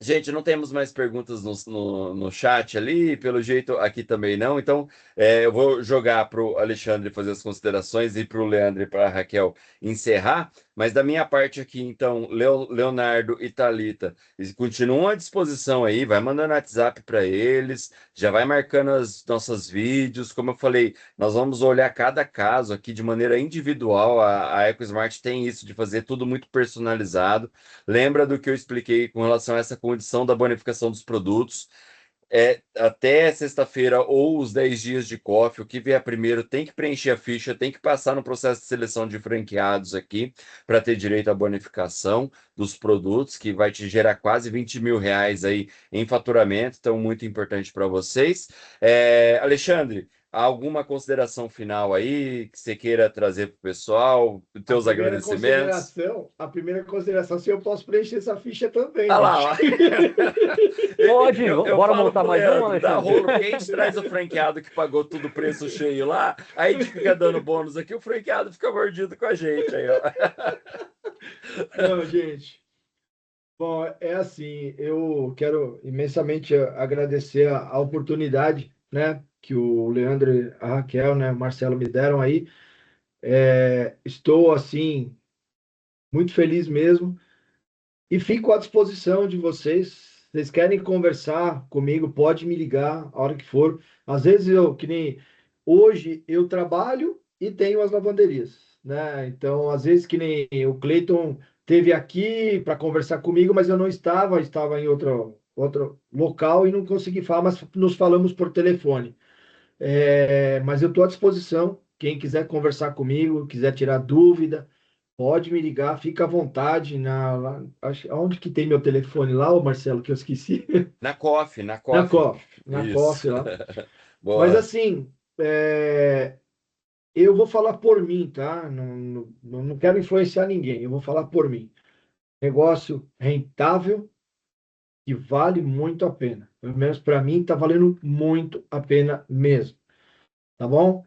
Speaker 2: Gente, não temos mais perguntas no chat ali, pelo jeito aqui também não. Então, eu vou jogar para o Alexandre fazer as considerações e para o Leandro e para a Raquel encerrar. Mas da minha parte aqui, então, Leonardo e Thalita, eles continuam à disposição aí, vai mandando WhatsApp para eles, já vai marcando as nossas vídeos. Como eu falei, nós vamos olhar cada caso aqui de maneira individual. A EcoSmart tem isso de fazer tudo muito personalizado. Lembra do que eu expliquei com relação a essa condição da bonificação dos produtos? Até sexta-feira ou os 10 dias de COF, o que vier primeiro tem que preencher a ficha, tem que passar no processo de seleção de franqueados aqui para ter direito à bonificação dos produtos, que vai te gerar quase 20 mil reais aí em faturamento, então muito importante para vocês. Alexandre, alguma consideração final aí que você queira trazer para o pessoal, os teus agradecimentos?
Speaker 9: A primeira consideração, se eu posso preencher essa ficha também.
Speaker 2: Ah lá, ó.
Speaker 7: Pode, bora
Speaker 2: falo
Speaker 7: montar
Speaker 2: pro
Speaker 7: mais
Speaker 2: Leandro,
Speaker 7: uma,
Speaker 2: dá
Speaker 7: Alexandre?
Speaker 2: rolo quente, traz o franqueado que pagou tudo preço cheio lá, aí a gente fica dando bônus aqui, o franqueado fica mordido com a gente aí, ó.
Speaker 9: Não, gente. Bom, é assim, eu quero imensamente agradecer a oportunidade, né, que o Leandro e a Raquel, né, o Marcelo me deram aí. Estou, assim, muito feliz mesmo e fico à disposição de vocês. Vocês querem conversar comigo, pode me ligar a hora que for. Às vezes que nem hoje eu trabalho e tenho as lavanderias, né? Então, às vezes que nem o Cleiton teve aqui para conversar comigo, mas eu não estava em outro local e não consegui falar, mas nos falamos por telefone. Mas eu estou à disposição. Quem quiser conversar comigo, quiser tirar dúvida, pode me ligar, fica à vontade. Onde que tem meu telefone lá, ô Marcelo, que eu esqueci?
Speaker 2: Na COF, na
Speaker 9: Na
Speaker 2: COF.
Speaker 9: COF, na
Speaker 2: Isso.
Speaker 9: COF lá.
Speaker 2: Boa.
Speaker 9: Mas assim, eu vou falar por mim, tá? Não quero influenciar ninguém, eu vou falar por mim. Negócio rentável e vale muito a pena. Pelo menos para mim, está valendo muito a pena mesmo. Tá bom?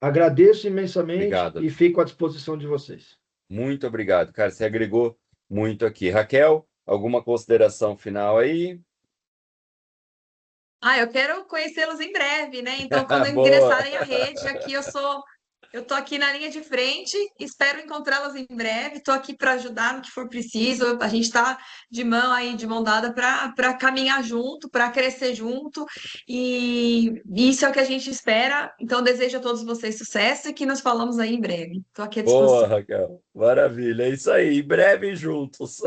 Speaker 9: Agradeço imensamente
Speaker 2: Obrigado.
Speaker 9: e fico à disposição de vocês.
Speaker 2: Muito obrigado, cara. Você agregou muito aqui. Raquel, alguma consideração final aí?
Speaker 8: Eu quero conhecê-los em breve, né? Então, quando
Speaker 2: Boa.
Speaker 8: ingressarem à rede, aqui eu tô aqui na linha de frente, espero encontrá-los em breve. Estou aqui para ajudar no que for preciso. A gente está de mão dada para caminhar junto, para crescer junto. E isso é o que a gente espera. Então, desejo a todos vocês sucesso e que nos falamos aí em breve. Estou aqui à disposição.
Speaker 2: Boa, Raquel. Maravilha. É isso aí. Em breve juntos.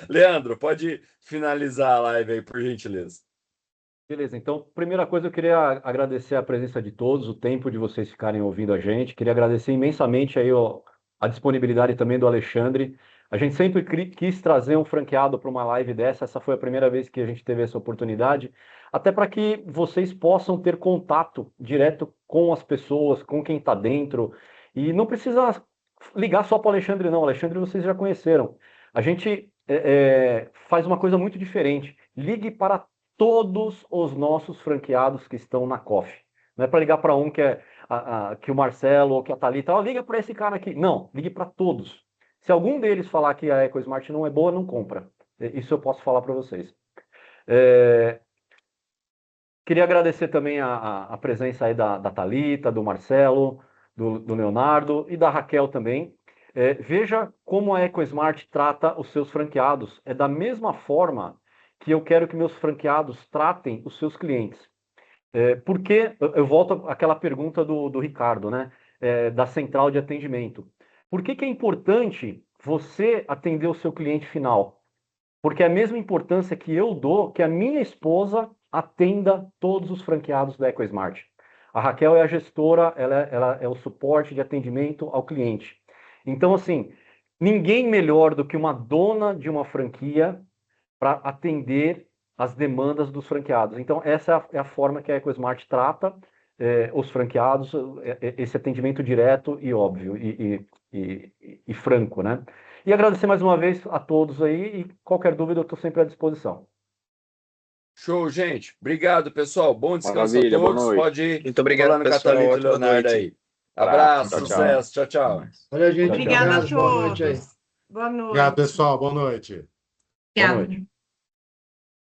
Speaker 2: Leandro, pode finalizar a live aí, por gentileza.
Speaker 7: Beleza, então, primeira coisa, eu queria agradecer a presença de todos, o tempo de vocês ficarem ouvindo a gente. Queria agradecer imensamente aí a disponibilidade também do Alexandre. A gente sempre quis trazer um franqueado para uma live dessa. Essa foi a primeira vez que a gente teve essa oportunidade, até para que vocês possam ter contato direto com as pessoas, com quem está dentro. E não precisa ligar só para o Alexandre, não. O Alexandre vocês já conheceram. A gente faz uma coisa muito diferente. Ligue para todos os nossos franqueados que estão na COF. Não é para ligar para um que é que o Marcelo ou que a Thalita, liga para esse cara aqui. Não, ligue para todos. Se algum deles falar que a EcoSmart não é boa, não compra. Isso eu posso falar para vocês. Queria agradecer também a presença aí da Thalita, do Marcelo, do Leonardo e da Raquel também. Veja como a EcoSmart trata os seus franqueados. É da mesma forma que eu quero que meus franqueados tratem os seus clientes. Porque eu volto àquela pergunta do Ricardo, né? Da central de atendimento. Por que é importante você atender o seu cliente final. Porque é a mesma importância que eu dou que a minha esposa atenda todos os franqueados da EcoSmart. A Raquel é a gestora, ela é o suporte de atendimento ao cliente. Então, assim, ninguém melhor do que uma dona de uma franquia para atender as demandas dos franqueados. Então, essa é a forma que a EcoSmart trata os franqueados, esse atendimento direto e óbvio, e franco, né? E agradecer mais uma vez a todos aí, e qualquer dúvida eu estou sempre à disposição.
Speaker 2: Show, gente. Obrigado, pessoal. Bom descanso
Speaker 6: Maravilha,
Speaker 2: a
Speaker 6: boa
Speaker 2: todos.
Speaker 6: noite.
Speaker 2: Pode ir
Speaker 3: Muito obrigado,
Speaker 2: falando com a
Speaker 3: pessoal.
Speaker 2: Thalita e
Speaker 3: Ótima
Speaker 2: Leonardo
Speaker 3: noite.
Speaker 2: aí. Abraço,
Speaker 6: Tchau, tchau.
Speaker 2: sucesso. Tchau, tchau.
Speaker 9: Olha, gente,
Speaker 13: Obrigada a
Speaker 9: obrigado. Boa noite aí.
Speaker 13: todos. Boa
Speaker 14: Obrigado,
Speaker 13: noite.
Speaker 14: pessoal. Boa noite.
Speaker 7: Boa
Speaker 8: Obrigada.
Speaker 7: noite.